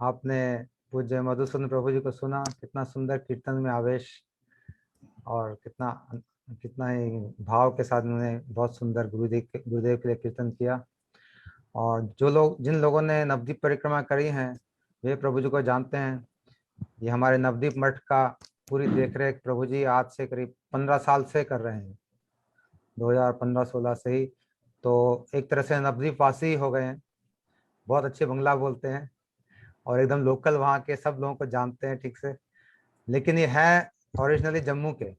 आपने पूज्य मधुसूदन प्रभु जी को सुना, कितना सुंदर कीर्तन में आवेश और कितना कितना ही भाव के साथ उन्होंने बहुत सुंदर गुरुदेव के लिए कीर्तन किया। और जिन लोगों ने नवद्वीप परिक्रमा करी है वे प्रभु जी को जानते हैं। ये हमारे नवद्वीप मठ का पूरी देखरेख प्रभु जी आज से करीब 15 साल से कर रहे हैं, 2015-16 से ही। तो एक तरह से नवद्वीप वासी ही हो गए हैं। बहुत अच्छे बंगला बोलते हैं और एकदम लोकल, वहाँ के सब लोगों को जानते हैं ठीक से। लेकिन ये है ओरिजिनली जम्मू के।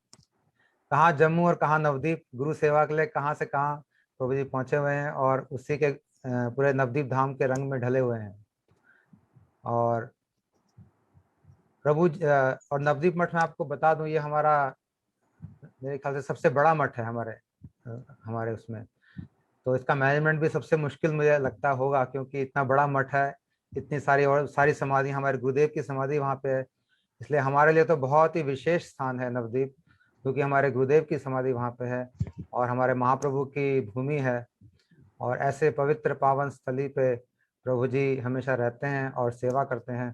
कहाँ जम्मू और कहाँ नवद्वीप, गुरु सेवा के लिए कहाँ से कहाँ प्रभु जी पहुँचे हुए हैं और उसी के पूरे नवद्वीप धाम के रंग में ढले हुए हैं। और और नवद्वीप मठ में आपको बता दूं, ये हमारा मेरे ख्याल से सबसे बड़ा मठ है हमारे उसमें। तो इसका मैनेजमेंट भी सबसे मुश्किल मुझे लगता होगा, क्योंकि इतना बड़ा मठ है, इतनी सारी और सारी समाधि, हमारे गुरुदेव की समाधि वहाँ पे है। इसलिए हमारे लिए तो बहुत ही विशेष स्थान है नवद्वीप, क्योंकि हमारे गुरुदेव की समाधि वहाँ पे है और हमारे महाप्रभु की भूमि है। और ऐसे पवित्र पावन स्थली पे प्रभु जी हमेशा रहते हैं और सेवा करते हैं।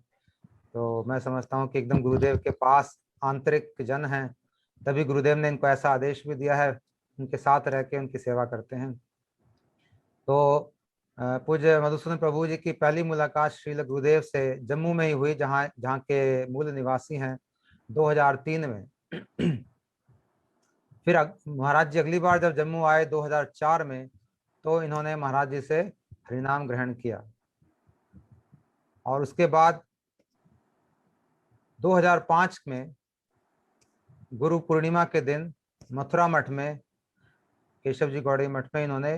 तो मैं समझता हूँ कि एकदम गुरुदेव के पास आंतरिक जन हैं, तभी गुरुदेव ने इनको ऐसा आदेश भी दिया है, उनके साथ रह के उनकी सेवा करते हैं। तो पूज्य मधुसूदन प्रभु जी की पहली मुलाकात श्रील गुरुदेव से जम्मू में ही हुई, जहाँ जहाँ के मूल निवासी हैं, 2003 में। फिर महाराज जी अगली बार जब जम्मू आए 2004 में, तो इन्होंने महाराज जी से हरिनाम ग्रहण किया। और उसके बाद 2005 में गुरु पूर्णिमा के दिन मथुरा मठ में, केशव जी गौड़ी मठ में, इन्होंने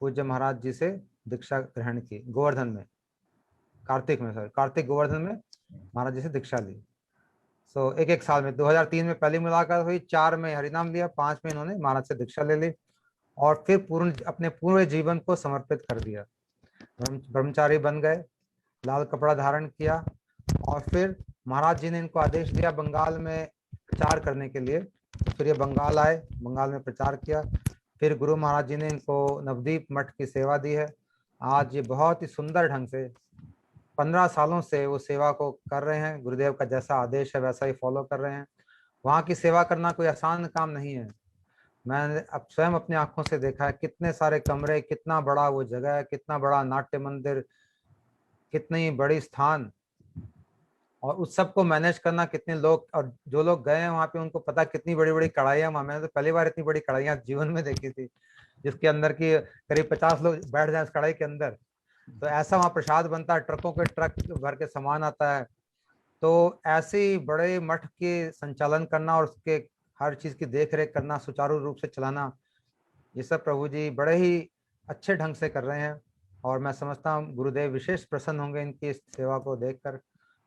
पूज्य महाराज जी से दीक्षा ग्रहण की। गोवर्धन में, कार्तिक गोवर्धन में महाराज जी से दीक्षा ली। सो एक साल में 2003 में पहली मुलाकात हुई, 4 में हरिनाम लिया, 5 में इन्होंने महाराज से दीक्षा ले ली और फिर अपने पूरे जीवन को समर्पित कर दिया। ब्रह्मचारी बन गए, लाल कपड़ा धारण किया और फिर महाराज जी ने इनको आदेश दिया बंगाल में प्रचार करने के लिए। फिर ये बंगाल आए, बंगाल में प्रचार किया। फिर गुरु महाराज जी ने इनको नवद्वीप मठ की सेवा दी है। आज ये बहुत ही सुंदर ढंग से 15 सालों से वो सेवा को कर रहे हैं। गुरुदेव का जैसा आदेश है वैसा ही फॉलो कर रहे हैं। वहाँ की सेवा करना कोई आसान काम नहीं है। मैंने अब स्वयं अपनी आंखों से देखा है, कितने सारे कमरे, कितना बड़ा वो जगह है, कितना बड़ा नाट्य मंदिर, कितनी बड़ी स्थान, और उस सब को मैनेज करना, कितने लोग। और जो लोग गए हैं वहाँ पे उनको पता कितनी बड़ी बड़ी कढ़ाइयाँ, मैंने तो पहली बार इतनी बड़ी कढ़ाइयाँ जीवन में देखी थी, जिसके अंदर की करीब 50 लोग बैठ जाए इस कढ़ाई के अंदर। तो ऐसा वहाँ प्रसाद बनता है, ट्रकों के ट्रक भर के सामान आता है। तो ऐसे बड़े मठ के संचालन करना और उसके हर चीज की देख रेख करना, सुचारू रूप से चलाना, ये सब प्रभु जी बड़े ही अच्छे ढंग से कर रहे हैं। और मैं समझता हूँ गुरुदेव विशेष प्रसन्न होंगे इनकी इस सेवा को देखकर।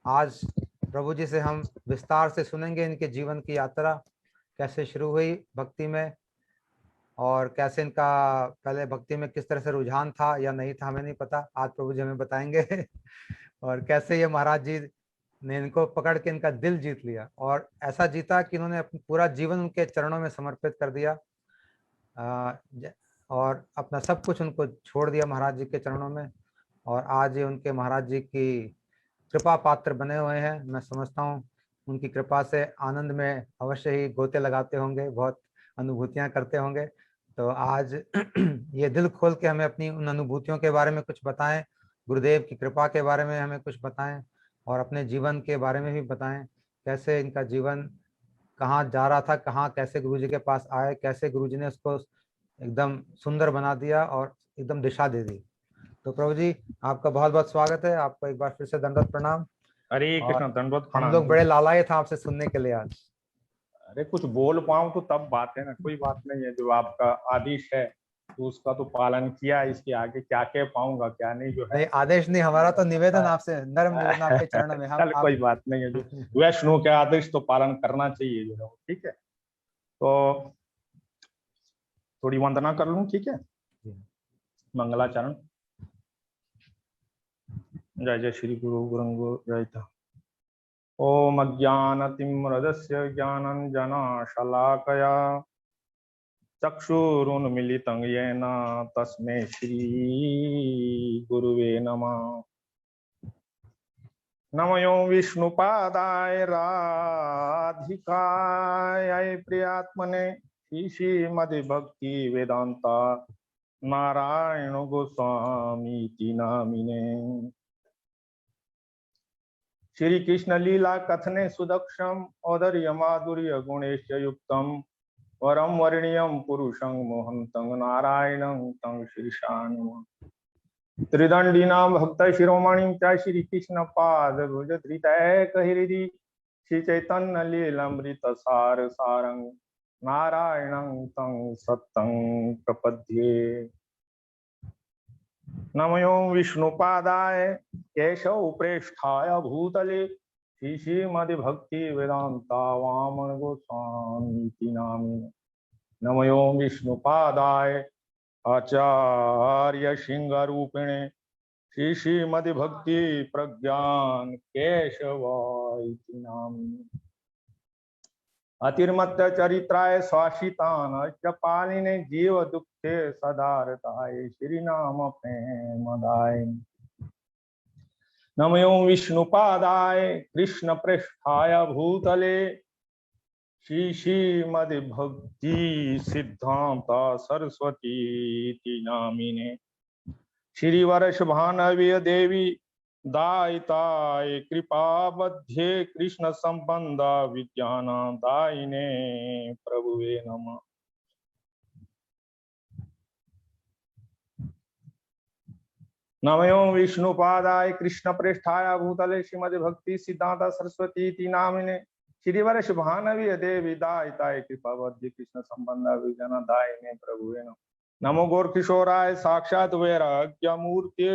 आज प्रभु जी से हम विस्तार से सुनेंगे इनके जीवन की यात्रा, कैसे शुरू हुई भक्ति में और कैसे इनका पहले भक्ति में किस तरह से रुझान था या नहीं था, हमें नहीं पता, आज प्रभु जी हमें बताएंगे। और कैसे ये महाराज जी ने इनको पकड़ के इनका दिल जीत लिया और ऐसा जीता कि इन्होंने अपना पूरा जीवन उनके चरणों में समर्पित कर दिया और अपना सब कुछ उनको छोड़ दिया महाराज जी के चरणों में। और आज ये उनके महाराज जी की कृपा पात्र बने हुए हैं। मैं समझता हूँ उनकी कृपा से आनंद में अवश्य ही गोते लगाते होंगे, बहुत अनुभूतियां करते होंगे। तो आज ये दिल खोल के हमें अपनी उन अनुभूतियों के बारे में कुछ बताएं, गुरुदेव की कृपा के बारे में हमें कुछ बताएं और अपने जीवन के बारे में भी बताएं, कैसे इनका जीवन कहाँ जा रहा था, कहाँ कैसे गुरुजी के पास आए, कैसे गुरुजी ने उसको एकदम सुंदर बना दिया और एकदम दिशा दे दी। तो प्रभु जी आपका बहुत बहुत स्वागत है, आपको एक बार फिर से दंडवत प्रणाम। हरे और कृष्ण, दंडवत हम प्रणाम लोग जी। बड़े लालायित थे आपसे सुनने के लिए आज। अरे कुछ बोल पाऊं तो तब बात है ना, कोई बात नहीं है। जो आपका आदेश है तो उसका तो पालन किया, इसके आगे क्या कह पाऊंगा क्या नहीं जो है। नहीं, आदेश नहीं, हमारा तो निवेदन आपसे, नर्म निवेदन आपके चरणों में। हम चल आप कोई बात नहीं है, जो वैष्णव के आदेश तो पालन करना चाहिए जो है, ठीक है। तो थोड़ी वंदना कर लूं, ठीक है। मंगलाचरण। जय जय श्री गुरु गुरु जय था। ओम अज्ञानतिम्रदस्य ज्ञानञ्जनशलाकया चक्षुरुन्मीलितं येन तस्मै श्री गुरुवे नमः। नमो विष्णुपादाय राधिकाय प्रियात्मने श्रीमद्भक्ति वेदांता नारायण गोस्वामी नामिने। श्री कृष्ण लीला कथने सुदक्षम औदर्य माधुर्य गुणेश युक्तम वरम वर्णियम पुरुषं मोहन्तं नारायणं तं शीर्षानुम। त्रिदंडीनां भक्त शिरोमणिं च श्री कृष्ण पाद भुज धृतैक हृदि श्री चैतन्य लीलामृत सार सारं नारायणं तं सत्यं प्रपद्ये। नमो विष्णुपादाय केशव प्रेष्ठाय भूतले श्रीमद्भक्ति वेदांता वामन गोस्वामी नामिने। नमो विष्णुपादाय आचार्य सिंहारूपिणे श्रीमद्भक्ति प्रज्ञान केशवाय नामिने। अतिर्मत्त चरित्राय स्वाशितान पालिने जीव दुखे सदारताय श्री नाम प्रेमदाय। नमो विष्णुपादाय कृष्ण पृष्ठाय भूतले श्रीमद्भक्ति सिद्धांत सरस्वती नामिने। श्री वर्षभानवी देवी दायिताय कृपा बध्ये कृष्ण संबंध विज्ञान दायिने प्रभुवे नमः। नमो विष्णुपादाय कृष्ण पृष्ठाय भूतले श्रीमद्भक्ति सिद्धांत सरस्वती नामिने। श्री वर्षभानवी देवी दायिताय कृपा बध्ये कृष्ण संबंध विज्ञान दायिने प्रभुवे नमः। नमो गौरकिशोराय साक्षात वैराग्य मूर्ते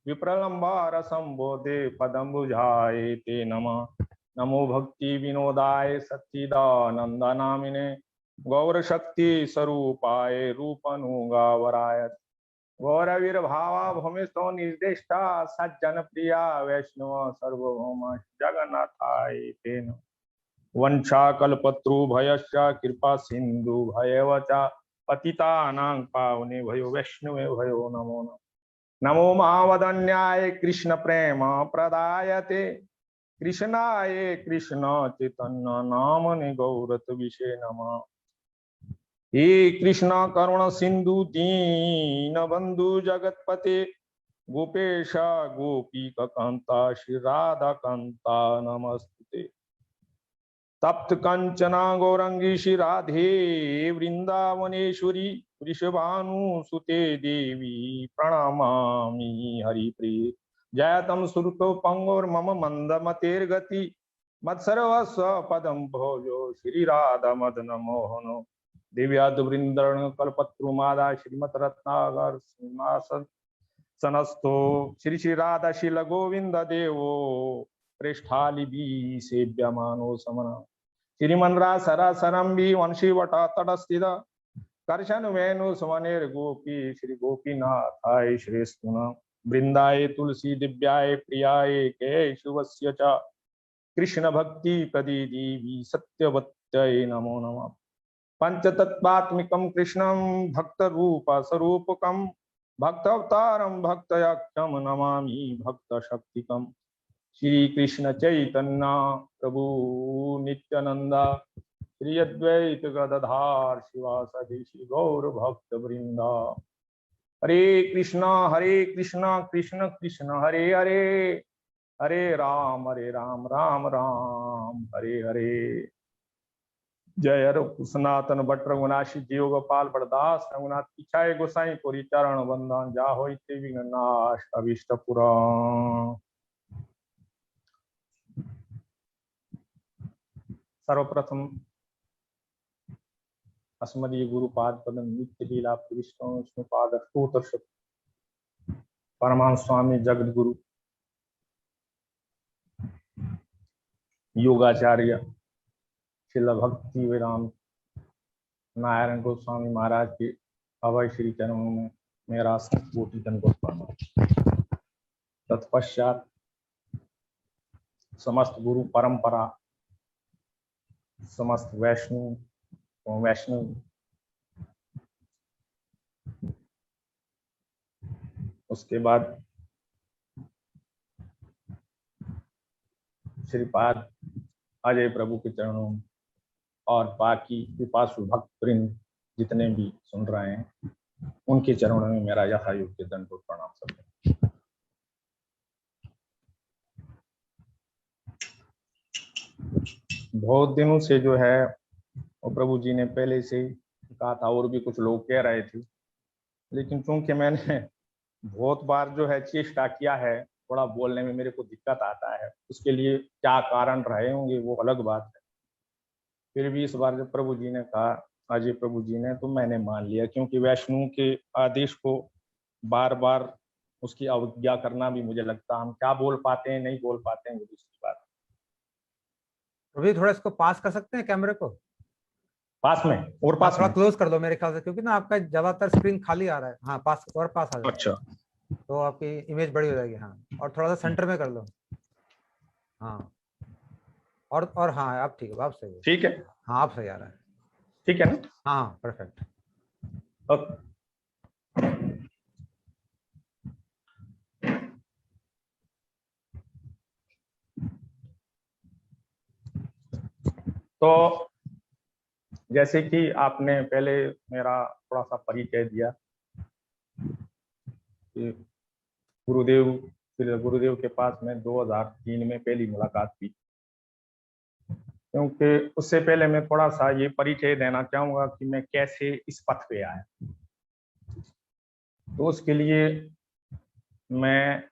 विप्रलंबार संबोधे पदम्बुजाय ते नमः। नमो भक्ति विनोदाय सच्चिदानंद नामिने गौर शक्ति स्वरूपाय रूपनुगावराय। गौरवीर भावा भूमिस्थो निर्दिष्टा सज्जन प्रिया वैष्णव सर्वभौम जगन्नाथाय ते नमः। वंशाकल्पत्रु भयश्च कृपा सिंधु भयवच पतितानां पावने भयो वैष्णवे भयो नमो नमः। नमो महावदन्याय कृष्ण प्रेम प्रदायते कृष्णाय कृष्ण चैतन्य नामने गौरत विषे नमः। हे कृष्ण करुण सिंधु दीन बंधु जगतपते गोपेश गोपी कांता श्री राधा कांता नमस्ते। तप्त कंचना गौरंगी श्री राधे वृंदावनेश्वरी वृषभानुसुते देवी प्रणमामि हरिप्रिय। जयतम श्रुतो पंगोर्मम मंदमतेर्गति मत्सर्वस्व पदम भोजो श्री राधा मदन मोहनो। दिव्याद वृंदरण कल्पत्रु मादा श्रीमत रत्नागर सिंहासन सनस्थो श्री श्री राधा शील गोविंद देवो पृष्ठालिभि सेव्यमानो समना। श्रीमन्रा सरासरंबी वंशी वटा तटस्थित कर्शन वेणु सुमनेर गोपी श्री गोपीनाथाय श्रेष्ठुना। वृंदाय तुलसी दिव्याय प्रियाय केशवस्य च कृष्ण भक्ति प्रदी देवी सत्यवत्यै नमो नमः। पंचतत्वात्मिकं कृष्णं भक्त रूप स्वरूपकं भक्तावतारं भक्तयक्षं नमामि भक्त शक्तिकं। श्री कृष्ण चैतन्य प्रभु नित्यानंद श्री अद्वैत गदाधर शिवासादि श्री गौर भक्त वृंदा। हरे कृष्ण कृष्ण कृष्ण हरे हरे हरे राम राम राम हरे हरे। जय रूप सनातन भट्ट रघुनाथ जीव गोपाल बड़दास रघुनाथ पिछाए गोसाई पुरी चरण वंदन जा होइते विघ्नाश अभिष्ट पुराण। सर्वप्रथम अस्मदीय गुरुपाद पदम नित्य लीला विष्णु पाद स्तोत्र परमांश स्वामी जगत गुरु योगाचार्य श्रील भक्ति वेदांत नारायण गोस्वामी महाराज के अभय श्री चरणों में मेरा कोटि दंडवत प्रणाम। तत्पश्चात समस्त गुरु परंपरा समस्त वैष्णव उसके बाद श्रीपाद अजय प्रभु के चरणों में और बाकी पिपासु भक्त वृंद जितने भी सुन रहे हैं उनके चरणों में मेरा यथायोग्य दंडवत प्रणाम सब है। बहुत दिनों से जो है और प्रभु जी ने पहले से कहा था और भी कुछ लोग कह रहे थे, लेकिन चूंकि मैंने बहुत बार जो है चेष्टा किया है, थोड़ा बोलने में मेरे को दिक्कत आता है, उसके लिए क्या कारण रहे होंगे वो अलग बात है। फिर भी इस बार जब प्रभु जी ने कहा, अजय प्रभु जी ने, तो मैंने मान लिया, क्योंकि वैष्णु के आदेश को बार बार उसकी अवज्ञा करना भी मुझे लगता, हम क्या बोल पाते हैं नहीं बोल पाते हैं वो दूसरी बात। अभी थोड़ा इसको पास कर सकते हैं कैमरे को, पास में और पास थोड़ा में क्लोज कर दो मेरे ख्याल से, क्योंकि ना आपका ज्यादातर स्क्रीन खाली आ रहा है। हाँ पास और पास आ जाए। अच्छा, तो आपकी इमेज बड़ी हो जाएगी। हाँ और थोड़ा सा सेंटर में कर लो। हाँ और हाँ आप ठीक है, आप सही है। ठीक है, हाँ आप सही आ रहा है। ठीक है ना? हाँ परफेक्ट। तो जैसे कि आपने पहले मेरा थोड़ा सा परिचय दिया कि गुरुदेव के पास में 2003 में पहली मुलाकात हुई, क्योंकि उससे पहले मैं थोड़ा सा ये परिचय देना चाहूंगा कि मैं कैसे इस पथ पे आया। तो उसके लिए मैं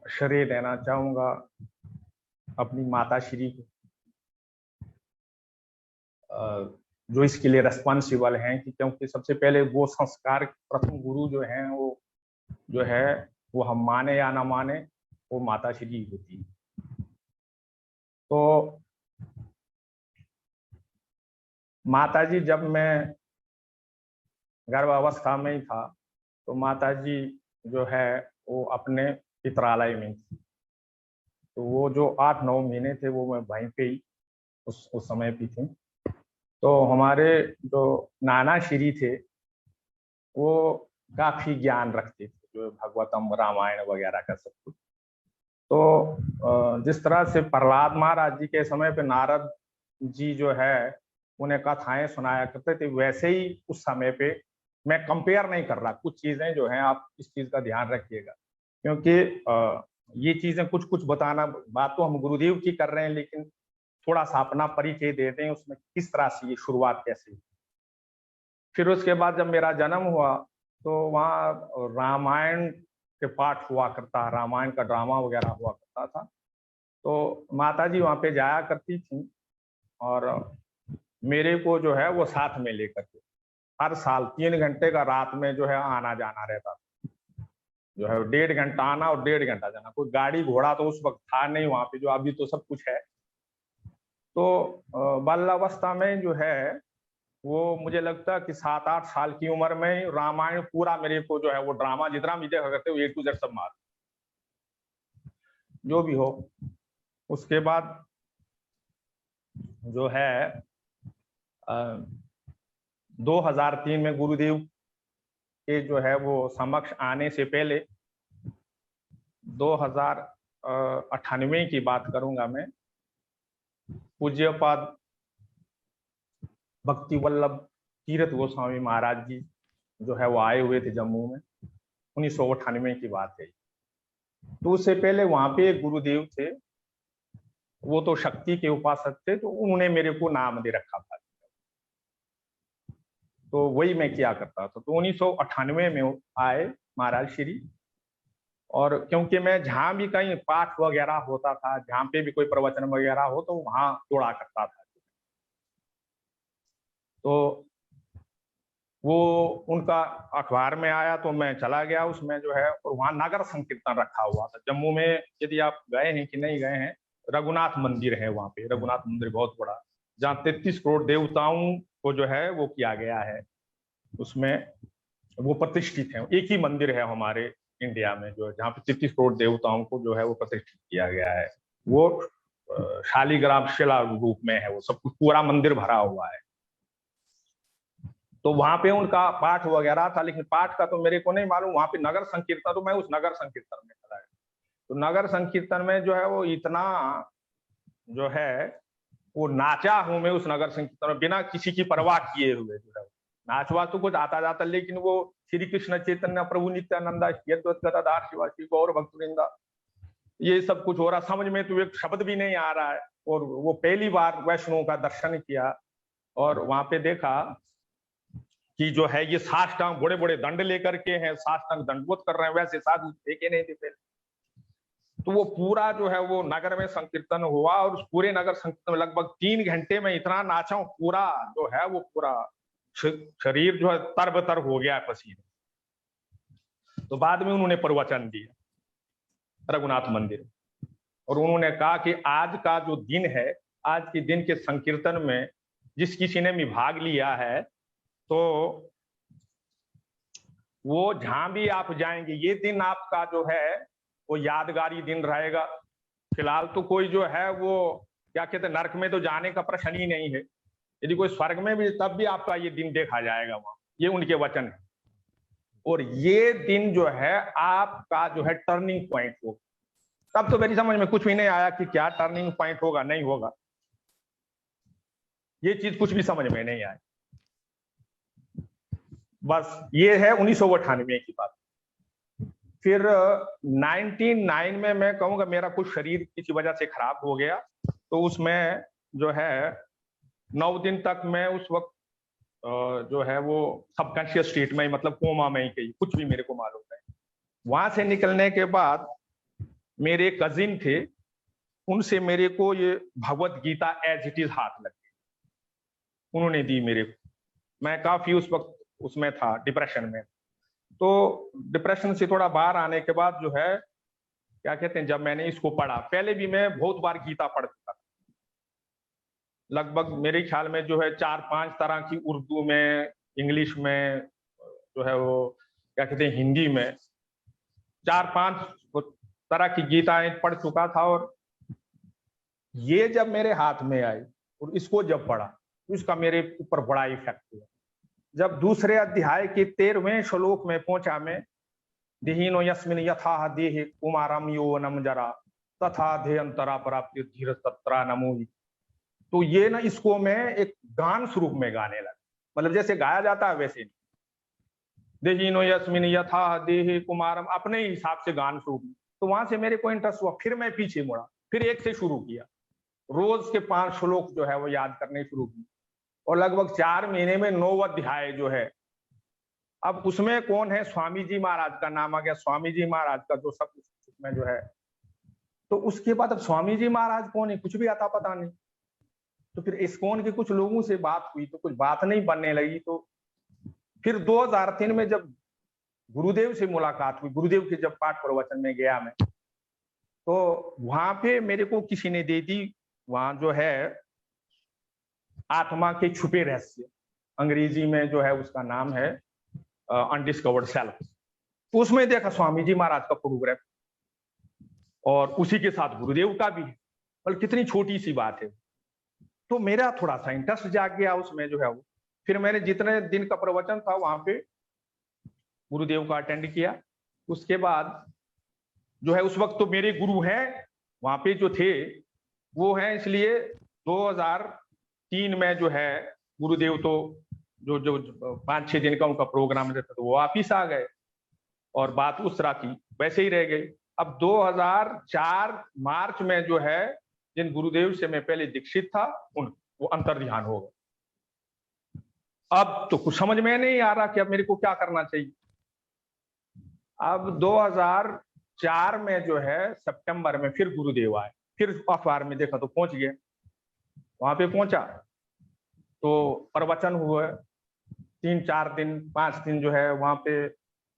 श्रेय देना चाहूंगा अपनी माता श्री को, जो इसके लिए रेस्पॉन्सिबल हैं, कि क्योंकि सबसे पहले वो संस्कार प्रथम गुरु जो हैं वो जो है वो हम माने या ना माने वो माता श्री होती है। तो माता जी, जब मैं गर्भावस्था में ही था तो माता जी जो है वो अपने पितरालय में थी। तो वो जो 8-9 महीने थे वो मैं वहीं पे ही उस समय पे थी। तो हमारे जो नाना श्री थे वो काफी ज्ञान रखते थे, जो भगवतम रामायण वगैरह का सब कुछ। तो जिस तरह से प्रहलाद महाराज जी के समय पे नारद जी जो है उन्हें कथाएं सुनाया करते थे, वैसे ही उस समय पे, मैं कंपेयर नहीं कर रहा, कुछ चीजें जो हैं आप इस चीज का ध्यान रखिएगा, क्योंकि ये चीजें कुछ कुछ बताना, बात तो हम गुरुदेव की कर रहे हैं, लेकिन थोड़ा सा अपना परिचय देते हैं उसमें किस तरह से ये शुरुआत कैसे हुई। फिर उसके बाद जब मेरा जन्म हुआ तो वहाँ रामायण के पाठ हुआ करता, रामायण का ड्रामा वगैरह हुआ करता था। तो माता जी वहाँ पे जाया करती थी और मेरे को जो है वो साथ में लेकर के हर साल 3 घंटे का रात में जो है आना जाना रहता था। जो है 1.5 घंटा आना और 1.5 घंटा जाना। कोई गाड़ी घोड़ा तो उस वक्त था नहीं वहाँ पे, जो अभी तो सब कुछ है। तो बाल्यावस्था में जो है वो मुझे लगता है कि 7-8 साल की उम्र में रामायण पूरा मेरे को जो है वो ड्रामा जितना भी देखा करते A to Z सब मार, जो भी हो। उसके बाद जो है 2003 में गुरुदेव के जो है वो समक्ष आने से पहले 2098 की बात करूंगा मैं, पूज्यपाद भक्ति वल्लभ तीरथ गोस्वामी महाराज जी जो है वो आए हुए थे जम्मू में, 1998 की बात है। तो उससे पहले वहां पे एक गुरुदेव थे, वो तो शक्ति के उपासक थे, तो उन्होंने मेरे को नाम दे रखा था। तो वही मैं किया करता था। तो 1998 में आए महाराज श्री, और क्योंकि मैं जहां भी कहीं पाठ वगैरह होता था, जहां पे भी कोई प्रवचन वगैरह हो तो वहां दौड़ा करता था। तो वो उनका अखबार में आया तो मैं चला गया उसमें जो है, और वहां नगर संकीर्तन रखा हुआ था जम्मू में। यदि आप गए हैं कि नहीं गए हैं, रघुनाथ मंदिर है वहां पे, रघुनाथ मंदिर बहुत बड़ा, जहाँ 33 करोड़ देवताओं को जो है वो किया गया है, उसमें वो प्रतिष्ठित है। एक ही मंदिर है हमारे इंडिया में जो जहाँ पे 33 करोड़ देवताओं को जो है वो प्रतिष्ठित किया गया है। वो शालिग्राम शिला रूप में है, वो सब कुछ पूरा मंदिर भरा हुआ है। तो वहां पे उनका पाठ वगैरह था, लेकिन पाठ का तो मेरे को नहीं मालूम। वहां पे नगर संकीर्तन, तो मैं उस नगर संकीर्तन में खड़ा है। तो नगर संकीर्तन में जो है वो इतना जो है वो नाचा हूं मैं उस नगर संकीर्तन में, बिना किसी की परवाह किए हुए जो है। नाचवा तो कुछ आता जाता, लेकिन वो श्री कृष्ण चैतन्य प्रभु नित्यानंदा यद्वत गदाधार शिवासी गौर भक्तवृंदा, ये सब कुछ हो रहा, समझ में तो एक शब्द भी नहीं आ रहा है। और वो पहली बार वैष्णव का दर्शन किया और वहां पे देखा कि जो है ये साष्टांग बड़े बड़े दंड लेकर के हैं, साष्टांग दंडवत कर रहे हैं, वैसे साधु देखे नहीं थे पहले। तो वो पूरा जो है वो नगर में संकीर्तन हुआ और उस पूरे नगर संकीर्तन में लगभग 3 घंटे में इतना नाचा हूं, पूरा जो है वो पूरा शरीर जो है तरबतर हो गया पसीने। तो बाद में उन्होंने प्रवचन दिया रघुनाथ मंदिर, और उन्होंने कहा कि आज का जो दिन है, आज के दिन के संकीर्तन में जिस किसी ने भी भाग लिया है, तो वो जहां भी आप जाएंगे ये दिन आपका जो है वो यादगारी दिन रहेगा। फिलहाल तो कोई जो है वो क्या कहते हैं, नरक में तो जाने का प्रश्न ही नहीं है, यदि कोई स्वर्ग में भी तब भी आपका ये दिन देखा जाएगा वहां। ये उनके वचन है। और ये दिन जो है आपका जो है टर्निंग पॉइंट होगा। तब तो मेरी समझ में कुछ भी नहीं आया कि क्या टर्निंग पॉइंट होगा नहीं होगा, ये चीज कुछ भी समझ में नहीं आई। बस ये है 1998 की बात। फिर 99 में मैं कहूंगा मेरा कुछ शरीर किसी वजह से खराब हो गया, तो उसमें जो है 9 दिन तक मैं उस वक्त जो है वो सबकॉन्शियस स्टेट में, मतलब कोमा में ही गई, कुछ भी मेरे को मालूम नहीं। वहां से निकलने के बाद मेरे कजिन थे, उनसे मेरे को ये Bhagavad Gita as it is हाथ लग गई, उन्होंने दी मेरे को। मैं काफी उस वक्त उसमें था, डिप्रेशन में। तो डिप्रेशन से थोड़ा बाहर आने के बाद जो है क्या कहते हैं, जब मैंने इसको पढ़ा, पहले भी मैं बहुत बार गीता पढ़ चुका था, लगभग मेरे ख्याल में जो है 4-5 तरह की, उर्दू में, इंग्लिश में, जो है वो क्या कहते हैं हिंदी में, 4-5 तरह की गीताएं पढ़ चुका था। और ये जब मेरे हाथ में आई और इसको जब पढ़ा तो इसका मेरे ऊपर बड़ा इफेक्ट हुआ। जब दूसरे अध्याय के 13वें श्लोक में पहुंचा मैं, देहिनो यस्मिन यथा देह कुमारम यौवनम जरा तथा देयंतरा प्राप्ति धीर तत्रा नमोहि। तो ये ना, इसको मैं एक गान स्वरूप में गाने लगा, मतलब जैसे गाया जाता है वैसे नहीं। देहिनो यस्मिन यथा देह कुमारम, अपने हिसाब से गान स्वरूप में। तो वहां से मेरे को इंटरेस्ट हुआ, फिर मैं पीछे मुड़ा, फिर एक से शुरू किया, रोज के 5 श्लोक जो है वो याद करने शुरू किए, और लगभग 4 महीने में 9 अध्याय जो है। अब उसमें कौन है, स्वामी जी महाराज का नाम आ गया, स्वामी जी महाराज का जो सब उसमें जो है। तो उसके बाद अब स्वामी जी महाराज कौन है, कुछ भी आता पता नहीं। तो फिर इस्कॉन के कुछ लोगों से बात हुई, तो कुछ बात नहीं बनने लगी। तो फिर 2003 में जब गुरुदेव से मुलाकात हुई, गुरुदेव के जब पाठ प्रवचन में गया मैं, तो वहां पे मेरे को किसी ने दे दी, वहां जो है आत्मा के छुपे रहस्य, अंग्रेजी में जो है उसका नाम है अनडिस्कवर्ड सेल्फ। तो उसमें देखा स्वामी जी महाराज का फोटोग्राफ, और उसी के साथ गुरुदेव का भी है, और कितनी छोटी सी बात है। तो मेरा थोड़ा सा इंटरेस्ट जाग गया उसमें जो है वो। फिर मैंने जितने दिन का प्रवचन था वहां पे गुरुदेव का अटेंड किया। उसके बाद जो है उस वक्त तो मेरे गुरु हैं वहां पे जो थे वो हैं, इसलिए 2003 में जो है गुरुदेव तो जो 5-6 दिन का उनका प्रोग्राम रहता तो वो वापिस आ गए, और बात उस तरह की वैसे ही रह गई। अब 2004 मार्च में जो है जिन गुरुदेव से मैं पहले दीक्षित था वो अंतर्ध्यान हो गए। अब तो कुछ समझ में नहीं आ रहा कि अब मेरे को क्या करना चाहिए। अब 2004 में जो है सितंबर में फिर गुरुदेव आए, फिर अखबार में देखा तो पहुंच गए। वहां पे पहुंचा तो प्रवचन हुए 3-4 दिन 5 दिन जो है वहां पे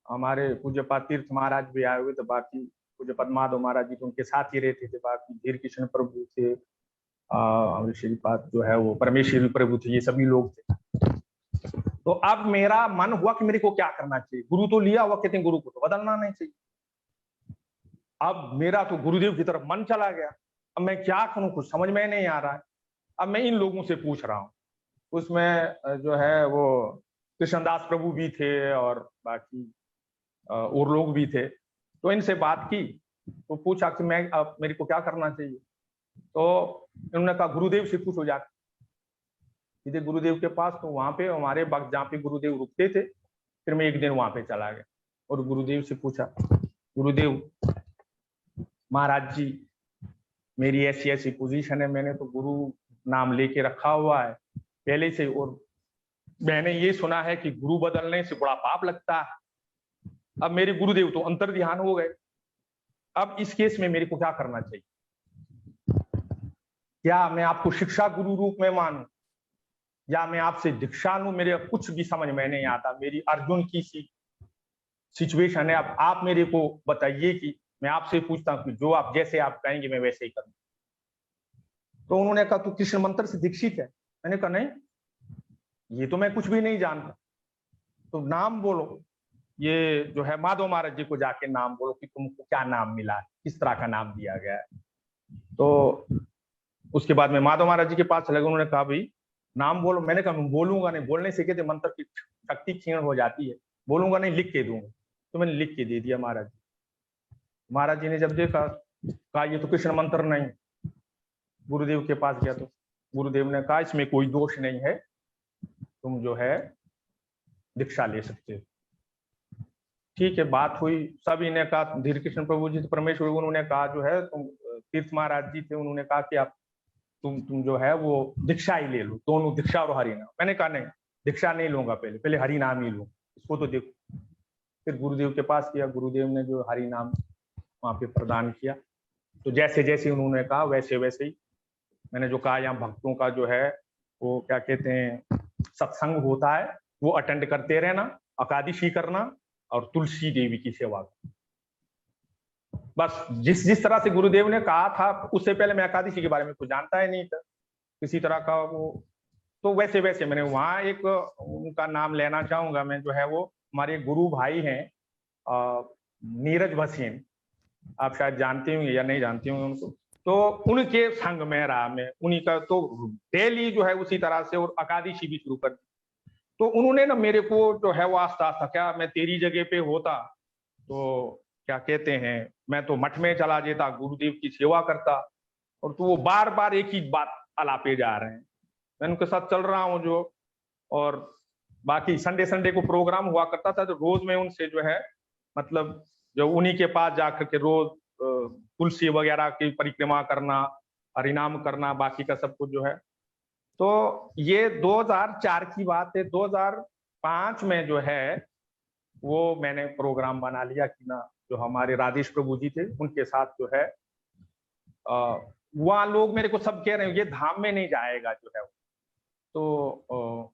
हमारे पूज्यपाद तीर्थ महाराज भी आए हुए थे, बाकी पूज्यपाद माधव महाराज जी तो उनके साथ ही रहते थे, बाकी धीर कृष्ण प्रभु थे, श्रीपाद जो है वो परमेश्वरी प्रभु थे, ये सभी लोग थे। तो अब मेरा मन हुआ कि मेरे को क्या करना चाहिए, गुरु तो लिया हुआ, कहते हैं गुरु को तो बदलना नहीं चाहिए। अब मेरा तो गुरुदेव की तरफ मन चला गया, अब मैं क्या करूं, कुछ समझ में नहीं आ रहा है। अब मैं इन लोगों से पूछ रहा हूँ, उसमें जो है वो कृष्णदास प्रभु भी थे और बाकी और लोग भी थे। तो इनसे बात की तो पूछा कि मैं अब मेरे को क्या करना चाहिए। तो इन्होंने कहा गुरुदेव से पूछो जाके, सीधे गुरुदेव के पास। तो वहां पे हमारे वक्त जहाँ पे गुरुदेव रुकते थे, फिर मैं एक दिन वहां पे चला गया और गुरुदेव से पूछा, गुरुदेव महाराज जी मेरी ऐसी ऐसी पोजीशन है, मैंने तो गुरु नाम लेके रखा हुआ है पहले से, और मैंने ये सुना है कि गुरु बदलने से बड़ा पाप लगता है। अब मेरे गुरुदेव तो अंतर ध्यान हो गए, अब इस केस में मेरे को क्या करना चाहिए? क्या मैं आपको शिक्षा गुरु रूप में मानूं या मैं आपसे दीक्षा लूं? मेरे कुछ भी समझ में नहीं आता। मेरी अर्जुन की सी सिचुएशन है। अब आप मेरे को बताइए कि मैं आपसे पूछता हूं कि जो आप जैसे आप कहेंगे मैं वैसे ही करूं। तो उन्होंने कहा तू कृष्ण मंत्र से दीक्षित है? मैंने कहा नहीं, ये तो मैं कुछ भी नहीं जानता। तो नाम बोलो, ये जो है माधव महाराज जी को जाके नाम बोलो कि तुमको क्या नाम मिला है, किस तरह का नाम दिया गया है। तो उसके बाद में माधव महाराज जी के पास चले गए। उन्होंने कहा भाई नाम बोलो। मैंने कहा मैं बोलूंगा नहीं, बोलने से कहते मंत्र की शक्ति क्षीण हो जाती है, बोलूंगा नहीं, लिख के दूंगा। तो मैंने लिख के दे दिया महाराज जी। महाराज जी ने जब देखा, कहा ये तो कृष्ण मंत्र नहीं। गुरुदेव के पास गया तो गुरुदेव ने कहा इसमें कोई दोष नहीं है, तुम जो है दीक्षा ले सकते हो। ठीक है, बात हुई, सभी ने कहा, धीर कृष्ण प्रभु जी परमेश्वर उन्होंने कहा जो है तुम, तीर्थ महाराज जी थे, उन्होंने कहा कि आप तुम जो है वो दीक्षा ही ले लो, दोनों दीक्षा और हरि नाम। मैंने कहा नहीं, दीक्षा नहीं लूंगा, पहले हरि नाम ही लूंगा, इसको तो देखो। फिर गुरुदेव के पास किया, गुरुदेव ने जो हरि नाम वहां पे प्रदान किया। तो जैसे जैसे उन्होंने कहा वैसे वैसे ही मैंने जो कहा, यहाँ भक्तों का जो है वो क्या कहते हैं सत्संग होता है, वो अटेंड करते रहना, एकादशी करना और तुलसी देवी की सेवा। बस जिस जिस तरह से गुरुदेव ने कहा था, उससे पहले मैं एकादशी के बारे में कुछ जानता ही नहीं था किसी तरह का वो। तो वैसे वैसे मैंने वहाँ एक उनका नाम लेना चाहूंगा मैं, जो है वो हमारे गुरु भाई हैं नीरज भसीन, आप शायद जानते होंगे या नहीं जानते होंगे उनको। तो उनके संग में रहा मैं, उन्हीं का तो डेली जो है उसी तरह से, और एकादशी भी शुरू कर दी। तो उन्होंने ना मेरे को जो है वो आस्ता आस्ता, क्या मैं तेरी जगह पे होता तो क्या कहते हैं मैं तो मठ में चला जाता, गुरुदेव की सेवा करता, और तो वो बार बार एक ही बात अलापे जा रहे हैं। मैं उनके साथ चल रहा हूँ जो, और बाकी संडे संडे को प्रोग्राम हुआ करता था, तो रोज मैं उनसे जो है मतलब जो उन्हीं के पास जाकर के रोज तुलसी वगैरह की परिक्रमा करना, हरिनाम करना, बाकी का सब कुछ जो है। तो ये 2004 की बात है। 2005 में जो है वो मैंने प्रोग्राम बना लिया कि ना, जो हमारे राजेश प्रभु जी थे उनके साथ जो है वहाँ लोग मेरे को सब कह रहे हैं ये धाम में नहीं जाएगा जो है, तो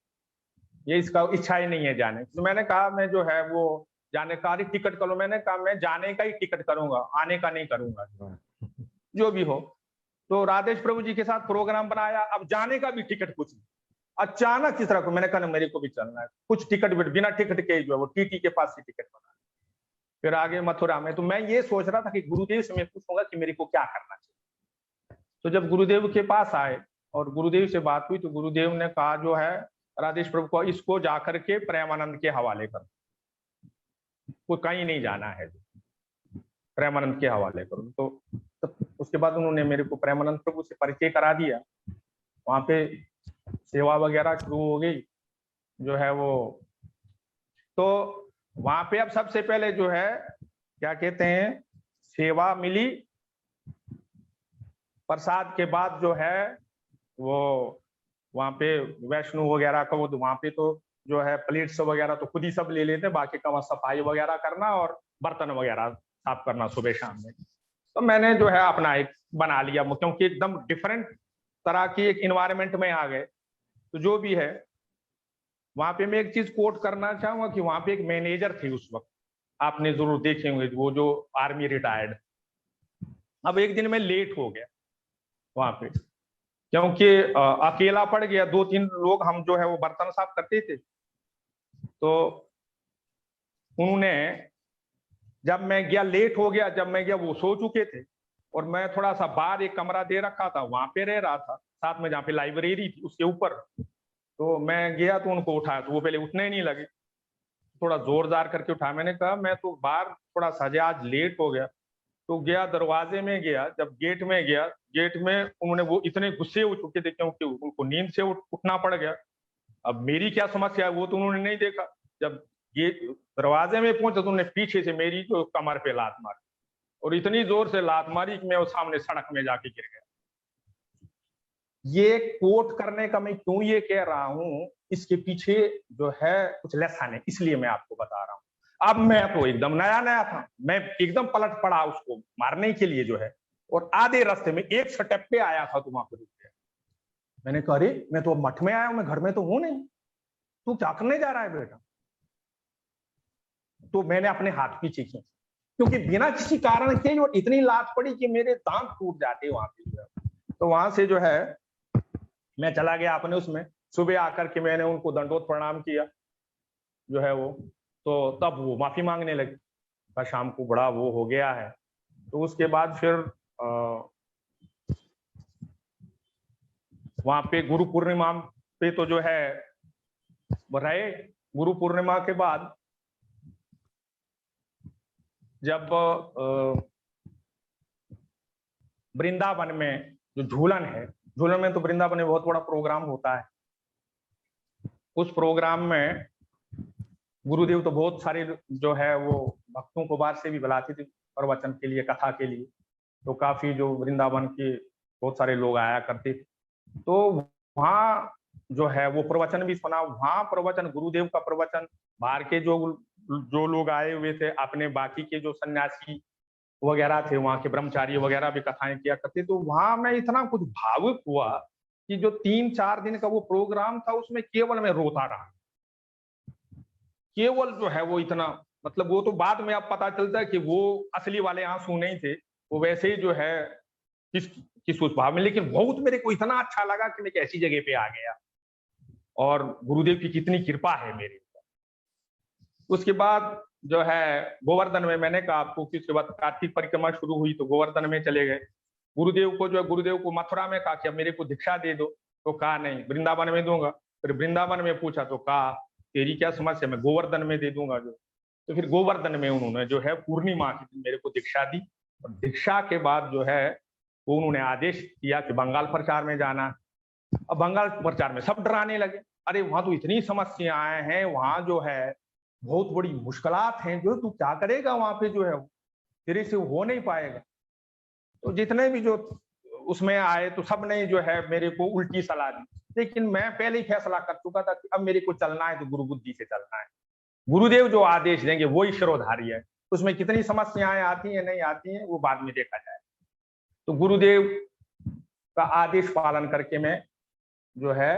ये इसका इच्छा ही नहीं है जाने। तो मैंने कहा मैं जो है वो जाने का टिकट करो। मैंने कहा मैं जाने का ही टिकट करूंगा, आने का नहीं करूंगा, जो भी हो। तो राजेश प्रभु जी के साथ प्रोग्राम बनाया, अब जाने का भी टिकट कुछ नहीं। अचानक इस तरह को मैंने कहा मेरे को भी चलना है, कुछ टिकट बिना टिकट के जो है वो टीटी के पास से टिकट बना। फिर आगे मथुरा में, तो मैं ये सोच रहा था कि गुरुदेव से मैं पूछूंगा कि मेरे को क्या करना चाहिए। तो जब गुरुदेव के पास आए और गुरुदेव से बात हुई, तो गुरुदेव ने कहा जो है राजेश प्रभु को, इसको जाकर के प्रेमानंद के हवाले कर, कोई कहीं नहीं जाना है, प्रेमानंद के हवाले करो। तो उसके बाद उन्होंने मेरे को प्रेमानंद प्रभु से परिचय करा दिया, वहां पे सेवा वगैरह शुरू हो गई जो है वो। तो वहां पे अब सबसे पहले जो है क्या कहते हैं सेवा मिली, प्रसाद के बाद जो है वो वहां पे वैष्णो वगैरह का वो, वहां पे तो जो है प्लेट्स वगैरह तो खुद ही सब ले लेते, बाकी का वहां सफाई वगैरह करना और बर्तन वगैरह साफ करना सुबह शाम में। तो मैंने जो है अपना एक बना लिया, क्योंकि एकदम डिफरेंट तरह की एक इन्वायरमेंट में आ गए। तो जो भी है वहां पे मैं एक चीज कोट करना चाहूंगा कि वहां पे एक मैनेजर थे उस वक्त, आपने जरूर देखे होंगे, वो जो आर्मी रिटायर्ड। अब एक दिन मैं लेट हो गया वहां पे, क्योंकि अकेला पड़ गया, 2-3 लोग हम जो है वो बर्तन साफ करते थे। तो उन्होंने, जब मैं गया लेट हो गया, जब मैं गया वो सो चुके थे, और मैं थोड़ा सा बाहर एक कमरा दे रखा था वहां पे रह रहा था, साथ में जहाँ पे लाइब्रेरी थी उसके ऊपर। तो मैं गया तो उनको उठाया, तो वो पहले उठने ही नहीं लगे, थोड़ा जोरदार करके उठाया। मैंने कहा मैं तो बाहर थोड़ा सजा, आज लेट हो गया। तो गया, दरवाजे में गया, जब गेट में गया, गेट में उन्होंने, वो इतने गुस्से हो चुके थे क्योंकि उनको नींद से उठना पड़ गया। अब मेरी क्या समस्या है वो तो उन्होंने नहीं देखा। जब गेट दरवाजे में पहुंचा तो उन्होंने पीछे से मेरी जो कमर पे लात मारी, और इतनी जोर से लात मारी कि मैं वो सामने सड़क में जाके गिर गया। ये कोट करने का मैं क्यों ये कह रहा हूं, इसके पीछे जो है कुछ लेसन है, इसलिए मैं आपको बता रहा हूं। अब मैं तो एकदम नया नया था, मैं एकदम पलट पड़ा उसको मारने के लिए जो है, और आधे रास्ते में एक स्टेप पे आया था तो वहां पर रुक गया। मैंने कहा अरे मैं तो मठ में आया हूं, मैं घर में तो हूं नहीं, तू क्या करने जा रहा है बेटा? तो मैंने अपने हाथ पीछे खींचे, क्योंकि बिना किसी कारण के और इतनी लात पड़ी कि मेरे दांत टूट जाते वहां पे। तो वहां से जो है मैं चला गया अपने उसमें। सुबह आकर के मैंने उनको दंडोत प्रणाम किया जो है वो, तो तब वो माफी मांगने लगे, शाम को बड़ा वो हो गया है। तो उसके बाद फिर वहां पे गुरु पूर्णिमा पे तो जो है रहे। गुरु पूर्णिमा के बाद जब वृंदावन में जो झूलन है, झूलन में तो वृंदावन में बहुत बड़ा प्रोग्राम होता है। उस प्रोग्राम में गुरुदेव तो बहुत सारे जो है वो भक्तों को बाहर से भी बुलाते थे प्रवचन के लिए, कथा के लिए। तो काफी जो वृंदावन के बहुत सारे लोग आया करते थे। तो वहाँ जो है वो प्रवचन भी सुना। वहाँ प्रवचन, गुरुदेव का प्रवचन, बाहर के जो लोग आए हुए थे, अपने बाकी के जो सन्यासी वगैरह थे, वहाँ के ब्रह्मचारी वगैरह भी कथाएं किया करते। तो वहां मैं इतना कुछ भावुक हुआ कि जो 3-4 दिन का वो प्रोग्राम था उसमें केवल मैं रोता रहा, केवल जो है वो इतना, मतलब वो तो बाद में अब पता चलता है कि वो असली वाले आंसू नहीं थे, वो वैसे ही जो है किस उस भाव में। लेकिन बहुत मेरे को इतना अच्छा लगा कि मैं एक ऐसी जगह पे आ गया, और गुरुदेव की कितनी कृपा है मेरे ऊपर। उसके बाद जो है गोवर्धन में, मैंने कहा आपको कि उसके बाद कार्तिक परिक्रमा शुरू हुई तो गोवर्धन में चले गए। गुरुदेव को जो है, गुरुदेव को मथुरा में कहा कि अब मेरे को दीक्षा दे दो, तो कहा नहीं वृंदावन में दूंगा। फिर वृंदावन में पूछा तो कहा तेरी क्या समस्या, मैं गोवर्धन में दे दूंगा जो। तो फिर गोवर्धन में उन्होंने जो है पूर्णिमा के दिन मेरे को दीक्षा दी, और दीक्षा के बाद जो है वो उन्होंने आदेश दिया कि बंगाल प्रचार में जाना। अब बंगाल प्रचार में सब डराने लगे, अरे वहां तो इतनी समस्याएं हैं, वहां जो है बहुत बड़ी मुश्किलात हैं, जो तू क्या करेगा वहां पे, जो है तेरे से हो नहीं पाएगा। तो जितने भी जो उसमें आए तो सब ने जो है मेरे को उल्टी सलाह दी। लेकिन मैं पहले ही फैसला कर चुका था कि अब मेरे को चलना है तो गुरु बुद्धि से चलना है। गुरुदेव जो आदेश देंगे वही शिरोधारी है, उसमें कितनी समस्याएं आती हैं नहीं आती हैं वो बाद में देखा जाए। तो गुरुदेव का आदेश पालन करके मैं जो है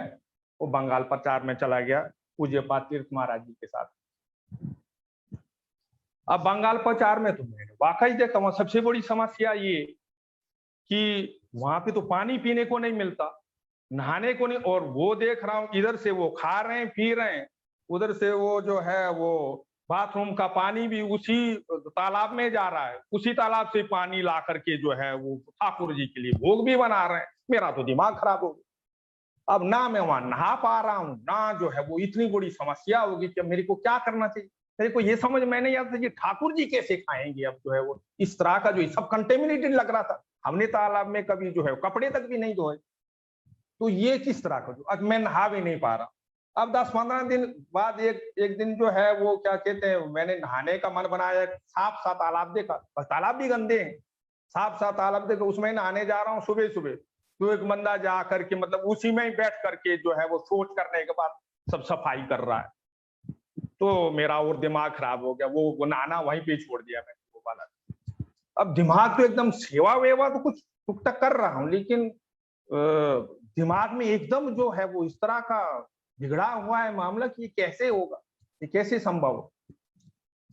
वो बंगाल प्रचार में चला गया पूज्यपाद तीर्थ महाराज जी के साथ। अब बंगाल प्रचार में तो मैंने वाकई देखा वहां सबसे बड़ी समस्या ये कि वहां पे तो पानी पीने को नहीं मिलता, नहाने को नहीं, और वो देख रहा हूं इधर से वो खा रहे हैं पी रहे हैं, उधर से वो जो है वो बाथरूम का पानी भी उसी तालाब में जा रहा है, उसी तालाब से पानी ला करके जो है वो ठाकुर जी के लिए भोग भी बना रहे हैं। मेरा तो दिमाग खराब हो गया। अब ना मैं वहां नहा पा रहा हूँ, ना जो है वो इतनी बड़ी समस्या होगी कि मेरे को क्या करना चाहिए। मेरे को ये समझ में नहीं आता कि ठाकुर जी कैसे खाएंगे। अब जो है वो इस तरह का जो सब कंटेमिनेटेड लग रहा था, हमने तालाब में कभी जो है कपड़े तक भी नहीं धोए, तो ये किस तरह का, जो अब मैं नहा भी नहीं पा रहा। अब 10-15 दिन बाद एक दिन जो है वो क्या कहते हैं, मैंने नहाने का मन बनाया, साफ सा तालाब देखा, बस तालाब भी गंदे हैं, साफ सा तालाब देखा, उसमें नहाने जा रहा हूँ सुबह सुबह। तो एक बंदा जा करके मतलब उसी में ही बैठ करके जो है वो सोच करने के बाद सब सफाई कर रहा है। तो मेरा और दिमाग खराब हो गया, वो नहाना वहीं पे छोड़ दिया मैंने वो वाला। अब दिमाग तो एकदम सेवा वेवा तो कुछ टुक टक कर रहा हूँ, लेकिन दिमाग में एकदम जो है वो इस तरह का बिगड़ा हुआ है मामला कि ये कैसे होगा, ये कैसे संभव हो।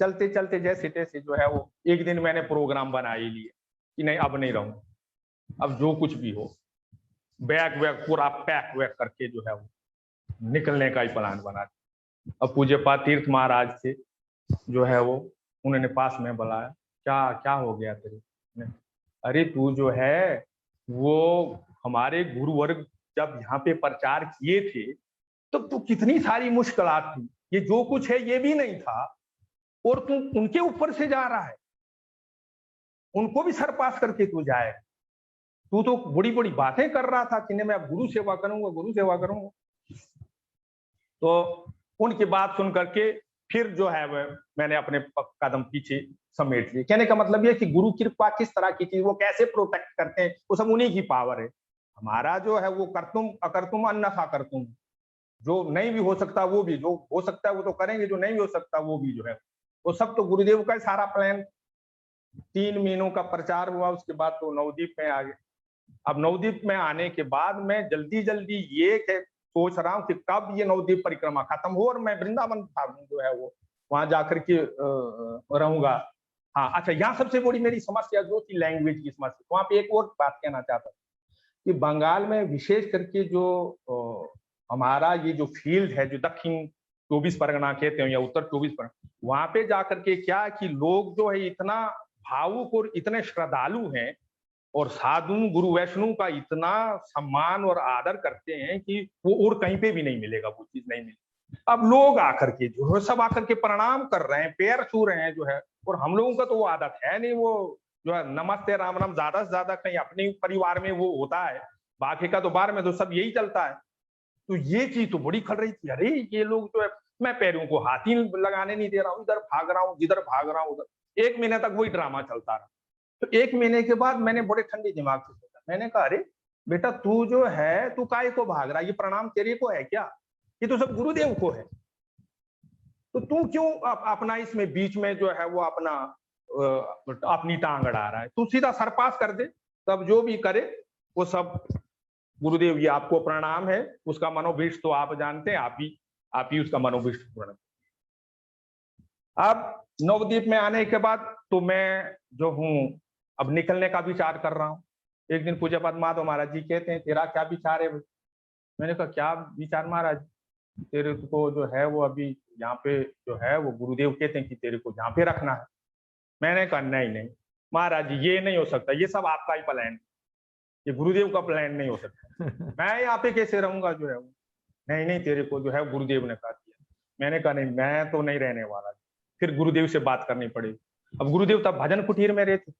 चलते चलते जैसे तैसे जो है वो एक दिन मैंने प्रोग्राम बना ही लिया कि नहीं अब नहीं रहूंगा, अब जो कुछ भी हो बैग वैग पूरा पैक वैक करके जो है वो निकलने का ही प्लान बना। अब पूज्यपाद तीर्थ महाराज थे जो है वो, उन्होंने पास में बुलाया, क्या क्या हो गया तेरे? अरे तू जो है वो हमारे गुरुवर्ग जब यहाँ पे प्रचार किए थे तो कितनी सारी मुश्किलात थी, ये जो कुछ है ये भी नहीं था और तू उनके ऊपर से जा रहा है, उनको भी सर पास करके तू जाए। तू तो बड़ी बड़ी बातें कर रहा था कि नहीं मैं अब गुरु सेवा करूंगा, गुरु सेवा करूंगा। तो उनकी बात सुन करके फिर जो है वह मैंने अपने कदम पीछे समेट लिए। कहने का मतलब यह कि गुरु कृपा किस तरह की चीज, वो कैसे प्रोटेक्ट करते हैं, वो सब उन्हीं की पावर है। हमारा जो है वो करतुम अकर्तुम अन्यथा करतुम, जो नहीं भी हो सकता वो भी, जो हो सकता है वो तो करेंगे, जो नहीं भी हो सकता वो भी जो है वो सब तो गुरुदेव का सारा प्लान। 3 महीनों का प्रचार हुआ, उसके बाद तो नवदीप में आ गए। अब नवदीप में आने के बाद मैं जल्दी जल्दी ये सोच रहा हूँ कि कब ये नवदीप परिक्रमा खत्म हो और मैं वृंदावन जो है वो वहां जाकर के रहूंगा। हाँ अच्छा, यहाँ सबसे बड़ी मेरी समस्या जो थी लैंग्वेज की समस्या। वहां पे एक और बात कहना चाहता कि बंगाल में विशेष करके जो हमारा ये जो फील्ड है, जो दक्षिण 24 परगना कहते हैं या उत्तर 24 परगना, वहां पे जाकर के क्या कि लोग जो है इतना भावुक और इतने श्रद्धालु हैं और साधु गुरु वैष्णव का इतना सम्मान और आदर करते हैं कि वो और कहीं पे भी नहीं मिलेगा, वो चीज नहीं मिलेगी। अब लोग आकर के जो है सब आकर के प्रणाम कर रहे हैं, पैर छू रहे हैं जो है, और हम लोगों का तो वो आदत है नहीं, वो जो है नमस्ते राम राम ज्यादा से ज्यादा कहीं अपने परिवार में वो होता है, बाकी का तो बाहर में तो सब यही चलता है। तो ये चीज तो बड़ी खल रही थी, अरे ये लोग जो है, मैं पैरों को हाथ ही लगाने नहीं दे रहा हूँ, इधर भाग रहा हूँ, जिधर भाग रहा हूँ उधर। 1 महीने तक वही ड्रामा चलता रहा। तो 1 महीने के बाद मैंने बड़े ठंडे दिमाग से सोचा, मैंने कहा अरे बेटा तू जो है तू काय को भाग रहा है, ये प्रणाम तेरे को है क्या, ये तो सब गुरुदेव को है, तो तू क्यों अपना इसमें बीच में जो है वो अपना अपनी टांग अड़ा रहा है, तू सीधा सरपास कर दे, तब जो भी करे वो सब गुरुदेव ये आपको प्रणाम है, उसका मनोभीष्ट तो आप जानते हैं, आप ही उसका मनोभीष्ट पूर्ण। अब नवदीप में आने के बाद तो मैं जो हूँ अब निकलने का विचार कर रहा हूँ। एक दिन पूज्यपाद माधव महाराज जी कहते हैं तेरा क्या विचार है भाई? मैंने कहा क्या विचार महाराज, तेरे को जो है वो अभी यहाँ पे जो है वो गुरुदेव कहते हैं कि तेरे को यहाँ पे रखना है। मैंने कहा नहीं नहीं महाराज जी ये नहीं हो सकता, ये सब आपका ही प्लान, ये गुरुदेव का प्लान नहीं हो सकता, मैं यहाँ पे कैसे रहूंगा जो है वो, नहीं नहीं तेरे को जो है गुरुदेव ने कहा दिया। मैंने कहा नहीं मैं तो नहीं रहने वाला। फिर गुरुदेव से बात करनी पड़ी। अब गुरुदेव तब भजन कुटीर में रहते,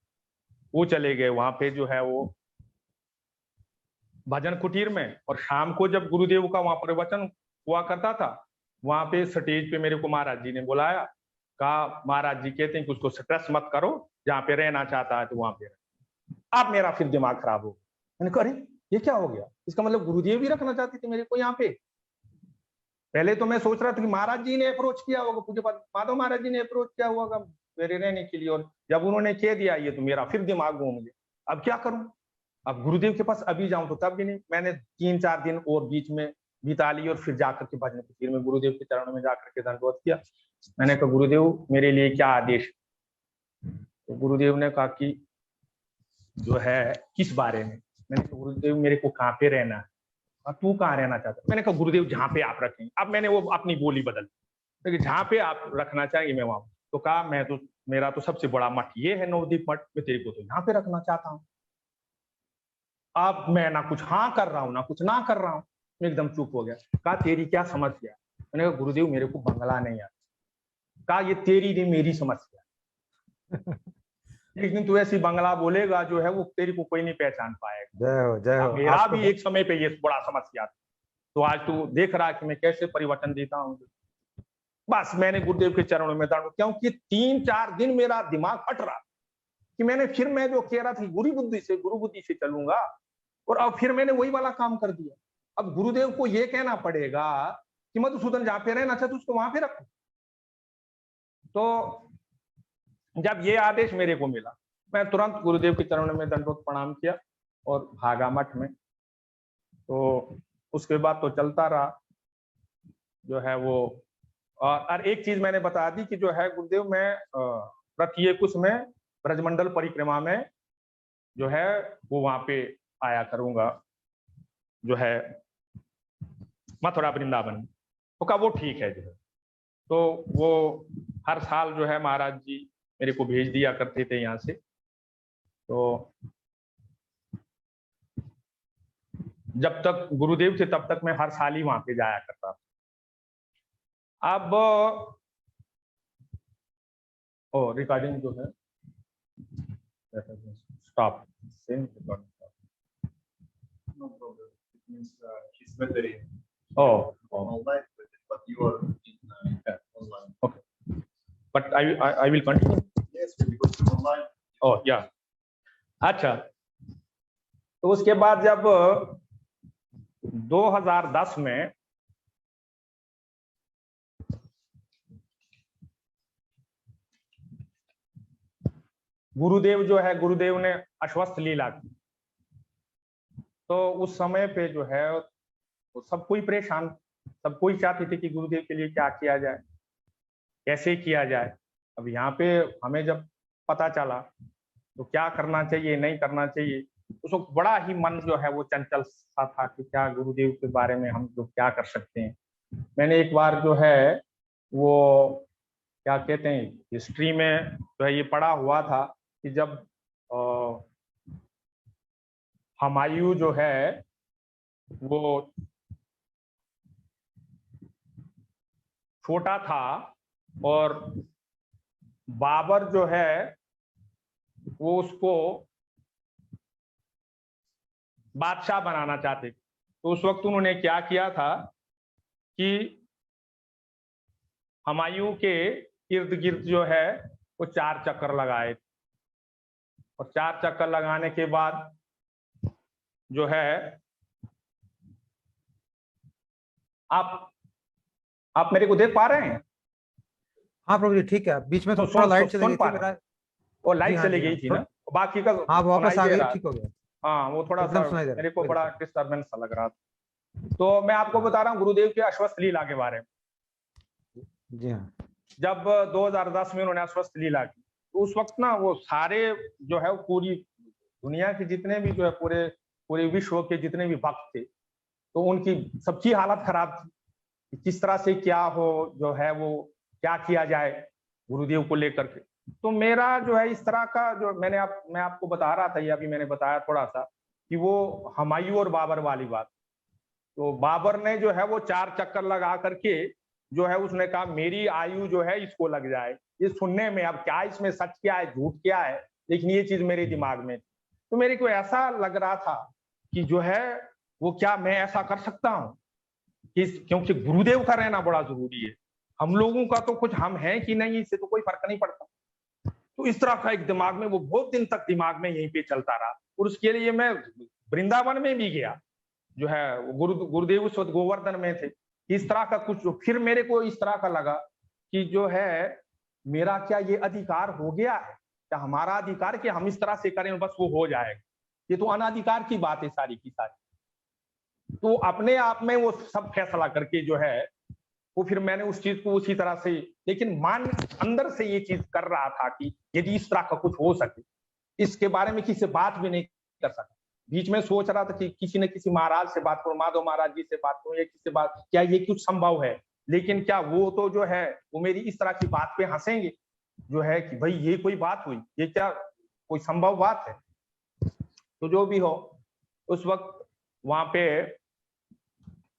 वो चले गए वहां पे जो है वो भजन कुटीर में, और शाम को जब गुरुदेव का वहां प्रवचन हुआ करता था, वहां पे स्टेज पे मेरे को महाराज जी ने बुलाया, कहा महाराज जी कहते हैं कि उसको स्ट्रेस मत करो, जहाँ पे रहना चाहता है तो वहां पे रहे। अब मेरा फिर दिमाग खराब हो गया, मैंने कहा अरे ये क्या हो गया, इसका मतलब गुरुदेव ही रखना चाहते थे मेरे को यहाँ पे। पहले तो मैं सोच रहा था कि महाराज जी ने अप्रोच किया होगा, पूज्य माधव महाराज जी ने अप्रोच किया होगा मेरे रहने के लिए, और जब उन्होंने कह दिया ये तो मेरा फिर दिमाग घूम गया, अब क्या करूं, अब गुरुदेव के पास अभी जाऊं तो तब भी नहीं। मैंने 3-4 दिन और बीच में बिता ली और फिर जाकर के भजन कुटीर में गुरुदेव के चरणों में जाकर के दंडवत किया। मैंने कहा गुरुदेव मेरे लिए क्या आदेश, तो गुरुदेव ने कहा कि जो है किस बारे में। मैंने कहा गुरुदेव मेरे को कहाँ पे रहना है, तू कहाँ रहना चाहता है। मैंने कहा गुरुदेव जहाँ पे आप रखें। अब मैंने वो अपनी बोली बदल, लेकिन जहाँ पे आप रखना चाहेंगे मैं वहां। तो कहा मैं तो, मेरा तो सबसे बड़ा मठ ये है नवदीप मठ, मैं तेरे को तो यहाँ पे रखना चाहता हूँ। अब मैं ना कुछ हाँ कर रहा हूँ ना कुछ ना कर रहा हूँ, मैं एकदम चुप हो गया। कहा तेरी क्या समस्या, मैंने कहा गुरुदेव मेरे को बंगला नहीं आता। कहा ये तेरी नहीं मेरी समस्या एक दिन तू ऐसी बंगला बोलेगा जो है वो तेरी को कोई नहीं पहचान पाएगा। जय हो मेरा भी एक समय पे ये बड़ा समस्या था, तो आज तू देख रहा है कि मैं कैसे परिवर्तन देता हूँ। बस मैंने गुरुदेव के चरणों में दंड, क्योंकि 3-4 दिन मेरा दिमाग फट रहा कि मैं जो कह रहा था गुरु बुद्धि से चलूंगा, और अब फिर मैंने वही वाला काम कर दिया। अब गुरुदेव को ये कहना पड़ेगा कि मधुसूदन जहाँ पे रहना चाहते उसको वहां पे रखो। तो जब ये आदेश मेरे को मिला, मैं तुरंत गुरुदेव के चरणों में दंडवत प्रणाम किया और भागा मठ में। तो उसके बाद तो चलता रहा जो है वो। और एक चीज मैंने बता दी कि जो है गुरुदेव मैं प्रत्येक उसमें ब्रजमंडल परिक्रमा में जो है वो वहां पे आया करूंगा, जो है मथुरा वृंदावन। तो कहा वो ठीक है जो है। तो वो हर साल जो है महाराज जी मेरे को भेज दिया करते थे यहाँ से। तो जब तक गुरुदेव थे तब तक मैं हर साल ही वहां पे जाया करता था। अब रिकॉर्डिंग जो है stop same recording. No problem. It means he's better in Oh, normal life, but you are in online. okay. But I will continue. Yes, because in online. Oh, yeah. अच्छा, तो उसके बाद जब 2010 में गुरुदेव जो है, गुरुदेव ने अश्वत्थ लीला की, तो उस समय पे जो है तो सब कोई परेशान, सब कोई चाहते थे कि गुरुदेव के लिए क्या किया जाए, कैसे किया जाए। अब यहाँ पे हमें जब पता चला तो क्या करना चाहिए, नहीं करना चाहिए, उसको बड़ा ही मन जो है वो चंचल सा था कि क्या गुरुदेव के बारे में हम लोग क्या कर सकते हैं। मैंने एक बार जो है वो क्या कहते हैं हिस्ट्री में जो है ये पढ़ा हुआ था कि जब हुमायूं जो है वो छोटा था और बाबर जो है वो उसको बादशाह बनाना चाहते, तो उस वक्त उन्होंने क्या किया था कि हुमायूं के इर्द गिर्द जो है वो 4 चक्कर लगाए, और 4 चक्कर लगाने के बाद जो है आप मेरे को देख पा रहे हैं? हाँ प्रभु जी ठीक है, बीच में तो थोड़ा लाइट चली सुन गई पा थी रहे मेरा। वो लाइट जी हाँ, चली जी हाँ, गई थी ना, बाकी का हाँ वापस आ सुनाई दे गई, रहा। ठीक हो गया। हाँ वो थोड़ा एकदम सा सुनाई दे रहा है, मेरे को कोई बड़ा दिक्कत डिस्टर्बेंस सा लग रहा था। तो मैं आपको बता रहा हूँ गुरुदेव के अश्वत्थ लीला के बारे में। नहीं। जी हाँ, जब 2010 में उन्होंने अश्वत्थ लीला की, तो उस वक्त ना वो सारे जो है पूरी दुनिया के जितने भी जो है पूरे विश्व के जितने भी भक्त थे, तो उनकी सबकी हालत खराब थी। किस तरह से क्या हो जो है वो क्या किया जाए गुरुदेव को लेकर के। तो मेरा जो है इस तरह का जो मैं आपको बता रहा था, ये अभी मैंने बताया थोड़ा सा कि वो हुमायूं और बाबर वाली बात। तो बाबर ने जो है वो 4 चक्कर लगा करके जो है उसने कहा मेरी आयु जो है इसको लग जाए। ये सुनने में अब क्या इसमें सच क्या है झूठ क्या है, लेकिन ये चीज मेरे दिमाग में थी। तो मेरे को ऐसा लग रहा था कि जो है वो क्या मैं ऐसा कर सकता हूँ, क्योंकि गुरुदेव का रहना बड़ा जरूरी है। हम लोगों का तो कुछ हम हैं कि नहीं इससे तो कोई फर्क नहीं पड़ता। तो इस तरह का एक दिमाग में वो बहुत दिन तक दिमाग में यहीं पे चलता रहा, और उसके लिए मैं वृंदावन में भी गया, जो है गुरुदेव उस वक्त गोवर्धन में थे। इस तरह का कुछ फिर मेरे को इस तरह का लगा कि जो है मेरा क्या ये अधिकार हो गया है, क्या हमारा अधिकार कि हम इस तरह से करें बस वो हो जाएगा, ये तो अनाधिकार की बात है सारी की सारी। तो अपने आप में वो सब फैसला करके जो है वो फिर मैंने उस चीज को उसी तरह से, लेकिन मान अंदर से ये चीज कर रहा था कि यदि इस तरह का कुछ हो सके, इसके बारे में किसी से बात भी नहीं कर सका। बीच में सोच रहा था कि किसी न किसी महाराज से बात करो, माधव महाराज जी से बात करो, या किसी से बात, क्या ये कुछ संभव है। लेकिन क्या वो तो जो है वो मेरी इस तरह की बात पे हंसेंगे जो है कि भाई ये कोई बात हुई, ये क्या कोई संभव बात है। तो जो भी हो, उस वक्त वहां पे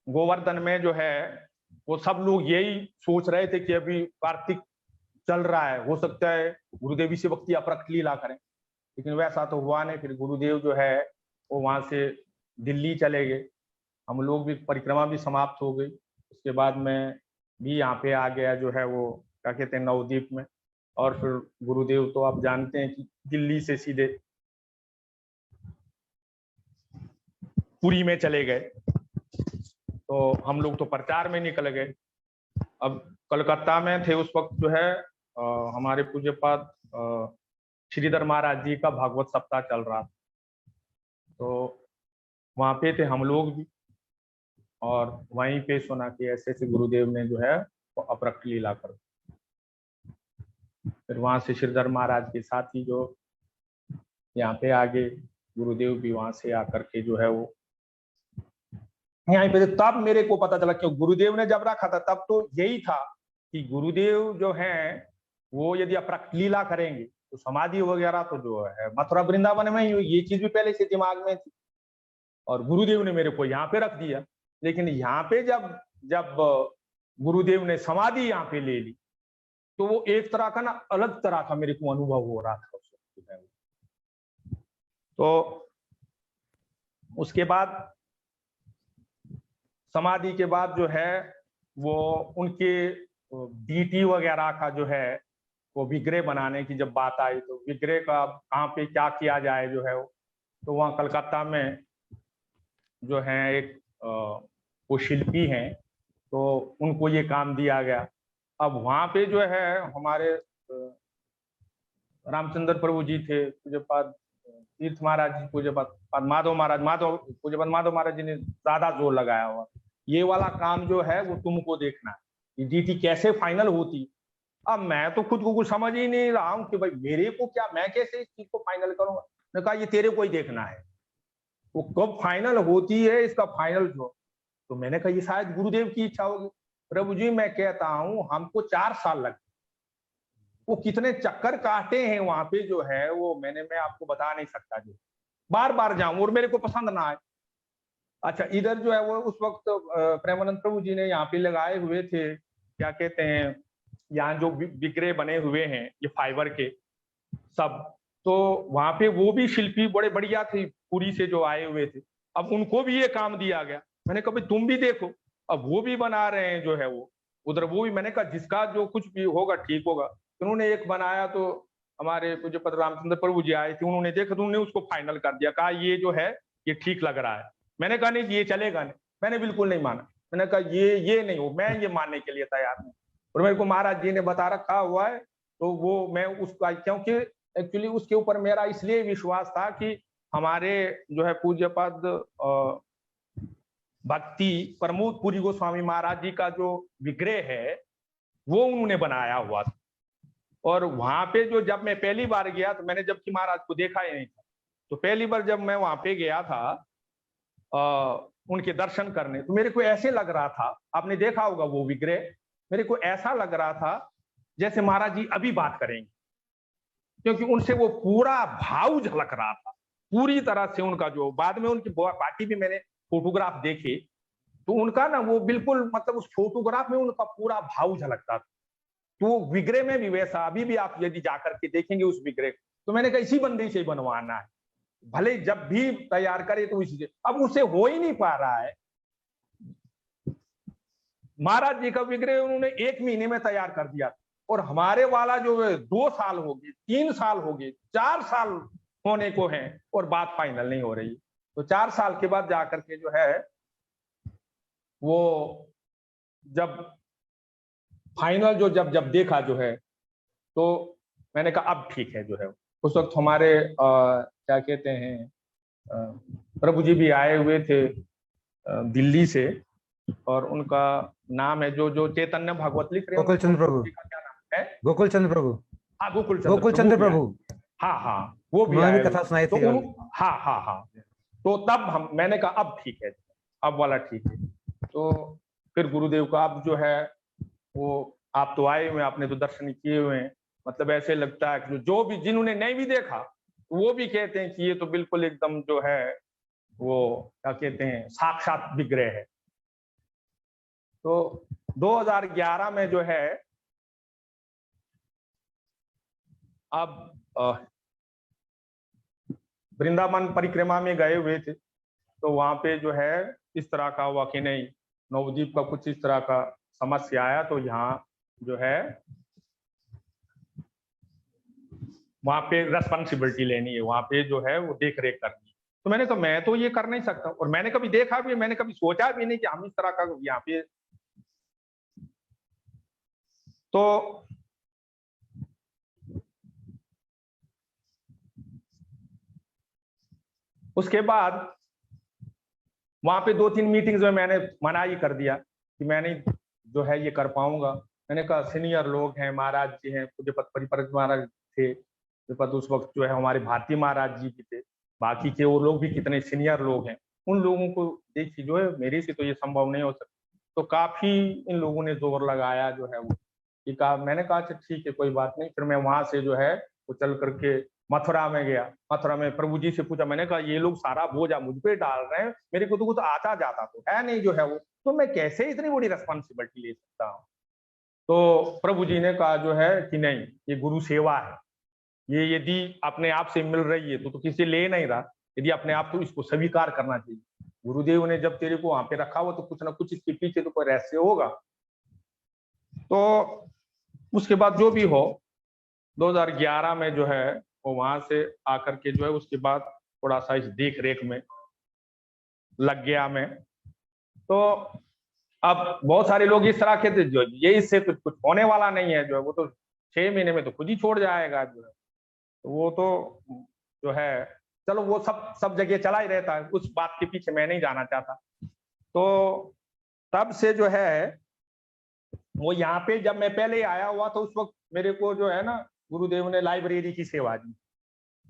गोवर्धन में जो है वो सब लोग यही सोच रहे थे कि अभी कार्तिक चल रहा है, हो सकता है गुरुदेव इसी वक्त अपरक्त लीला करें, लेकिन वैसा तो हुआ नहीं। फिर गुरुदेव जो है वो वहां से दिल्ली चले गए, हम लोग भी परिक्रमा भी समाप्त हो गई। उसके बाद मैं भी यहाँ पे आ गया जो है वो क्या कहते हैं नवद्वीप में, और फिर गुरुदेव तो आप जानते हैं कि दिल्ली से सीधे पुरी में चले गए, तो हम लोग तो प्रचार में निकल गए। अब कलकत्ता में थे उस वक्त जो है हमारे पूज्यपाद श्रीधर महाराज जी का भागवत सप्ताह चल रहा था, तो वहां पे थे हम लोग भी, और वहीं पे सुना कि ऐसे ऐसे गुरुदेव ने जो है वो अपरक्त लीला कर। फिर वहां से श्रीधर महाराज के साथ ही जो यहाँ पे आगे गुरुदेव भी वहां से आकर के जो है वो यहाँ पे, तब मेरे को पता चला क्यों गुरुदेव ने जब रखा था तब तो यही था कि गुरुदेव जो हैं वो यदि अपरक्त लीला करेंगे तो समाधि वगैरह तो जो है मथुरा वृंदावन में ही हुई, ये चीज भी पहले से दिमाग में थी, और गुरुदेव ने मेरे को यहाँ पे रख दिया। लेकिन यहाँ पे जब गुरुदेव ने समाधि यहाँ पे ले ली, तो वो एक तरह का ना अलग तरह का मेरे को अनुभव हो रहा था उस वक्त में। तो उसके बाद समाधि के बाद जो है वो उनके डीटी वगैरह का जो है वो विग्रह बनाने की जब बात आई, तो विग्रह का कहाँ पे क्या किया जाए जो है तो वहाँ कलकत्ता में जो है एक वो शिल्पी हैं, तो उनको ये काम दिया गया। अब वहाँ पे जो है हमारे रामचंद्र प्रभु जी थे, पूज्यपाद तीर्थ महाराज जी, पूज्यपाद माधव महाराज जी ने ज्यादा जोर लगाया हुआ, ये वाला काम जो है वो तुमको देखना है, डीटी कैसे फाइनल होती। अब मैं तो खुद को कुछ समझ ही नहीं रहा हूँ कि भाई मेरे को क्या, मैं कैसे इस चीज को फाइनल करूंगा। मैंने कहा ये तेरे को ही देखना है, वो कब फाइनल होती है इसका फाइनल जो। तो मैंने कहा ये शायद गुरुदेव की इच्छा होगी। प्रभु जी मैं कहता हूँ हमको 4 साल लगे, वो कितने चक्कर काटे हैं वहां पे जो है वो मैं आपको बता नहीं सकता, जो बार बार जाऊं और मेरे को पसंद ना आए। अच्छा इधर जो है वो उस वक्त प्रेमानंद प्रभु जी ने यहाँ पे लगाए हुए थे, क्या कहते हैं, यहाँ जो विग्रह बने हुए हैं ये फाइबर के सब, तो वहां पे वो भी शिल्पी बड़े बढ़िया थे, पुरी से जो आए हुए थे। अब उनको भी ये काम दिया गया। मैंने कहा भाई तुम भी देखो, अब वो भी बना रहे हैं जो है वो उधर, वो भी मैंने कहा जिसका जो कुछ भी होगा ठीक होगा। उन्होंने एक बनाया, तो हमारे पूज्यपाद रामचंद्र प्रभु जी आए थे, उन्होंने देखा तो उन्होंने उसको फाइनल कर दिया, कहा ये जो है ये ठीक लग रहा है। मैंने कहा नहीं ये चलेगा नहीं, मैंने बिल्कुल नहीं माना। मैंने कहा ये नहीं हो, मैं ये मानने के लिए तैयार नहीं। और मेरे को महाराज जी ने बता रखा हुआ है, तो वो मैं उसका, क्योंकि एक्चुअली उसके ऊपर मेरा इसलिए विश्वास था कि हमारे जो है पूज्यपाद भक्ति प्रमोद पुरी गोस्वामी महाराज जी का जो विग्रह है वो उन्होंने बनाया हुआ था। और वहां पे जो जब मैं पहली बार गया तो मैंने जबकि महाराज को देखा ही नहीं था, तो पहली बार जब मैं वहां पे गया था उनके दर्शन करने, तो मेरे को ऐसे लग रहा था, आपने देखा होगा वो विग्रह, मेरे को ऐसा लग रहा था जैसे महाराज जी अभी बात करेंगे, क्योंकि उनसे वो पूरा भाव झलक रहा था पूरी तरह से। उनका जो बाद में उनकी बाकी भी मैंने फोटोग्राफ देखे, तो उनका ना वो बिल्कुल मतलब उस फोटोग्राफ में उनका पूरा भाव झलकता था। तो विग्रह में भी वैसा, अभी भी आप यदि जाकर के देखेंगे उस विग्रह, तो मैंने कहा इसी बंदे से बनवाना है, भले जब भी तैयार करे तो इसी से। अब उससे हो ही नहीं पा रहा है। महाराज जी का विग्रह उन्होंने 1 महीने में तैयार कर दिया, और हमारे वाला जो है 2 साल हो गए, 3 साल हो गए, 4 साल होने को हैं और बात फाइनल नहीं हो रही। तो 4 साल के बाद जाकर के जो है वो जब फाइनल जो जब देखा जो है, तो मैंने कहा अब ठीक है जो है। उस वक्त हमारे क्या कहते हैं प्रभु जी भी आए हुए थे दिल्ली से, और उनका नाम है जो चैतन्य भागवत लिख रहे हैं, गोकुल चंद्र प्रभु, क्या नाम है? गोकुल चंद्र प्रभु। हाँ गोकुल चंद्र प्रभु। हाँ वो भी उन्होंने आए भी कथा सुनाई तो थी। हाँ तो तब मैंने कहा अब ठीक है, अब वाला ठीक है। तो फिर गुरुदेव का अब जो है वो आप तो आए हुए, आपने तो दर्शन किए हुए हैं, मतलब ऐसे लगता है कि जो भी जिन्होंने नहीं भी देखा वो भी कहते हैं कि ये तो बिल्कुल एकदम जो है वो क्या कहते हैं साक्षात विग्रह है। तो 2011 में जो है अब वृंदावन परिक्रमा में गए हुए थे, तो वहां पे जो है इस तरह का हुआ कि नहीं नवदीप का कुछ इस तरह का समस्या आया, तो यहाँ जो है वहां पे रेस्पॉन्सिबिलिटी लेनी है, वहां पे जो है वो देख रेख करनी है। तो मैंने कहा मैं तो ये कर नहीं सकता, और मैंने कभी देखा भी, मैंने कभी सोचा भी नहीं कि हम इस तरह का यहाँ पे। तो उसके बाद वहां पे 2-3 मीटिंग्स में मैंने मना ही कर दिया कि मैं नहीं जो है ये कर पाऊंगा। मैंने कहा सीनियर लोग हैं, महाराज जी हैं, पूज्यपाद परिपरक महाराज थे, उस वक्त जो है हमारे भारती महाराज जी भी थे, बाकी के वो लोग भी कितने सीनियर लोग हैं, उन लोगों को देखिए जो है मेरे से तो ये संभव नहीं हो सकता। तो काफी इन लोगों ने जोर लगाया जो है वो, कि कहा, मैंने कहा अच्छा ठीक है कोई बात नहीं। फिर मैं वहां से जो है वो चल करके मथुरा में गया, मथुरा में प्रभु जी से पूछा, मैंने कहा ये लोग सारा बोझा मुझ पे डाल रहे हैं, मेरे को तो कुछ आता जाता तो है नहीं जो है वो, तो मैं कैसे इतनी बड़ी रेस्पॉन्सिबिलिटी ले सकता हूँ। तो प्रभु जी ने कहा जो है कि नहीं, ये गुरु सेवा है, ये यदि अपने आप से मिल रही है तो किसी ले नहीं रहा, यदि अपने आप तो इसको स्वीकार करना चाहिए। गुरुदेव ने जब तेरे को वहां पे रखा हुआ तो कुछ ना कुछ इसके पीछे तो कोई रहस्य होगा। तो उसके बाद जो भी हो, 2011 में जो है वो वहां से आकर के जो है उसके बाद थोड़ा सा इस देख रेख में लग गया मैं। तो अब बहुत सारे लोग इस तरह के थे जो ये इससे तो कुछ होने वाला नहीं है, जो है वो तो 6 महीने में तो खुद ही छोड़ जाएगा जो है, तो वो तो जो है चलो वो सब जगह चला ही रहता है, उस बात के पीछे मैं नहीं जाना चाहता। तो तब से जो है वो यहाँ पे जब मैं पहले आया हुआ तो उस वक्त मेरे को जो है ना गुरुदेव ने लाइब्रेरी की सेवा दी।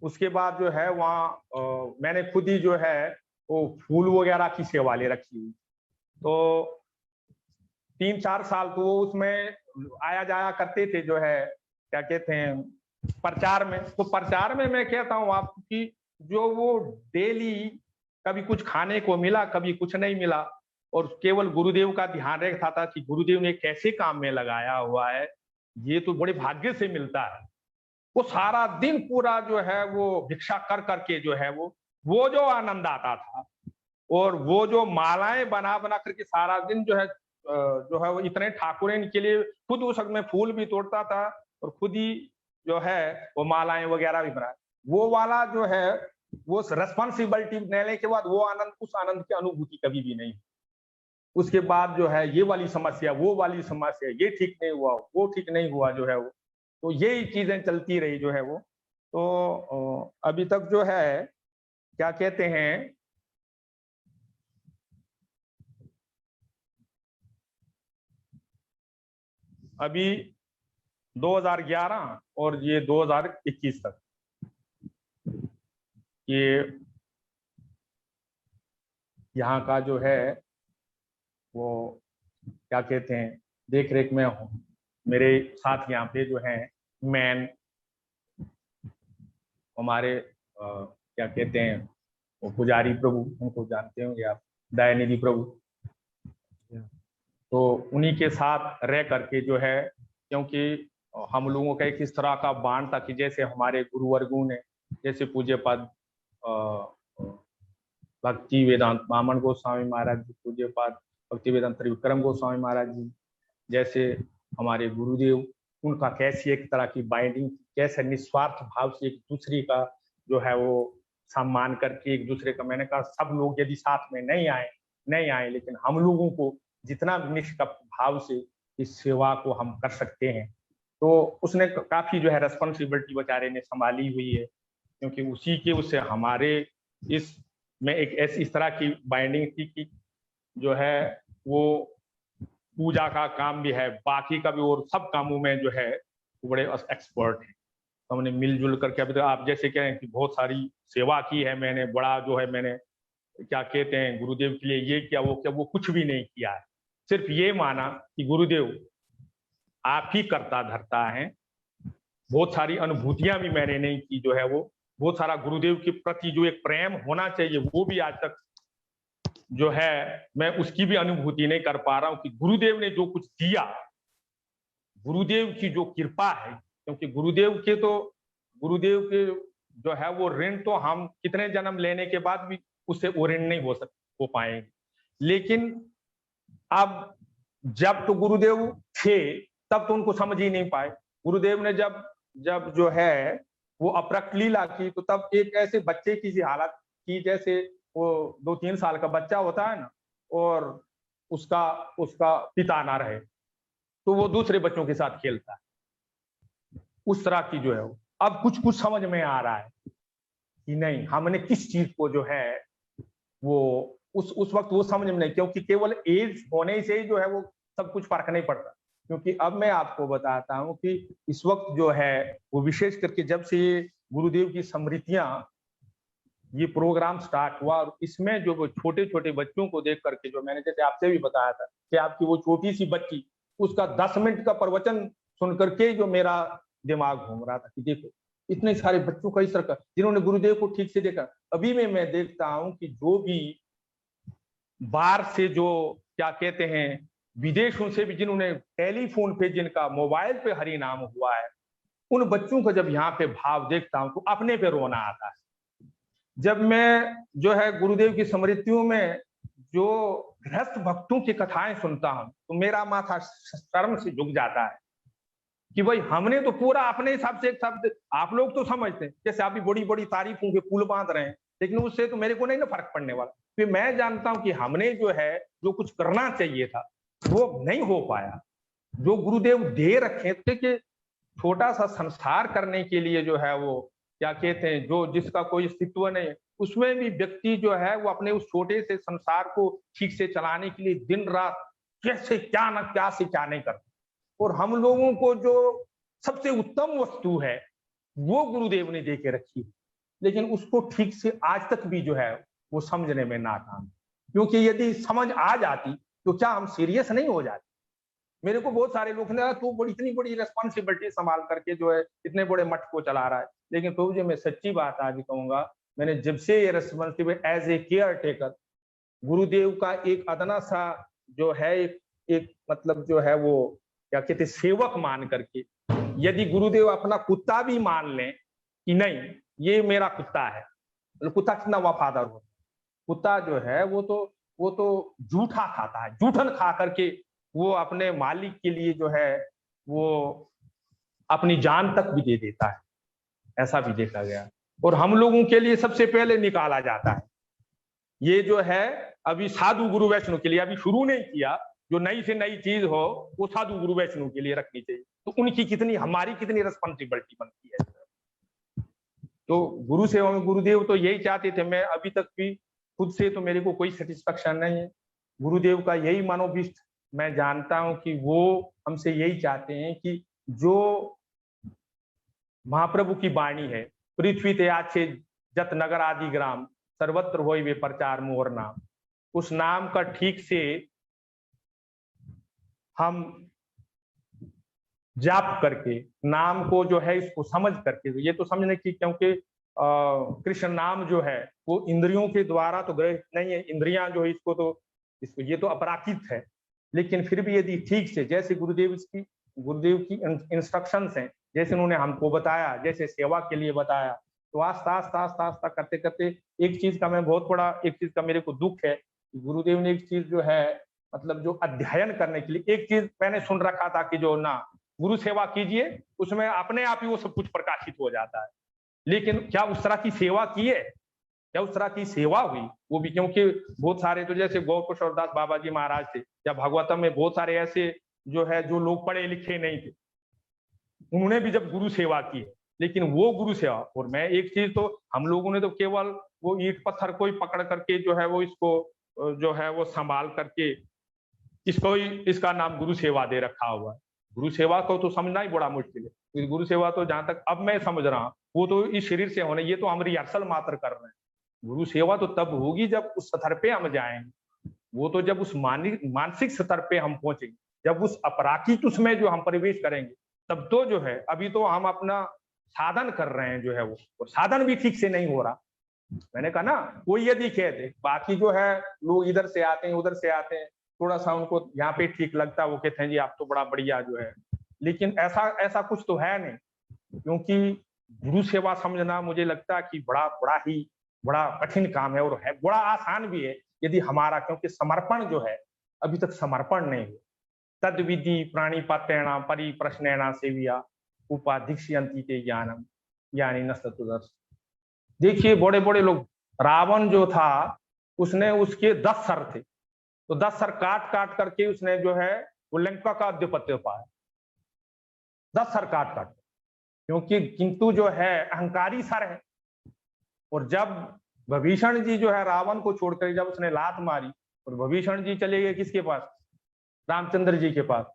उसके बाद जो है वहाँ मैंने खुद ही जो है वो फूल वगैरह की सेवा ले रखी हुई। तो 3-4 साल तो वो उसमें आया जाया करते थे, जो है क्या कहते हैं प्रचार में। तो प्रचार में मैं कहता हूँ आपको कि जो वो डेली कभी कुछ खाने को मिला, कभी कुछ नहीं मिला, और केवल गुरुदेव का ध्यान रखता था कि गुरुदेव ने कैसे काम में लगाया हुआ है, ये तो बड़े भाग्य से मिलता है। वो सारा दिन पूरा जो है वो भिक्षा कर करके जो है वो जो आनंद आता था, और वो जो मालाएं बना बना करके सारा दिन जो है वो इतने ठाकुरेन के लिए खुद उस वक्त में फूल भी तोड़ता था और खुद ही जो है वो मालाएं वगैरह भी बना, वो वाला जो है वो रेस्पॉन्सिबिलिटी लेने के बाद वो आनंद, उस आनंद की अनुभूति कभी भी नहीं। उसके बाद जो है ये वाली समस्या, वो वाली समस्या, ये ठीक नहीं हुआ, वो ठीक नहीं हुआ जो है वो, तो यही चीजें चलती रही जो है वो। तो अभी तक जो है क्या कहते हैं अभी 2011 और ये 2021 तक ये यहाँ का जो है वो क्या कहते हैं देख रेख में हूँ। मेरे साथ यहाँ पे जो है मैन हमारे क्या कहते हैं वो पुजारी प्रभु, उनको जानते होंगे आप, दयानिधि प्रभु। तो उन्हीं के साथ रह करके जो है, क्योंकि हम लोगों का एक इस तरह का बाण था कि जैसे हमारे गुरुवर्गों ने, जैसे पूज्य पद भक्ति वेदांत वामन गोस्वामी महाराज जी, पूज्य पद भक्ति वेदांत त्रिविक्रम गोस्वामी महाराज जी जैसे हमारे गुरुदेव, उनका कैसी एक तरह की बाइंडिंग, कैसे निस्वार्थ भाव से एक दूसरे का जो है वो सम्मान करके एक दूसरे का, मैंने कहा सब लोग यदि साथ में नहीं आए, लेकिन हम लोगों को जितना निष्कपट भाव से इस सेवा को हम कर सकते हैं, तो उसने काफी जो है रेस्पॉन्सिबिलिटी बेचारे ने संभाली हुई है, क्योंकि उसी के उससे हमारे इस में एक ऐसी इस तरह की बाइंडिंग थी कि जो है वो पूजा का काम भी है, बाकी का भी, और सब कामों में जो है वो बड़े एक्सपर्ट हैं। तो हमने मिलजुल करके अभी तो आप जैसे कह रहे हैं कि बहुत सारी सेवा की है मैंने, बड़ा जो है मैंने क्या कहते हैं गुरुदेव के लिए ये किया वो क्या, वो कुछ भी नहीं किया है। सिर्फ ये माना कि गुरुदेव आप ही करता धरता है। बहुत सारी अनुभूतियां भी मैंने नहीं की जो है वो, बहुत सारा गुरुदेव के प्रति जो एक प्रेम होना चाहिए वो भी आज तक जो है मैं उसकी भी अनुभूति नहीं कर पा रहा हूं कि गुरुदेव ने जो कुछ दिया, गुरुदेव की जो कृपा है, क्योंकि गुरुदेव के जो है वो ऋण तो हम कितने जन्म लेने के बाद भी उससे वो ऋण नहीं हो पाएंगे। लेकिन अब जब तो गुरुदेव थे तब तो उनको समझ ही नहीं पाए। गुरुदेव ने जब जो है वो अपरक्त लीला की, तो तब एक ऐसे बच्चे की सी हालत की जैसे वो 2-3 साल का बच्चा होता है ना, और उसका पिता ना रहे तो वो दूसरे बच्चों के साथ खेलता है, उस तरह की जो है वो। अब कुछ समझ में आ रहा है कि नहीं, हमने किस चीज को जो है वो उस वक्त वो समझ में नहीं, क्योंकि केवल एज होने से ही जो है वो सब कुछ फर्क नहीं पड़ता। क्योंकि अब मैं आपको बताता हूँ कि इस वक्त जो है वो विशेष करके जब से गुरुदेव की स्मृतियां ये प्रोग्राम स्टार्ट हुआ, और इसमें जो वो छोटे छोटे बच्चों को देख करके, जो मैंने जैसे आपसे भी बताया था कि आपकी वो छोटी सी बच्ची, उसका 10 मिनट का प्रवचन सुन करके जो मेरा दिमाग घूम रहा था कि देखो इतने सारे बच्चों का इस तरह जिन्होंने गुरुदेव को ठीक से देखा। अभी में मैं देखता हूं कि जो भी बाहर से जो क्या कहते हैं विदेशों से भी जिन्होंने टेलीफोन पे जिनका मोबाइल पे हरि नाम हुआ है, उन बच्चों का जब यहाँ पे भाव देखता हूं तो अपने पे रोना आता है। जब मैं जो है गुरुदेव की स्मृतियों में जो गृहस्थ भक्तों की कथाएं सुनता हूं तो मेरा माथा शर्म से झुक जाता है कि भाई हमने तो पूरा अपने हिसाब से एक शब्द, आप लोग तो समझते हैं जैसे अभी बड़ी बड़ी तारीफों के पुल बांध रहे हैं, लेकिन उससे तो मेरे को नहीं ना फर्क पड़ने वाला। फिर मैं जानता हूं कि हमने जो है जो कुछ करना चाहिए था वो नहीं हो पाया। जो गुरुदेव दे रखे थे कि छोटा सा संसार करने के लिए जो है वो क्या कहते हैं जो जिसका कोई अस्तित्व नहीं, उसमें भी व्यक्ति जो है वो अपने उस छोटे से संसार को ठीक से चलाने के लिए दिन रात कैसे क्या न क्या से क्या नहीं करता। और हम लोगों को जो सबसे उत्तम वस्तु है वो गुरुदेव ने दे के रखी, लेकिन उसको ठीक से आज तक भी जो है वो समझने में नाकाम। क्योंकि यदि समझ आ जाती तो क्या हम सीरियस नहीं हो जाते। मेरे को बहुत सारे लोग ने तू बड़ी इतनी बड़ी रिस्पॉन्सिबिलिटी संभाल करके जो है इतने बड़े मठ को चला रहा है, लेकिन प्रभु जी मैं सच्ची बात आज कहूंगा, मैंने जब से ये responsibility as a care taker Gurudev का एक अदना सा जो है एक मतलब जो है वो क्या कहते सेवक मान करके, यदि गुरुदेव अपना कुत्ता भी मान लें कि नहीं ये मेरा कुत्ता है, कुत्ता कितना वफादार होता है। कुत्ता जो है वो तो जूठा खाता है, जूठन खा करके वो अपने मालिक के लिए जो है वो अपनी जान तक भी दे देता है, ऐसा भी देखा गया। और हम लोगों के लिए सबसे पहले निकाला जाता है। ये जो है अभी साधु गुरु वैष्णव के लिए अभी शुरू नहीं किया, जो नई से नई चीज हो वो साधु गुरु वैष्णव के लिए रखनी चाहिए। तो उनकी कितनी हमारी कितनी रिस्पॉन्सिबिलिटी बनती है। तो गुरु सेवा में गुरुदेव तो यही चाहते थे, मैं अभी तक भी खुद से तो मेरे को कोई सेटिस्फेक्शन नहीं है। गुरुदेव का यही मनोभिष्ट मैं जानता हूं कि वो हमसे यही चाहते हैं कि जो महाप्रभु की वाणी है, पृथ्वी ते आछे जत नगर आदि ग्राम सर्वत्र होई वे प्रचार मोर नाम, उस नाम का ठीक से हम जाप करके नाम को जो है इसको समझ करके, ये तो समझने की क्योंकि कृष्ण नाम जो है वो इंद्रियों के द्वारा तो ग्रहित नहीं है, इंद्रियां जो है इसको ये तो अपराकित है। लेकिन फिर भी यदि ठीक से जैसे गुरुदेव की इंस्ट्रक्शंस हैं, जैसे उन्होंने हमको बताया, जैसे सेवा के लिए बताया, तो आस्ता आस्ता करते करते एक चीज का मैं बहुत बड़ा एक चीज का मेरे को दुख है, गुरुदेव ने एक चीज जो है मतलब जो अध्ययन करने के लिए एक चीज मैंने सुन रखा था कि जो ना गुरु सेवा कीजिए उसमें अपने आप ही वो सब कुछ प्रकाशित हो जाता है। लेकिन क्या उस तरह की सेवा की है, क्या उस तरह की सेवा हुई? वो भी क्योंकि बहुत सारे तो जैसे गौरकिशोरदास बाबा जी महाराज थे या भागवतम में बहुत सारे ऐसे जो है जो लोग पढ़े लिखे नहीं थे, उन्होंने भी जब गुरु सेवा की है, लेकिन वो गुरु सेवा। और मैं एक चीज तो हम लोगों ने तो केवल वो ईंट पत्थर को ही पकड़ करके जो है वो इसको जो है वो संभाल करके इसको ही इसका नाम गुरु सेवा दे रखा हुआ है। गुरु सेवा को तो समझना ही बड़ा मुश्किल है। गुरु सेवा तो जहां तक अब मैं समझ रहा हूँ वो तो इस शरीर से होने, ये तो हम रिहर्सल मात्र कर रहे हैं। गुरु सेवा तो तब होगी जब उस स्तर पे हम जाएंगे, वो तो जब उस मानसिक स्तर पे हम पहुंचेंगे, जब उस अपराकित उसमें जो हम प्रवेश करेंगे तब तो जो है अभी तो हम अपना साधन कर रहे हैं जो है वो साधन भी ठीक से नहीं हो रहा। मैंने कहा ना, कोई यदि कह दे बाकी जो है लोग इधर से आते हैं उधर से आते हैं, थोड़ा सा उनको यहाँ पे ठीक लगता है, वो कहते हैं जी आप तो बड़ा बढ़िया जो है, लेकिन ऐसा कुछ तो है नहीं। क्योंकि गुरु सेवा समझना मुझे लगता है कि बड़ा कठिन काम है और है बड़ा आसान भी है यदि हमारा, क्योंकि समर्पण जो है अभी तक समर्पण नहीं हुआ। तद विधि प्राणिपातेण परिप्रश्नेण सेविया उपाधिक्ष्यन्ति ते ज्ञानम ज्ञानी न सतुदर्श। देखिए बड़े बड़े लोग, रावण जो था उसने उसके 10 सर थे, तो 10 सर काट करके उसने जो है वो लंका का आधिपत्य पाया, 10 सर काट क्योंकि किंतु जो है अहंकारी सर है। और जब विभीषण जी जो है रावण को छोड़कर जब उसने लात मारी और विभीषण जी चले गए किसके पास? रामचंद्र जी के पास,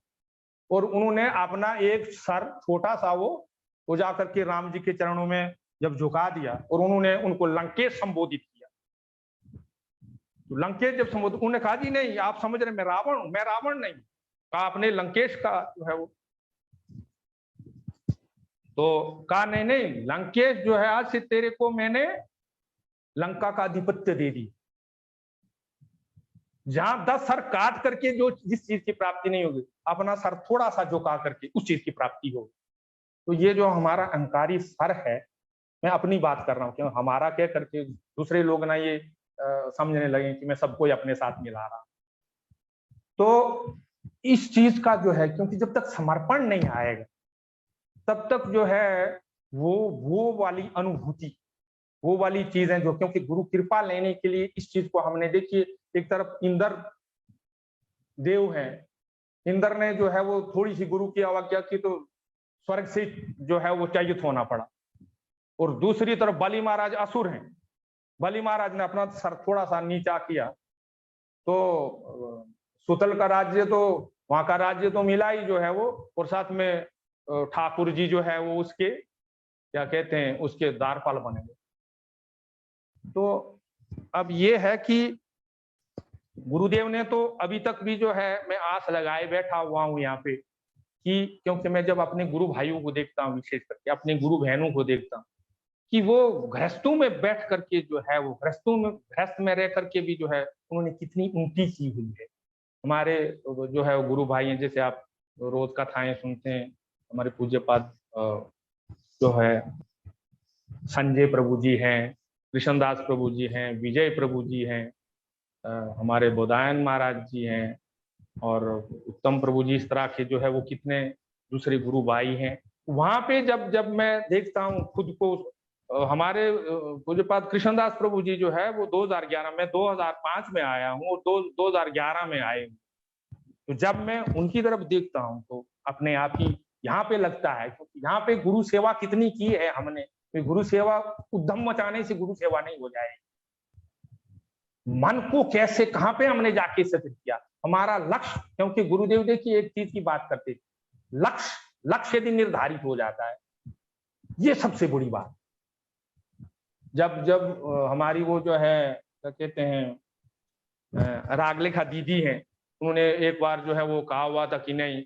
और उन्होंने अपना एक सर छोटा सा वो जाकर के राम जी के चरणों में जब झुका दिया और उन्होंने उनको लंकेश संबोधित किया। तो लंकेश जब संबोधित, उन्होंने कहा जी नहीं आप समझ रहे मैं रावण हूं, मैं रावण नहीं, कहा अपने लंकेश का जो है वो। तो कहा नहीं नहीं, लंकेश जो है आज से तेरे को मैंने लंका का आधिपत्य दे दी। जहां 10 सर काट करके जो जिस चीज की प्राप्ति नहीं होगी, अपना सर थोड़ा सा झुका करके उस चीज की प्राप्ति होगी। तो ये जो हमारा अहंकारी सर है, मैं अपनी बात कर रहा हूँ, क्यों हमारा कह करके दूसरे लोग ना ये समझने लगे कि मैं सबको ही अपने साथ मिला रहा। तो इस चीज का जो है, क्योंकि जब तक समर्पण नहीं आएगा तब तक जो है वो वाली अनुभूति, वो वाली चीजें जो, क्योंकि गुरु कृपा लेने के लिए इस चीज को हमने, देखिए एक तरफ इंद्र देव है, इंद्र ने जो है वो थोड़ी सी गुरु की अवज्ञा की तो स्वर्ग से जो है वो च्युत होना पड़ा। और दूसरी तरफ बलि महाराज असुर हैं, बलि महाराज ने अपना सर थोड़ा सा नीचा किया तो सुतल का राज्य, तो वहां का राज्य तो मिला ही जो है वो, और साथ में ठाकुर जी जो है वो उसके क्या कहते हैं, उसके द्वारपाल बनेंगे। तो अब ये है कि गुरुदेव ने तो अभी तक भी जो है, मैं आस लगाए बैठा हुआ हूँ यहाँ पे कि, क्योंकि मैं जब अपने गुरु भाइयों को देखता हूँ, विशेष करके अपने गुरु बहनों को देखता हूँ कि वो गृहस्थों में बैठ करके जो है वो गृहस्थ में रह करके भी जो है उन्होंने कितनी उन्नति की हुई है। हमारे जो है गुरु भाई हैं, जैसे आप रोज कथाएं सुनते हैं, हमारे पूज्यपाद जो है संजय प्रभु जी हैं, कृष्णदास प्रभु जी हैं, विजय प्रभु जी हैं, हमारे बोधायन महाराज जी हैं, और उत्तम प्रभु जी, इस तरह के जो है वो कितने दूसरे गुरु भाई हैं। वहां पे जब मैं देखता हूँ खुद को, हमारे पूज्यपाद कृष्णदास प्रभु जी जो है वो 2011 में, 2005 में आया हूँ और 2011 में आए हूँ। तो जब मैं उनकी तरफ देखता हूँ तो अपने आप ही यहाँ पे लगता है, क्योंकि यहाँ पे गुरु सेवा कितनी की है हमने। तो गुरु सेवा उद्यम मचाने से गुरु सेवा नहीं हो जाएगी। मन को कैसे, कहाँ पे हमने जाके स्थित किया, हमारा लक्ष्य, क्योंकि गुरुदेव देखिए एक चीज की बात करते, लक्ष्य यदि निर्धारित हो जाता है, ये सबसे बड़ी बात। जब हमारी वो जो है क्या कहते हैं रागलेखा दीदी हैं, उन्होंने एक बार जो है वो कहा हुआ था कि नहीं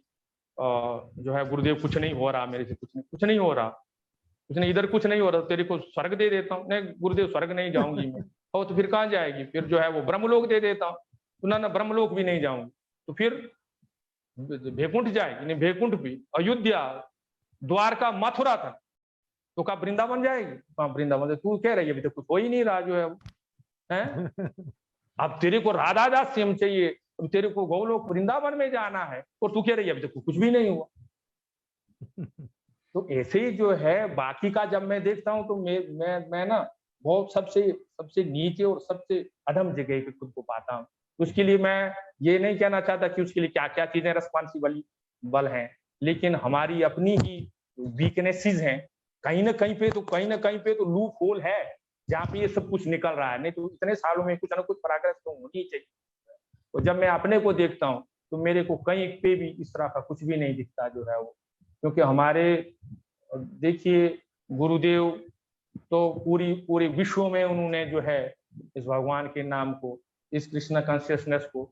जो है गुरुदेव कुछ नहीं हो रहा मेरे से, कुछ नहीं हो रहा, कुछ नहीं, इधर कुछ नहीं हो रहा, तेरे को स्वर्ग दे देता हूँ। नहीं गुरुदेव, स्वर्ग नहीं जाऊंगी मैं। और तो फिर कहाँ जाएगी, फिर जो है वो ब्रह्मलोक दे देता हूँ। तो ना ब्रह्मलोक भी नहीं जाऊंगी, तो फिर भेकुंठ जाएगी, नहीं भेकुंठ भी, अयोध्या, द्वारका, मथुरा था, तो कहा वृंदावन जाएगी, कहा वृंदावन। तू कह रही है अभी तो कुछ हो ही नहीं रहा जो है वो है। अब तेरे को राधा दास्यम चाहिए, अब तेरे को गौलोक वृंदावन में जाना है, और तू कह रही है अभी तो कुछ भी नहीं हुआ। तो ऐसे ही जो है बाकी का जब मैं देखता हूं तो मैं ना बहुत सबसे नीचे और सबसे अधम जगह पे खुद को पाता हूँ। उसके लिए मैं ये नहीं कहना चाहता कि उसके लिए क्या क्या चीजें रिस्पॉन्सिबल हैं, लेकिन हमारी अपनी ही वीकनेसेस हैं। कहीं ना कहीं पे तो लूप होल है जहाँ पे ये सब कुछ निकल रहा है, नहीं तो इतने सालों में कुछ ना कुछ प्रोग्रेस तो होनी चाहिए। तो जब मैं अपने को देखता हूँ तो मेरे को कहीं पे भी इस तरह का कुछ भी नहीं दिखता जो है वो, क्योंकि हमारे देखिए गुरुदेव तो पूरे विश्व में उन्होंने जो है इस भगवान के नाम को, इस कृष्ण कॉन्शियसनेस को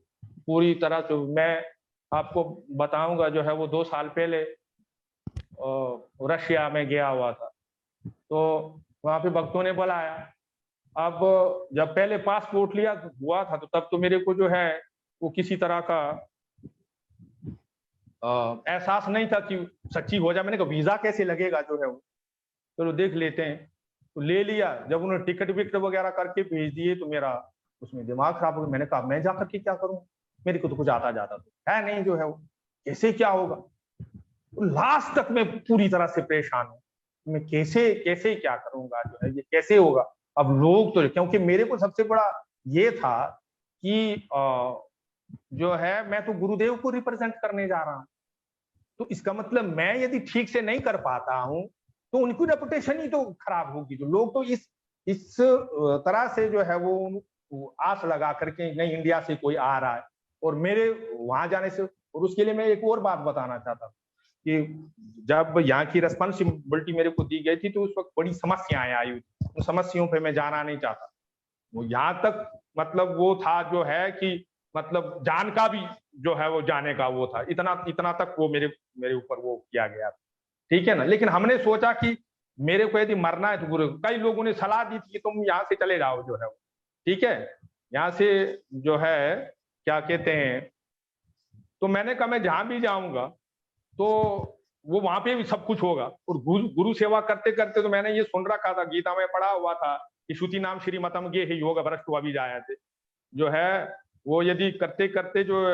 पूरी तरह से, मैं आपको बताऊंगा जो है वो 2 साल पहले रशिया में गया हुआ था, तो वहां पे भक्तों ने बुलाया। अब जब पहले पासपोर्ट लिया हुआ था तो तब तो मेरे को जो है वो किसी तरह का एहसास नहीं था कि सच्ची हो जाए। मैंने कहा वीजा कैसे लगेगा जो है वो, चलो देख लेते हैं, तो ले लिया। जब उन्होंने टिकट विकट वगैरह करके भेज दिए तो मेरा उसमें दिमाग खराब हो गया। मैंने कहा मैं जाकर के क्या करूं, मेरे को तो कुछ आता जाता तो है नहीं जो है वो, कैसे क्या होगा। तो लास्ट तक मैं पूरी तरह से परेशान हूँ, मैं कैसे क्या करूंगा जो है, ये कैसे होगा। अब लोग तो, क्योंकि मेरे को सबसे बड़ा ये था कि जो है मैं तो गुरुदेव को रिप्रेजेंट करने जा रहा हूँ, तो इसका मतलब मैं यदि ठीक से नहीं कर पाता हूँ तो उनकी रेपुटेशन ही तो खराब होगी। जो लोग तो इस तरह से जो है वो आस लगा करके नहीं इंडिया से कोई आ रहा है और मेरे वहां जाने से। और उसके लिए मैं एक और बात बताना चाहता हूँ कि जब यहाँ की रेस्पॉन्सिबिलिटी मेरे को दी गई थी तो उस वक्त बड़ी समस्याएं आई हुई, उन समस्याओं पे मैं जाना नहीं चाहता। वो यहाँ तक मतलब वो था जो है कि मतलब जान का भी जो है वो जाने का वो था, इतना तक वो मेरे ऊपर वो किया गया। ठीक है ना। लेकिन हमने सोचा कि मेरे को यदि मरना है तो गुरु, कई लोगों ने सलाह दी थी कि तुम यहाँ से चले जाओ जो है, ठीक है, यहाँ से जो है क्या कहते हैं। तो मैंने कहा मैं जहां भी जाऊंगा तो वो वहां पे भी सब कुछ होगा। और गुरु सेवा करते करते तो मैंने ये सुन रखा था, गीता में पढ़ा हुआ था कि श्रुति नाम श्रीमतम गे ही योग भ्रष्ट अभी जाया थे जो है, वो यदि करते करते जो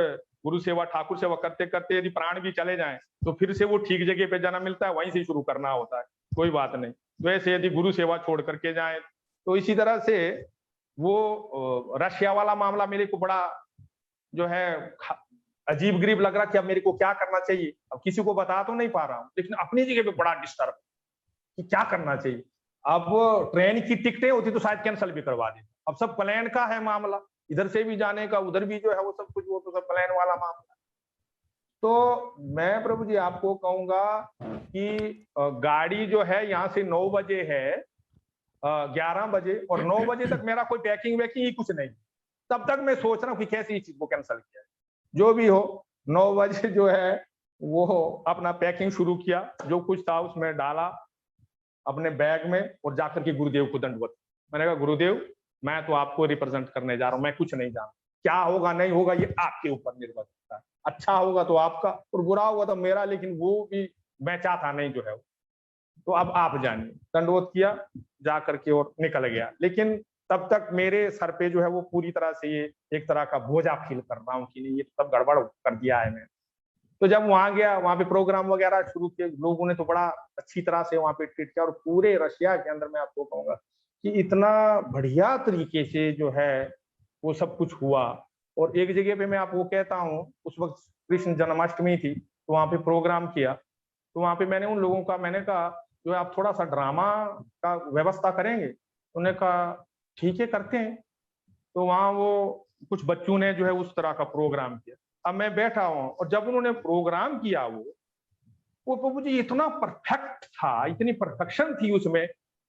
गुरु सेवा ठाकुर सेवा करते करते यदि प्राण भी चले जाएं तो फिर से वो ठीक जगह पे जन्म मिलता है, वहीं से शुरू करना होता है, कोई बात नहीं। तो ऐसे यदि गुरु सेवा छोड़ करके जाएं तो इसी तरह से वो रशिया वाला मामला मेरे को बड़ा जो है अजीब गरीब लग रहा कि अब मेरे को क्या करना चाहिए। अब किसी को बता तो नहीं पा रहा हूँ, लेकिन अपनी जगह पे बड़ा डिस्टर्ब कि क्या करना चाहिए। अब ट्रेन की टिकटें होती तो शायद कैंसिल भी करवा दी, अब सब प्लान का है मामला, इधर से भी जाने का उधर भी जो है वो सब कुछ, वो तो सब प्लान वाला मामला। तो मैं प्रभु जी आपको कहूंगा कि गाड़ी जो है यहाँ से 9 बजे है, 11 बजे और 9 बजे तक मेरा कोई पैकिंग वैकिंग ही कुछ नहीं। तब तक मैं सोच रहा हूँ कि कैसे इस चीज को कैंसिल किया, जो भी हो। 9 बजे जो है वो अपना पैकिंग शुरू किया, जो कुछ था उसमें डाला अपने बैग में और जाकर के गुरुदेव को दंडवत। मैंने कहा गुरुदेव मैं तो आपको रिप्रेजेंट करने जा रहा हूँ, मैं कुछ नहीं जानता, क्या होगा नहीं होगा ये आपके ऊपर निर्भर करता है। अच्छा होगा तो आपका और बुरा होगा तो मेरा, लेकिन वो भी मैं चाहता नहीं जो है। तो अब आप जानिए। दंडवत किया जा करके और निकल गया। लेकिन तब तक मेरे सर पे जो है वो पूरी तरह से ये एक तरह का बोझा फील कर रहा हूँ कि नहीं ये सब गड़बड़ कर दिया है मैंने। तो जब वहां गया, वहां पे प्रोग्राम वगैरह शुरू किए, लोगों ने तो बड़ा अच्छी तरह से वहां पे ट्रीट किया। और पूरे रशिया के अंदर मैं आपको कहूंगा कि इतना बढ़िया तरीके से जो है वो सब कुछ हुआ। और एक जगह पे मैं आपको कहता हूँ, उस वक्त कृष्ण जन्माष्टमी थी, तो वहां पे प्रोग्राम किया। तो वहां पे मैंने उन लोगों का मैंने कहा जो आप थोड़ा सा ड्रामा का व्यवस्था करेंगे। उन्होंने कहा ठीक है करते हैं। तो वहां वो कुछ बच्चों ने जो है उस तरह का प्रोग्राम किया। अब मैं बैठा हूं और जब उन्होंने प्रोग्राम किया वो प्रभु जी इतना परफेक्ट था, इतनी परफेक्शन थी उसमें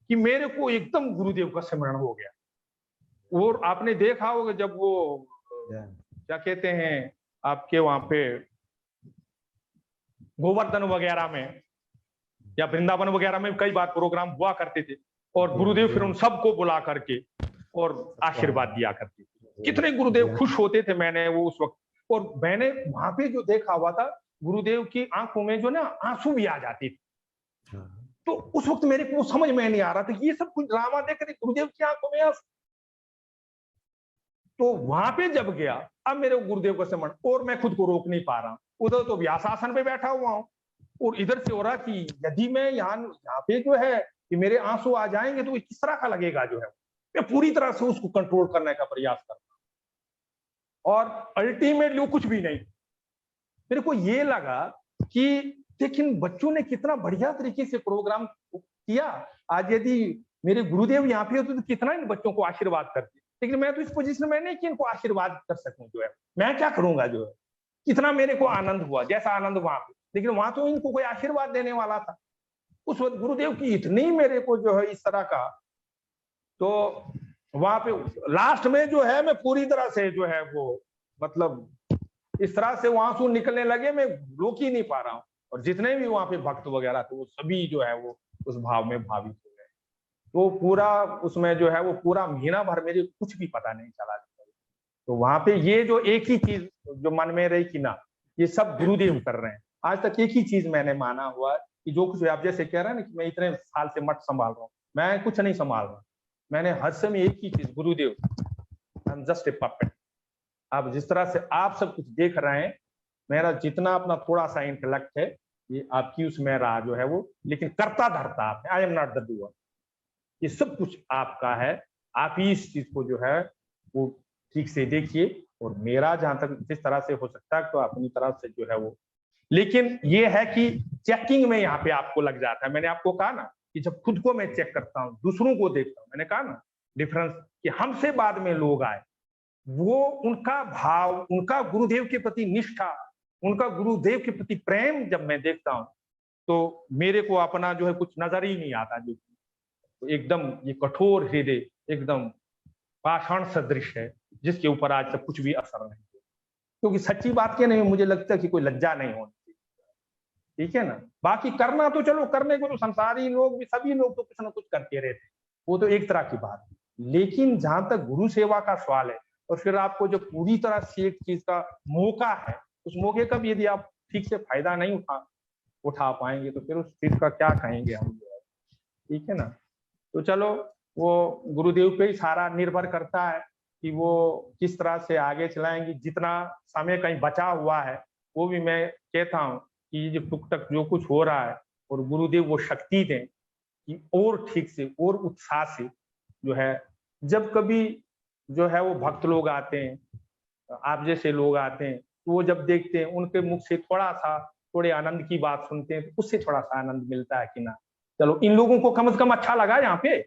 कि मेरे को एकदम गुरुदेव का स्मरण हो गया। और आपने देखा होगा जब वो क्या कहते हैं आपके वहां पे गोवर्धन वगैरह में या वृंदावन वगैरह में कई बार प्रोग्राम हुआ करते थे और गुरुदेव फिर उन सबको बुला करके और आशीर्वाद दिया करते थे। कितने गुरुदेव खुश होते थे। मैंने वो उस वक्त और मैंने वहां पे जो देखा हुआ था, गुरुदेव की आंखों में जो ना आंसू भी आ जाते थे। तो उस वक्त मेरे को समझ में नहीं आ रहा था कि ये सब कुछ ड्रामा देख रहे, गुरुदेव की आंखों में आंसू। तो वहां पे जब गया, अब मेरे गुरुदेव का स्मरण, और मैं खुद को रोक नहीं पा रहा हूं। उधर तो व्यासासन पे बैठा हुआ हूं और इधर से हो रहा कि यदि मैं यहाँ पे जो है कि मेरे आंसू आ जाएंगे तो किस तरह का लगेगा जो है। मैं पूरी तरह से उसको कंट्रोल करने का प्रयास करता हूं और अल्टीमेटली वो कुछ भी नहीं। मेरे को ये लगा कि लेकिन बच्चों ने कितना बढ़िया तरीके से प्रोग्राम किया। आज यदि मेरे गुरुदेव यहाँ पे होते तो कितना इन बच्चों को आशीर्वाद करते, लेकिन मैं तो इस पोजीशन में नहीं कि इनको आशीर्वाद कर सकूं जो है। मैं क्या करूंगा जो है। कितना मेरे को आनंद हुआ, जैसा आनंद वहां पे, लेकिन वहां तो इनको कोई आशीर्वाद देने वाला था। उस वक्त गुरुदेव की इतनी मेरे को जो है इस तरह का। तो वहां पे लास्ट में जो है मैं पूरी तरह से जो है वो मतलब इस तरह से वहां से निकलने लगे, मैं रोक ही नहीं पा रहा हूँ। और जितने भी वहां पे भक्त वगैरह थे वो सभी जो है वो उस भाव में भावित हो गए। तो पूरा उसमें जो है वो पूरा महीना भर मेरे कुछ भी पता नहीं चला। तो वहां पे ये जो एक ही चीज जो मन में रही कि ना ये सब गुरुदेव कर रहे हैं। आज तक एक ही चीज मैंने माना हुआ कि जो कुछ आप जैसे कह रहे हैं ना कि मैं इतने साल से मठ संभाल रहा हूँ, मैं कुछ नहीं संभाल रहा। मैंने हर समय एक ही चीज, गुरुदेव I am just a puppet. अब जिस तरह से आप सब कुछ देख रहे हैं, मेरा जितना अपना थोड़ा सा इंटेलेक्ट है ये आपकी उसमें रहा जो है वो, लेकिन करता धरता आप, I am not the doer. ये सब कुछ आपका है। आप ही इस चीज को जो है वो ठीक से देखिए। और मेरा जहां तक जिस तरह से हो सकता है तो अपनी तरफ से जो है वो, लेकिन ये है कि चेकिंग में यहाँ पे आपको लग जाता है। मैंने आपको कहा ना कि जब खुद को मैं चेक करता हूँ, दूसरों को देखता हूँ, मैंने कहा ना डिफरेंस कि हमसे बाद में लोग आए, वो उनका भाव, उनका गुरुदेव के प्रति निष्ठा, उनका गुरुदेव के प्रति प्रेम जब मैं देखता हूँ तो मेरे को अपना जो है कुछ नजर ही नहीं आता। जो तो एकदम ये कठोर हृदय एकदम पाषाण सदृश है जिसके ऊपर आज तक कुछ भी असर नहीं। क्योंकि सच्ची बात क्या नहीं, मुझे लगता है कि कोई लज्जा नहीं होनी चाहिए। ठीक है ना। बाकी करना तो चलो, करने को तो संसारी लोग भी, सभी लोग तो कुछ ना कुछ करते रहते, वो तो एक तरह की बात है। लेकिन जहां तक गुरु सेवा का सवाल है, और फिर आपको जो पूरी तरह से एक चीज का मौका है, उस मौके का भी यदि आप ठीक से फायदा नहीं उठा पाएंगे तो फिर उस चीज का क्या कहेंगे हम, ठीक है ना। तो चलो, वो गुरुदेव पे ही सारा निर्भर करता है कि वो किस तरह से आगे चलाएंगे। जितना समय कहीं बचा हुआ है वो भी मैं कहता हूँ कि ये जो टुक टक जो कुछ हो रहा है, और गुरुदेव वो शक्ति दें कि और ठीक से और उत्साह से जो है, जब कभी जो है वो भक्त लोग आते हैं, आप जैसे लोग आते हैं, तो वो जब देखते हैं उनके मुख से थोड़े आनंद की बात सुनते हैं, तो उससे थोड़ा सा आनंद मिलता है कि ना, चलो इन लोगों को कम से कम अच्छा लगा यहाँ पे,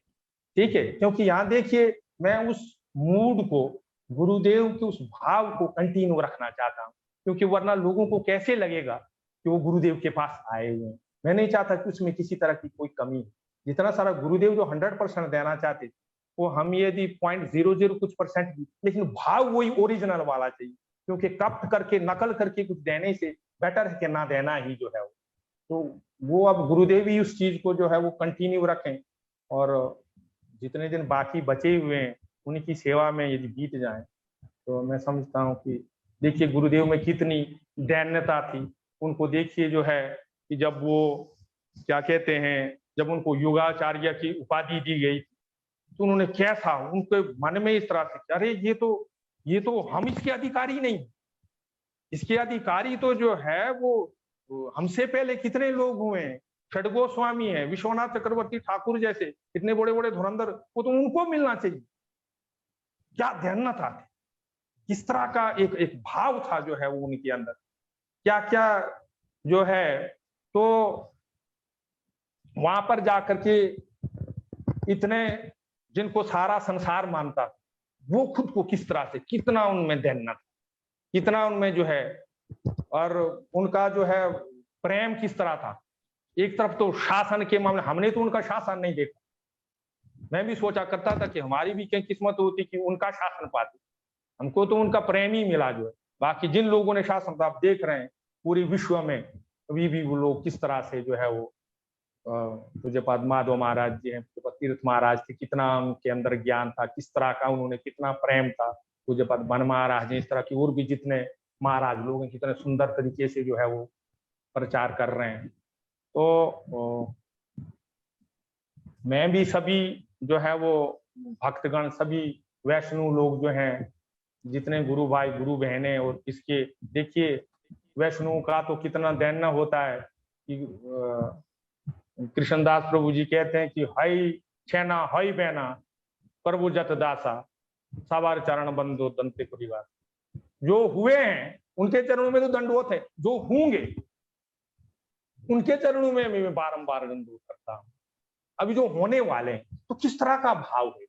ठीक है। क्योंकि यहाँ देखिए, मैं उस मूड को, गुरुदेव के उस भाव को कंटिन्यू रखना चाहता हूँ, क्योंकि वरना लोगों को कैसे लगेगा कि वो गुरुदेव के पास आए हुए हैं। मैं नहीं चाहता कि उसमें किसी तरह की कोई कमी हो। जितना सारा गुरुदेव जो 100% देना चाहते, वो हम यदि 0.00 कुछ परसेंट, लेकिन भाव वही ओरिजिनल वाला चाहिए, क्योंकि कप्ट करके नकल करके कुछ देने से बेटर है कि ना देना ही जो है वो। तो वो अब गुरुदेव ही उस चीज को जो है वो कंटिन्यू रखें, और जितने दिन बाकी बचे हुए हैं उनकी सेवा में यदि बीत जाए, तो मैं समझता हूँ कि देखिए गुरुदेव में कितनी दैन्यता थी। उनको देखिए जो है कि जब वो क्या कहते हैं, जब उनको योगाचार्य की उपाधि दी गई, तो उन्होंने कैसा, उनके मन में इस तरह से, अरे ये तो हम इसके अधिकारी नहीं, इसके अधिकारी तो जो है वो हमसे पहले कितने लोग हुए हैं, खड़गोस्वामी है, विश्वनाथ चक्रवर्ती ठाकुर जैसे इतने बड़े बड़े धुरंधर, वो तो उनको मिलना चाहिए। क्या ध्यानता थी, किस तरह का एक भाव था जो है वो उनके अंदर, क्या क्या जो है। तो वहां पर जाकर के इतने, जिनको सारा संसार मानता, वो खुद को किस तरह से, कितना उनमें दैन्य था, कितना उनमें जो है, और उनका जो है प्रेम किस तरह था। एक तरफ तो शासन के मामले, हमने तो उनका शासन नहीं देखा, मैं भी सोचा करता था कि हमारी भी क्या किस्मत होती कि उनका शासन पाते, हमको तो उनका प्रेम ही मिला जो है। बाकी जिन लोगों ने शासन, आप देख रहे हैं पूरी विश्व में अभी भी वो लोग किस तरह से जो है वो, पूज्यपाद माधव महाराज जी हैं, पूज्यपाद तीर्थ महाराज थे, कितना उनके अंदर ज्ञान था, किस तरह का उन्होंने, कितना प्रेम था। पूज्यपाद बन महाराज जी, इस तरह की और भी जितने महाराज लोग हैं, कितने सुंदर तरीके से जो है वो प्रचार कर रहे हैं। तो मैं भी सभी जो है वो भक्तगण, सभी वैष्णव लोग जो हैं, जितने गुरु भाई गुरु बहनें, और इसके देखिए वैष्णव का तो कितना दैन्य होता है कि कृष्णदास प्रभु जी कहते हैं कि हई छेना हई बहना प्रभु जत दासा सवार चरण बंदो दंते परिवार। जो हुए हैं उनके चरणों में तो दंडवत है, जो होंगे उनके चरणों में मैं बारंबार दंडवत करता हूं। अभी जो होने वाले हैं तो किस तरह का भाव है।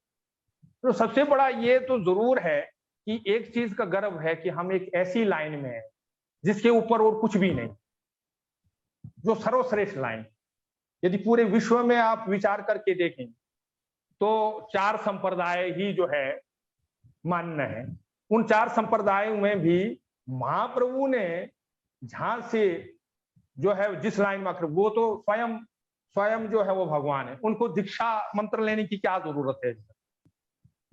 तो सबसे बड़ा ये तो जरूर है कि एक चीज का गर्व है कि हम एक ऐसी लाइन में है जिसके ऊपर और कुछ भी नहीं, जो सर्वश्रेष्ठ लाइन। यदि पूरे विश्व में आप विचार करके देखें तो 4 संप्रदाय ही जो है मान्य है। उन 4 संप्रदायों में भी महाप्रभु ने जहां से जो है जिस लाइन में, वो तो स्वयं जो है वो भगवान है, उनको दीक्षा मंत्र लेने की क्या जरूरत है।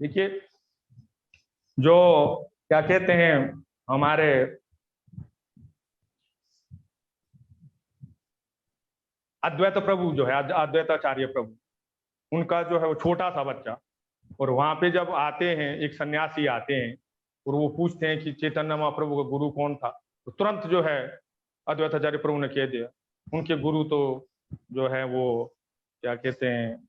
देखिए जो क्या कहते हैं हमारे अद्वैत प्रभु जो है, अद्वैताचार्य प्रभु, उनका जो है वो छोटा सा बच्चा, और वहां पे जब आते हैं एक सन्यासी आते हैं और वो पूछते हैं कि चैतन्य महाप्रभु का गुरु कौन था, तो तुरंत जो है अद्वैताचार्य प्रभु ने कह दिया उनके गुरु तो जो है वो क्या कहते हैं,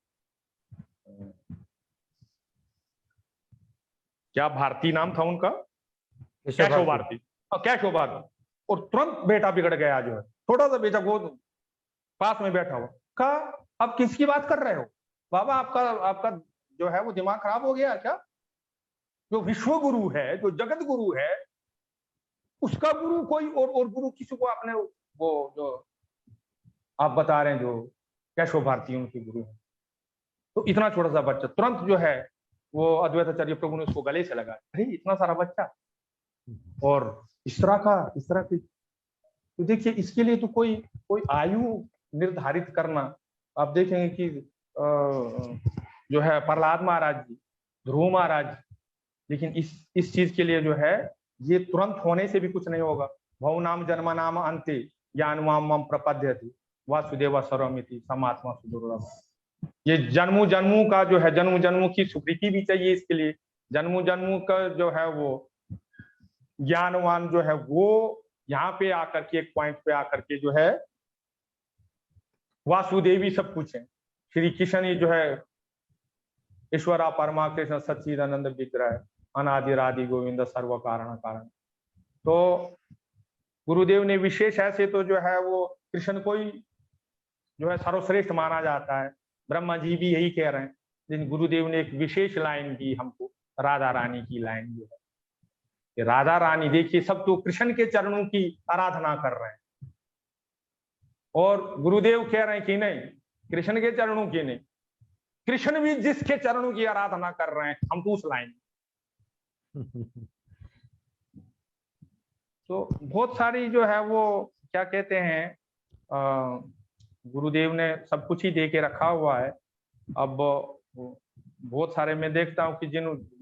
क्या भारती नाम था उनका, कैशव भारती, कैशव भारती। और तुरंत बेटा बिगड़ गया जो है, छोटा सा बेटा गोद पास में बैठा हुआ, कहा अब किसकी बात कर रहे हो बाबा, आपका जो है वो दिमाग खराब हो गया क्या। जो विश्व गुरु है, जो जगत गुरु है, उसका गुरु कोई और गुरु किसी को आपने, वो जो आप बता रहे हैं जो कैशव भारती उनके गुरु है। तो इतना छोटा सा बच्चा तुरंत जो है वो अद्वैताचार्य प्रभु ने उसको गले से लगा, अरे इतना सारा बच्चा, और इस तरह की तो देखिए इसके लिए तो कोई कोई आयु निर्धारित करना, आप देखेंगे कि जो है प्रहलाद महाराज जी, ध्रुव महाराज जी, लेकिन इस चीज के लिए जो है ये तुरंत होने से भी कुछ नहीं होगा। भव नाम जन्म नाम अंते ज्ञानवाम मम प्रपद्यते वासुदेव सर्वमिति समात्मा सुदुर्लभ। ये जन्मों जन्मों का जो है, जन्म जन्मों की स्वीकृति भी चाहिए इसके लिए। जन्मों जन्मों का जो है वो ज्ञानवान जो है वो यहाँ पे आकर के एक पॉइंट पे आकर के जो है वासुदेवी सब कुछ है। श्री कृष्ण ही जो है ईश्वरा परमा कृष्ण सच्चिदानंद विग्रह अनादि राधि गोविंद सर्व कारण कारण। तो गुरुदेव ने विशेष ऐसे तो जो है वो कृष्ण को ही जो है सर्वश्रेष्ठ माना जाता है। ब्रह्मा जी भी यही कह रहे हैं, लेकिन गुरुदेव ने एक विशेष लाइन दी हमको, राधा रानी की लाइन जो है कि राधा रानी देखिए सब तो कृष्ण के चरणों की आराधना कर रहे हैं, और गुरुदेव कह रहे हैं कि नहीं कृष्ण के चरणों की नहीं, कृष्ण भी जिसके चरणों की आराधना कर रहे हैं हम तो उस लाइन। तो बहुत सारी जो है वो क्या कहते हैं गुरुदेव ने सब कुछ ही दे के रखा हुआ है। अब बहुत सारे मैं देखता हूँ कि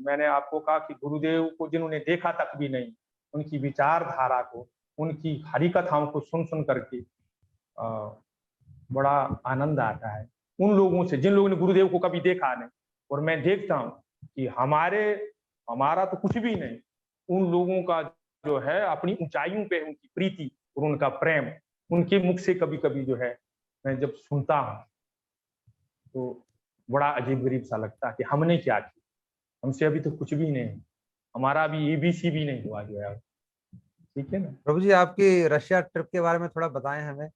मैंने आपको कहा कि गुरुदेव को जिन्होंने देखा तक भी नहीं, उनकी विचारधारा को, उनकी हरि कथाओं को सुन सुन करके बड़ा आनंद आता है उन लोगों से जिन लोगों ने गुरुदेव को कभी देखा नहीं। और मैं देखता हूँ कि हमारा तो कुछ भी नहीं, उन लोगों का जो है अपनी ऊंचाइयों पे उनकी प्रीति और उनका प्रेम, उनके मुख से कभी कभी जो है मैं जब सुनता हूँ तो बड़ा अजीब गरीब सा लगता है कि हमने क्या किया, हमसे अभी तो कुछ भी नहीं, हमारा अभी ABC भी नहीं हुआ जो है। ठीक है ना प्रभु जी, आपकी रशिया ट्रिप के बारे में थोड़ा बताएं हमें।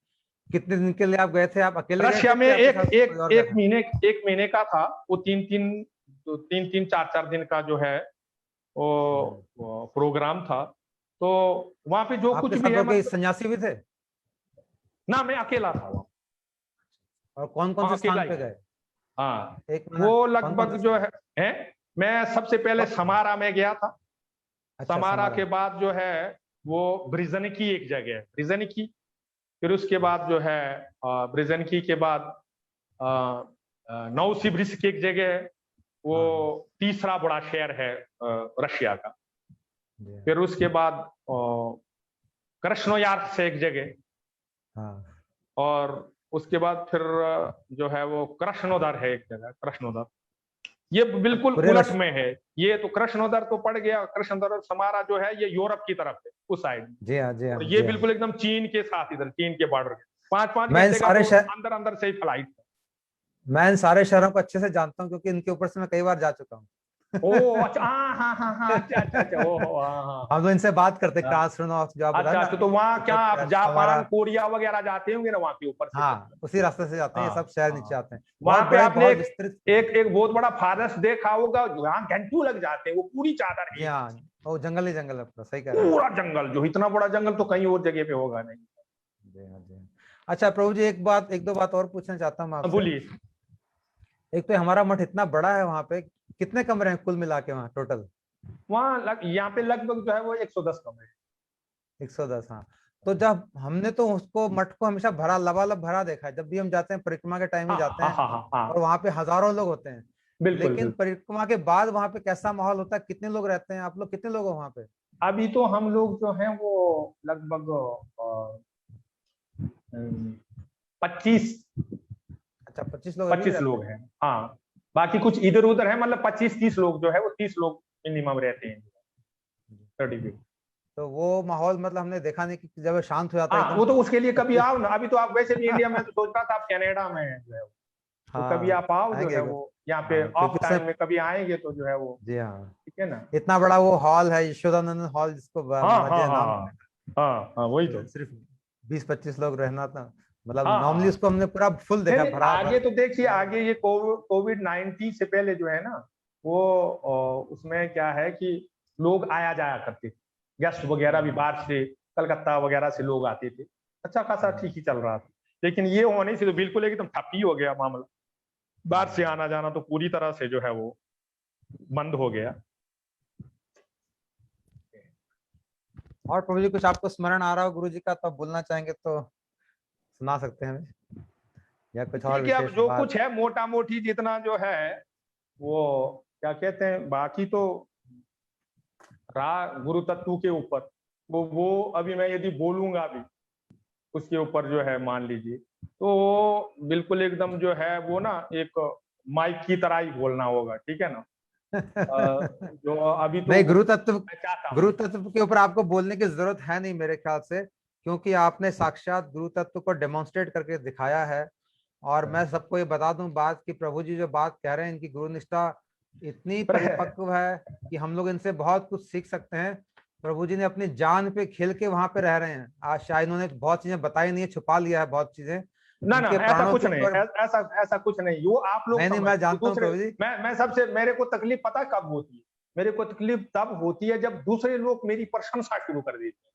कितने दिन के लिए आप गए थे? आप अकेले गए रशिया थे में कि आपके साथ कोई और गया था? एक महीने का था वो। तीन चार दिन का जो है वो प्रोग्राम था। तो वहां पे जो कुछ आपके भी साथ है कोई सन्यासी भी थे? ना, मैं अकेला था वहां। और कौन कौन से स्थान पे गए? हाँ, एक वो लगभग जो है मैं सबसे पहले समारा में गया था। अच्छा, समारा के बाद जो है वो ब्रिजनिकी एक जगह है, ब्रिजनिकी। फिर उसके बाद जो है ब्रिजनिकी के बाद नोवसिबिर्स्क एक जगह है, वो तीसरा बड़ा शहर है रशिया का। फिर उसके बाद कृष्णोयार्क से एक जगह, और उसके बाद फिर जो है वो कृष्णोदर है एक जगह, कृष्णोदर। ये बिल्कुल उलट में है। ये तो कृष्णोदर तो पड़ गया, कृष्णोदर और समारा जो है ये यूरोप की तरफ है उस साइड। जी हाँ, जी हाँ। ये बिल्कुल एकदम चीन के साथ, इधर चीन के बॉर्डर के 5-5 मैं घंटे का तो अंदर से ही फ्लाइट। मैं इन सारे शहरों को अच्छे से जानता हूँ क्योंकि इनके ऊपर से मैं कई बार जा चुका हूँ। ओह अच्छा, हाँ, अच्छा, ओह हाँ। हम तो इनसे बात करते क्रास्नोदर जो आप बता रहे हैं। तो वहाँ क्या आप जापान कोरिया वगैरह जाते होंगे ना वहाँ के ऊपर से? हाँ, उसी रास्ते से जाते हैं, ये सब शहर नीचे आते हैं। वहाँ पे आपने एक बहुत बड़ा फॉरेस्ट देखा होगा, वहाँ घंटों लग जाते हैं, वो पूरी चादर है। हाँ, वो जंगल ही जंगल है, सही कह रहे हैं। पूरा जंगल, जो इतना बड़ा जंगल तो कहीं और जगह पे होगा नहीं। जी हाँ, जी। अच्छा प्रभु जी, एक दो बात और पूछना चाहता हूँ आपसे। बोलिए। एक तो हमारा मठ इतना बड़ा है, वहाँ पे कितने कमरे हैं कुल मिला के वहाँ टोटल? वहाँ यहाँ पे लगभग जो है वो 110 कमरे। 110, हाँ। तो जब हमने तो उसको मठ को हमेशा भरा, लबालब भरा देखा है। जब भी हम जाते हैं परिक्रमा के टाइम में जाते हैं, और वहाँ पे हजारों लोग होते हैं। लेकिन परिक्रमा के बाद वहाँ पे कैसा माहौल होता है? कितने लोग रहते हैं? आप लोग कितने लोग हो वहाँ पे? अभी तो हम लोग जो हैं वो लगभग 25। अच्छा, 25 लोग? 25 लोग हैं, हाँ। बाकी कुछ इधर उधर है, मतलब 25-30 लोग जो है वो 30 लोग मिनिमम रहते हैं 30। तो वो माहौल मतलब हमने देखा नहीं कि जब शांत हो जाता है। वो तो उसके लिए कभी आओ ना। अभी तो आप वैसे भी इंडिया में, तो सोच रहा था आप कनाडा में है जो है, तो कभी आप आओ जो है वो यहाँ पे ऑफ टाइम में कभी आएंगे तो जो है वो। जी हाँ, ठीक है ना। इतना बड़ा वो हॉल है, यशोदानंद हॉल, जिसको हाँ, वही तो। सिर्फ 20-25 लोग रहना था, मतलब नॉर्मली उसको हमने पूरा फुल देखा भरा। आगे तो देखिए, आगे ये कोविड-19 से पहले जो है ना वो उसमें क्या है कि लोग आया जाया करते थे, गेस्ट वगैरह भी बाहर से, कलकत्ता वगैरह से लोग आते थे। अच्छा खासा ठीक ही चल रहा था। लेकिन ये होने से तो बिल्कुल एकदम ठप ही हो गया मामला। बाहर से आना जाना तो पूरी तरह से जो है वो बंद हो गया। और प्रभु जी कुछ आपको स्मरण आ रहा हो गुरु जी का, तो आप बोलना चाहेंगे तो सुना सकते हैं हमें, या कुछ और ठीक है, अब विशेष जो बात? कुछ है मोटा मोटी जितना जो है वो क्या कहते हैं, बाकी तो रहा गुरु तत्व के ऊपर, वो अभी मैं यदि बोलूंगा भी उसके ऊपर जो है मान लीजिए तो बिल्कुल एकदम जो है वो ना एक माइक की तरह ही बोलना होगा, ठीक है ना। जो अभी तो नहीं, मैं चाहता हूँ गुरु तत्व के ऊपर आपको बोलने की जरूरत है नहीं मेरे ख्याल से, क्योंकि आपने साक्षात गुरु तत्व को डेमोन्स्ट्रेट करके दिखाया है। और मैं सबको ये बता दूं बात कि प्रभु जी जो बात कह रहे हैं, इनकी गुरु निष्ठा इतनी परिपक्व है कि हम लोग इनसे बहुत कुछ सीख सकते हैं। प्रभु जी ने अपनी जान पे खेल के वहां पे रह रहे हैं। आज शायद उन्होंने बहुत चीजें बताई नहीं है, छुपा लिया है बहुत चीजें ना उनके ऐसा प्राणों कुछ के नहीं, ऊपर। ऐसा ऐसा कुछ नहीं, वो आप लोग नहीं नहीं, समझ मैं वो जानता हूँ दूसरे। प्रभु जी। मैं सबसे मेरे को तकलीफ पता कब होती है, मेरे को तकलीफ तब होती है जब दूसरे लोग मेरी प्रशंसा शुरू कर देते हैं,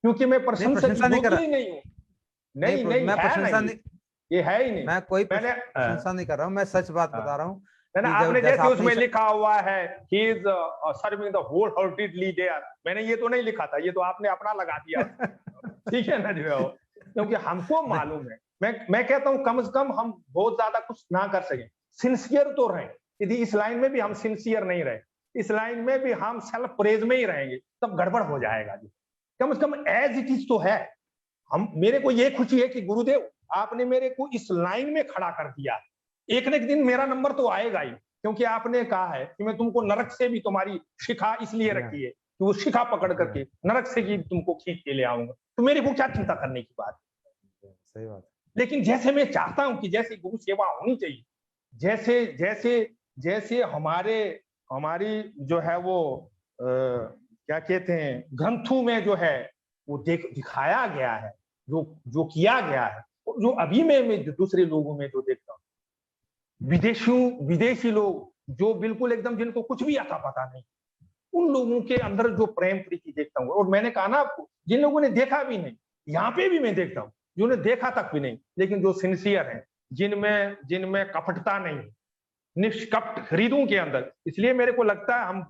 क्योंकि मैं नहीं, प्रशंसक प्रशंसा नहीं कर होती रहा। ही नहीं हूँ। नहीं नहीं नहीं मैं है प्रशंसा नहीं, नहीं, ये है ही नहीं। मैं कोई मैंने प्रशंसा नहीं कर रहा हूँ, मैं सच बात बता रहा हूँ ना कि जब आपने जैसा जैसे आपने उसमें लिखा हुआ है he is serving the whole heartedly there, मैंने ये तो नहीं लिखा था, ये तो आपने अपना लगा दिया। ठीक है ना जो, क्योंकि हमको मालूम है, मैं कहता हूं कम से कम हम बहुत ज्यादा कुछ ना कर सके, सिंसियर तो रहें। यदि इस लाइन में भी हम सिंसियर नहीं रहे, इस लाइन में भी हम सेल्फ प्रेज में ही रहेंगे, तब गड़बड़ हो जाएगा जी। कम से कम एज इट इज तो है। हम मेरे को ये खुशी है कि गुरुदेव आपने मेरे को इस लाइन में खड़ा कर दिया। एक न एक दिन मेरा नंबर तो आएगा ही, क्योंकि आपने कहा है कि मैं तुमको नरक से भी, तुम्हारी शिखा इसलिए रखी है कि वो शिखा पकड़ करके नरक से भी तुमको खींच के ले आऊंगा, तो मेरे को क्या चिंता करने की बात। सही बात। लेकिन जैसे मैं चाहता हूं कि जैसे गुरु सेवा होनी चाहिए, जैसे जैसे जैसे हमारी जो है वो क्या कहते हैं ग्रंथों में जो है वो दिखाया गया है, जो जो किया गया है, जो अभी मैं दूसरे लोगों में जो देखता हूँ, विदेशी लोग जो बिल्कुल एकदम जिनको कुछ भी आता पता नहीं, उन लोगों के अंदर जो प्रेम प्रीति देखता हूँ। और मैंने कहा ना आपको, जिन लोगों ने देखा भी नहीं, यहाँ पे भी मैं देखता हूँ जिन्होंने देखा तक भी नहीं, लेकिन जो सिंसियर है, जिनमें जिनमें कपटता नहीं, निष्कपट हृदयों के अंदर। इसलिए मेरे को लगता है हम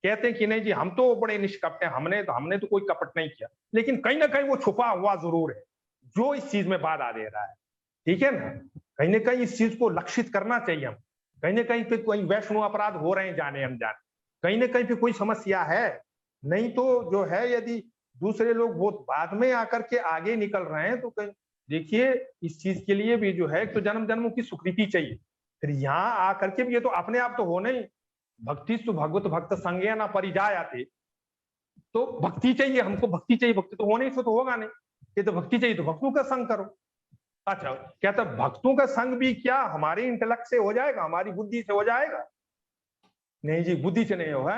कहते हैं कि नहीं जी हम तो बड़े निष्कपट हैं, हमने तो कोई कपट नहीं किया, लेकिन कहीं ना कहीं वो छुपा हुआ जरूर है जो इस चीज में बाधा दे रहा है। ठीक है ना, कहीं ना कहीं इस चीज को लक्षित करना चाहिए हम। कहीं ना कहीं पे कोई वैष्णव अपराध हो रहे हैं जाने अनजाने, कहीं ना कहीं पे कोई समस्या है। नहीं तो जो है यदि दूसरे लोग बहुत बाद में आकर के आगे निकल रहे हैं, तो कहीं देखिए इस चीज के लिए भी जो है तो जन्म जन्मों की स्वीकृति चाहिए। फिर यहाँ आकर के भी ये तो अपने आप तो हो नहीं, भक्ति तो भगवत भक्त संज्ञा ना परिजाय आते, तो भक्ति चाहिए हमको, भक्ति चाहिए, भक्ति तो होने से तो होगा नहीं, ये तो भक्ति चाहिए तो भक्तों का संग करो। अच्छा क्या था, भक्तों का संग भी क्या हमारे इंटेलेक्ट से हो जाएगा, हमारी बुद्धि से हो जाएगा? नहीं जी, बुद्धि से नहीं होगा।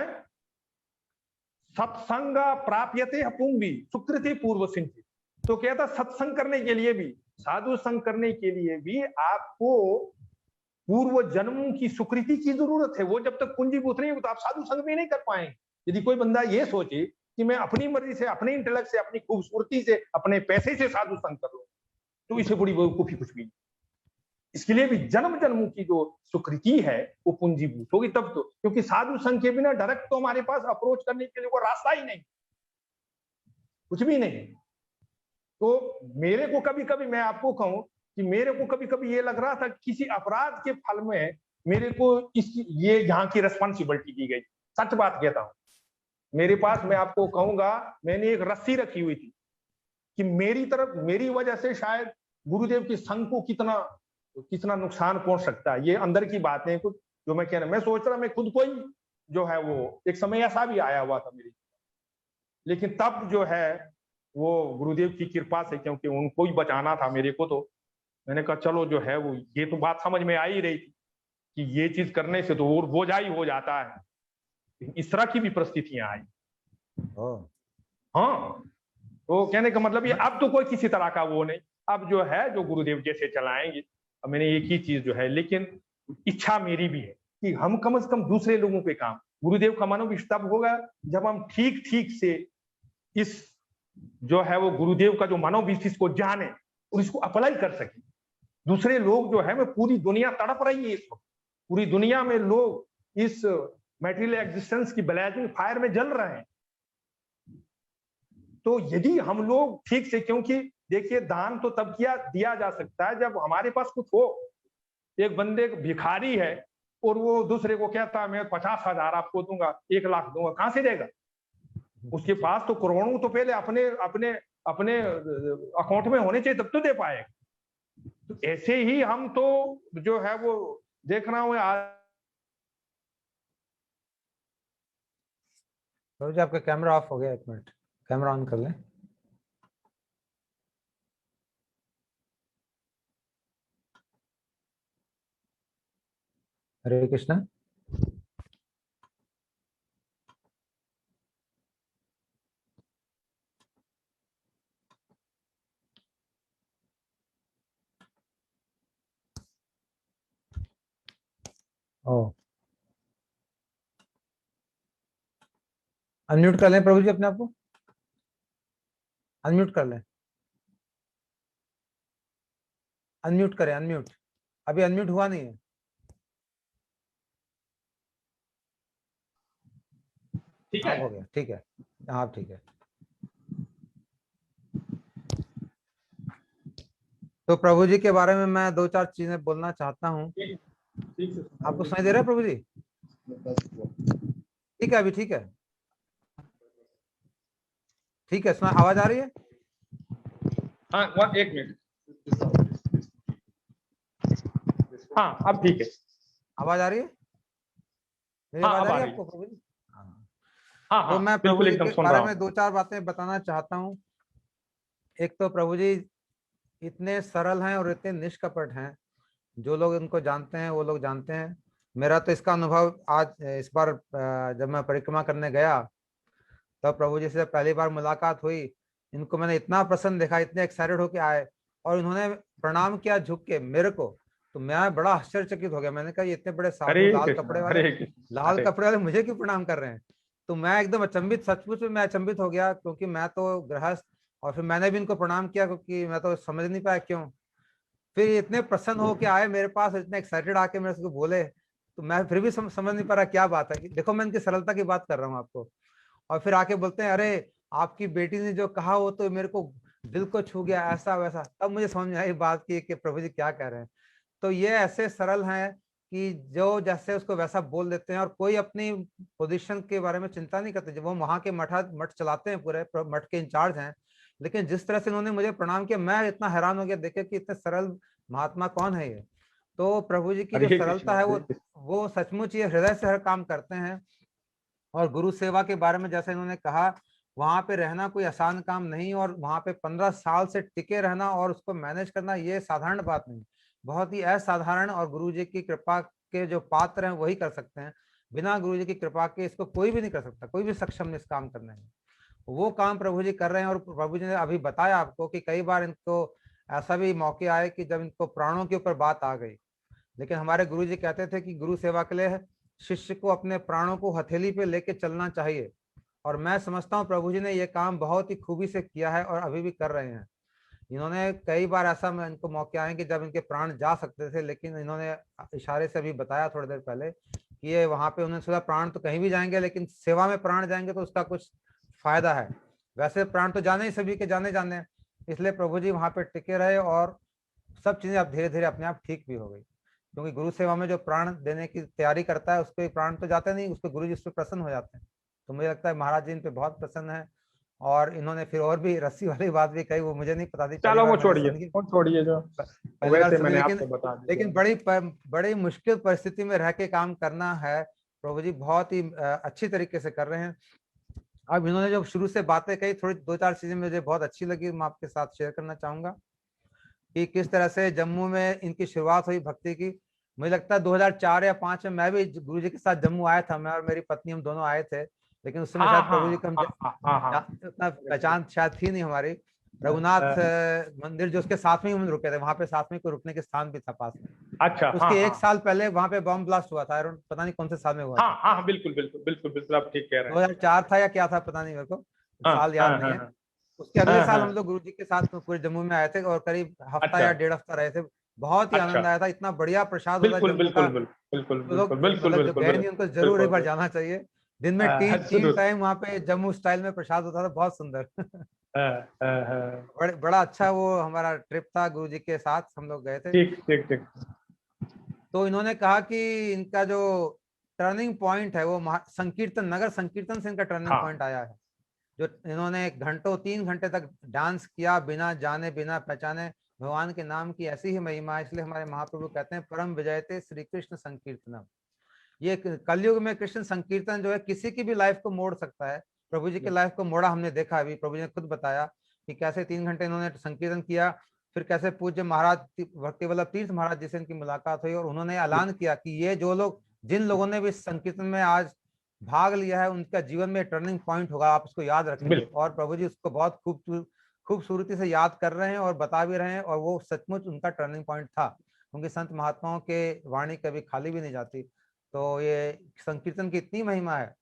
सत्संग प्राप्यते पुंगी सुकृति पूर्व सिंचित, तो क्या था सत्संग करने के लिए भी, साधु संग करने के लिए भी आपको पूर्व जन्मों की सुकृति की जरूरत है। वो जब तक पूंजीभूत नहीं हो तो आप साधु संग भी नहीं कर पाएंगे। यदि कोई बंदा ये सोचे कि मैं अपनी मर्जी से, अपने इंटेलेक्ट से, अपनी खूबसूरती से, अपने पैसे से साधु संग कर लूं, तो इसे बड़ी बेवकूफी कुछ भी नहीं। इसके लिए भी जन्म जन्मों की जो सुकृति है वो पूंजीभूत होगी तब तो, क्योंकि साधु संघ के बिना डायरेक्ट तो हमारे पास अप्रोच करने के लिए कोई रास्ता ही नहीं, कुछ भी नहीं। तो मेरे को कभी कभी, मैं आपको कहूं कि मेरे को कभी कभी ये लग रहा था किसी अपराध के फल में मेरे को ये यहाँ की रिस्पॉन्सिबिलिटी दी गई। सच बात कहता हूं, मेरे पास, मैं आपको कहूंगा, मैंने एक रस्सी रखी हुई थी कि मेरी तरफ, मेरी वजह से शायद गुरुदेव के संघ को कितना नुकसान पहुंच सकता है। ये अंदर की बातें कुछ जो मैं कह रहा, मैं सोच रहा मैं खुद को ही जो है वो, एक समय ऐसा भी आया हुआ था मेरी, लेकिन तब जो है वो गुरुदेव की कृपा से, क्योंकि उनको ही बचाना था मेरे को, तो मैंने कहा चलो जो है वो, ये तो बात समझ में आ ही रही थी कि ये चीज करने से तो और बोझा ही हो जाता है। इस तरह की भी परिस्थितियां आई। हाँ, तो कहने का मतलब ये, अब तो कोई किसी तरह का वो नहीं, अब जो है जो गुरुदेव जैसे चलाएंगे। अब मैंने एक ही चीज जो है, लेकिन इच्छा मेरी भी है कि हम कम से कम दूसरे लोगों पे काम, गुरुदेव का मनोविश तब होगा जब हम ठीक ठीक से इस जो है वो गुरुदेव का जो मनोविश को जाने और इसको अप्लाई कर सके। दूसरे लोग जो है, मैं पूरी दुनिया तड़प रही है इस वक्त, पूरी दुनिया में लोग इस मटेरियल एग्जिस्टेंस की ब्लेजिंग फायर में जल रहे हैं। तो यदि हम लोग ठीक से, क्योंकि देखिए दान तो तब दिया जा सकता है जब हमारे पास कुछ हो। एक बंदे भिखारी है और वो दूसरे को कहता है मैं 50,000 आपको दूंगा, 1,00,000 दूंगा, कहां से देगा? उसके पास तो करोड़ों तो पहले अपने अपने अपने अकाउंट में होने चाहिए, तब तो दे पाएगा। तो ऐसे ही हम तो जो है वो देख रहा हूँ। प्रभु जी आपका कैमरा ऑफ हो गया, 1 मिनट कैमरा ऑन कर लें। हरे कृष्णा। ओ अनम्यूट कर लें प्रभु जी अपने आप को, अनम्यूट कर लें, अनम्यूट करें, अनम्यूट। अभी अनम्यूट हुआ नहीं है। ठीक आप है, हो गया, ठीक है, हाँ ठीक है। तो प्रभु जी के बारे में मैं 2-4 चीजें बोलना चाहता हूँ। ठीक से आपको सुनाई दे रहा है प्रभु जी? ठीक है, अभी ठीक है, ठीक है, सुना, आवाज आ रही है? हाँ, 1 मिनट। हाँ, अब ठीक है। आवाज आ रही है? मेरी हाँ, आवाज अब आ आ रही है रही है। आपको प्रभु जी? हाँ। हाँ तो हाँ, मैं प्रभु बिल्कुल जी एकदम के सुन बारे रहा में हूँ। 2-4 बातें बताना चाहता हूँ। एक तो प्रभु जी इतने सरल हैं और इतने निष्कपट हैं, जो लोग इनको जानते हैं वो लोग जानते हैं। मेरा तो इसका अनुभव आज इस बार जब मैं परिक्रमा करने गया तब प्रभु जी से पहली बार मुलाकात हुई। इनको मैंने इतना प्रसन्न देखा, इतने एक्साइटेड होके आए और इन्होंने प्रणाम किया झुक के मेरे को। तो मैं बड़ा आश्चर्यचकित हो गया। मैंने कहा ये इतने बड़े साधु, हरे लाल कृष्ण, कपड़े वाले, हरे कृष्ण, लाल हरे। कपड़े वाले मुझे क्यों प्रणाम कर रहे हैं? तो मैं एकदम अचंभित, सचमुच में मैं अचंभित हो गया, क्योंकि मैं तो गृहस्थ। और फिर मैंने भी इनको प्रणाम किया क्योंकि मैं तो समझ नहीं पाया क्यों। फिर ये इतने प्रसन्न होके आए मेरे पास, इतने एक्साइटेड आके मेरे से बोले, तो मैं फिर भी समझ नहीं पा रहा क्या बात है। देखो मैं इनकी सरलता की बात कर रहा हूँ आपको। और फिर आके बोलते हैं अरे आपकी बेटी ने जो कहा वो तो मेरे को दिल को छू गया, ऐसा वैसा। तब मुझे समझ में आई बात की कि प्रभु जी क्या कह रहे हैं। तो ये ऐसे सरल हैं कि जो जैसे उसको वैसा बोल देते हैं और कोई अपनी पोजीशन के बारे में चिंता नहीं करते। जब वो वहां के मठ चलाते हैं, पूरे मठ के इंचार्ज हैं, लेकिन जिस तरह से इन्होंने मुझे प्रणाम किया मैं इतना हैरान हो गया देखे कि इतने सरल महात्मा कौन है ये। तो प्रभु जी की जो हरे कृष्ण, सरलता है हरे कृष्ण। वो सचमुच ये हृदय से हर काम करते हैं। और गुरु सेवा के बारे में जैसे इन्होंने कहा, वहां पे रहना कोई आसान काम नहीं, और वहां पे 15 साल से टिके रहना और उसको मैनेज करना ये साधारण बात नहीं, बहुत ही असाधारण। और गुरु जी की कृपा के जो पात्र हैं वही कर सकते हैं। बिना गुरु जी की कृपा के इसको कोई भी नहीं कर सकता, कोई भी सक्षम नहीं इस काम करने में। वो काम प्रभु जी कर रहे हैं। और प्रभु जी ने अभी बताया आपको कि कई बार इनको ऐसा भी मौके आए कि जब इनको प्राणों के ऊपर बात आ गई, लेकिन हमारे गुरु जी कहते थे कि गुरु सेवा के लिए शिष्य को अपने प्राणों को हथेली पे लेके चलना चाहिए। और मैं समझता हूँ प्रभु जी ने ये काम बहुत ही खूबी से किया है और अभी भी कर रहे हैं। इन्होंने कई बार ऐसा में इनको मौके आए कि जब इनके प्राण जा सकते थे, लेकिन इन्होंने इशारे से अभी बताया थोड़ी देर पहले कि ये वहां पे उन्होंने सोचा प्राण तो कहीं भी जाएंगे, लेकिन सेवा में प्राण जाएंगे तो उसका कुछ फायदा है। वैसे प्राण तो जाने ही सभी के जाने जाने हैं, इसलिए प्रभु जी वहां पे टिके रहे और सब चीजें अब धीरे धीरे अपने आप ठीक भी हो गई। क्योंकि गुरु सेवा में जो प्राण देने की तैयारी करता है उसके प्राण तो जाते नहीं, उसके गुरु जी उस पर प्रसन्न हो जाते हैं। तो मुझे लगता है महाराज जी इन पे बहुत प्रसन्न है। और इन्होंने फिर और भी रस्सी वाली बात भी कही, वो मुझे नहीं पता थी, पहली चलो बार वो मैंने छोड़िए, सुनी, वो छोड़िए जो पहली बार वैसे सुनी। मैंने लेकिन आपको बता दिया। लेकिन बड़ी मुश्किल परिस्थिति में रह के काम करना है। प्रभु जी बहुत ही अच्छी तरीके से कर रहे हैं। अब इन्होंने जो शुरू से बातें कही, थोड़ी 2-4 चीजें मुझे बहुत अच्छी लगी, मैं आपके साथ शेयर करना चाहूंगा कि किस तरह से जम्मू में इनकी शुरुआत हुई भक्ति की। मुझे लगता है 2004 या 5 में मैं भी गुरु जी के साथ जम्मू आया था, मैं और मेरी पत्नी हम दोनों आए थे। लेकिन उस समय हाँ शायद हाँ प्रभु जी को हम हाँ हाँ हाँ हाँ। उतना पहचान शायद थी नहीं हमारी। रघुनाथ मंदिर जो उसके साथ में ही हम रुके थे, वहां पे साथ में कोई रुकने के स्थान भी था पास में। अच्छा, हाँ उसके 1 हाँ साल पहले वहां पे बम ब्लास्ट हुआ था, पता नहीं कौन से साल में हुआ हाँ था। हाँ, बिल्कुल बिल्कुल बिल्कुल बिल्कुल, आप ठीक कह रहे हैं। 2004 था या क्या था पता नहीं, मेरे को हाँ साल याद हाँ नहीं हाँ है। हाँ उसके अगले हाँ साल हाँ। हम लोग गुरु जी के साथ पूरे जम्मू में आए थे और करीब हफ्ता अच्छा या 1.5 हफ्ता रहे थे। बहुत ही अच्छा, आनंद आया था, इतना बढ़िया प्रसाद होता है बिल्कुल जम्मू बिल्कुल का। बिल्कुल बिल्कुल जो लोग बिल्कुल बिल्कुल मतलब जो बिल्कुल गए नहीं उनको जरूर एक बार बिल्कुल जाना चाहिए। दिन में तीन absolutely. टाइम वहाँ पे जम्मू स्टाइल में प्रसाद होता था, बहुत सुंदर। बड़ा अच्छा वो हमारा ट्रिप था, गुरुजी के साथ हम लोग गए थे। ठीक ठीक ठीक। तो इन्होंने कहा कि इनका जो टर्निंग पॉइंट है वो संकीर्तन, नगर संकीर्तन से इनका टर्निंग हाँ। पॉइंट आया है। जो इन्होंने घंटों 3 घंटे तक डांस किया बिना जाने बिना पहचाने भगवान के नाम की, ऐसी ही महिमा है। इसलिए हमारे महाप्रभु कहते हैं परम विजयते श्री कृष्ण संकीर्तनम। ये कलयुग में कृष्ण संकीर्तन जो है किसी की भी लाइफ को मोड़ सकता है। प्रभु जी की लाइफ को मोड़ा हमने देखा, अभी प्रभु जी ने खुद बताया कि कैसे 3 घंटे इन्होंने संकीर्तन किया, फिर कैसे पूज्य महाराज भक्ति वल्लभ तीर्थ महाराज जी से इनकी मुलाकात हुई और उन्होंने ऐलान किया कि ये जो लोग, जिन लोगों ने भी संकीर्तन में आज भाग लिया है, उनका जीवन में टर्निंग पॉइंट होगा, आप उसको याद रखेंगे। और प्रभु जी उसको बहुत खूबसूरती से याद कर रहे हैं और बता भी रहे हैं, और वो सचमुच उनका टर्निंग पॉइंट था, क्योंकि संत महात्माओं के वाणी कभी खाली भी नहीं जाती। तो ये संकीर्तन की इतनी महिमा है।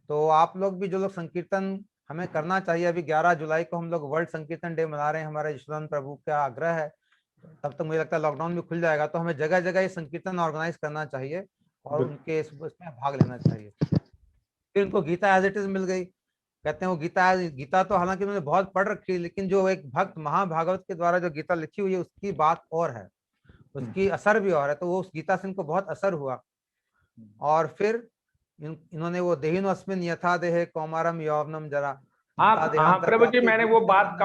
तो आप लोग भी, जो लोग संकीर्तन हमें करना चाहिए, अभी 11 जुलाई को हम लोग वर्ल्ड संकीर्तन डे मना रहे हैं, हमारे यशोदानंद प्रभु का आग्रह है। तब तक मुझे लगता है लॉकडाउन भी खुल जाएगा, तो हमें जगह जगह ये संकीर्तन ऑर्गेनाइज करना चाहिए और उनके इसमें भाग लेना चाहिए। फिर उनको गीता एज इट इज मिल गई। कहते हैं वो गीता तो हालांकि उन्होंने बहुत पढ़ रखी है, लेकिन जो एक भक्त महाभागवत के द्वारा जो गीता लिखी हुई है उसकी बात और है, उसकी असर भी और है। तो वो उस गीता से इनको बहुत असर हुआ। और फिर इन्होंने वो देहिनो अस्मिन यथा देहे कौमारम यौवनम जरा। हाँ प्रभु जी, मैंने वो बात हाँ।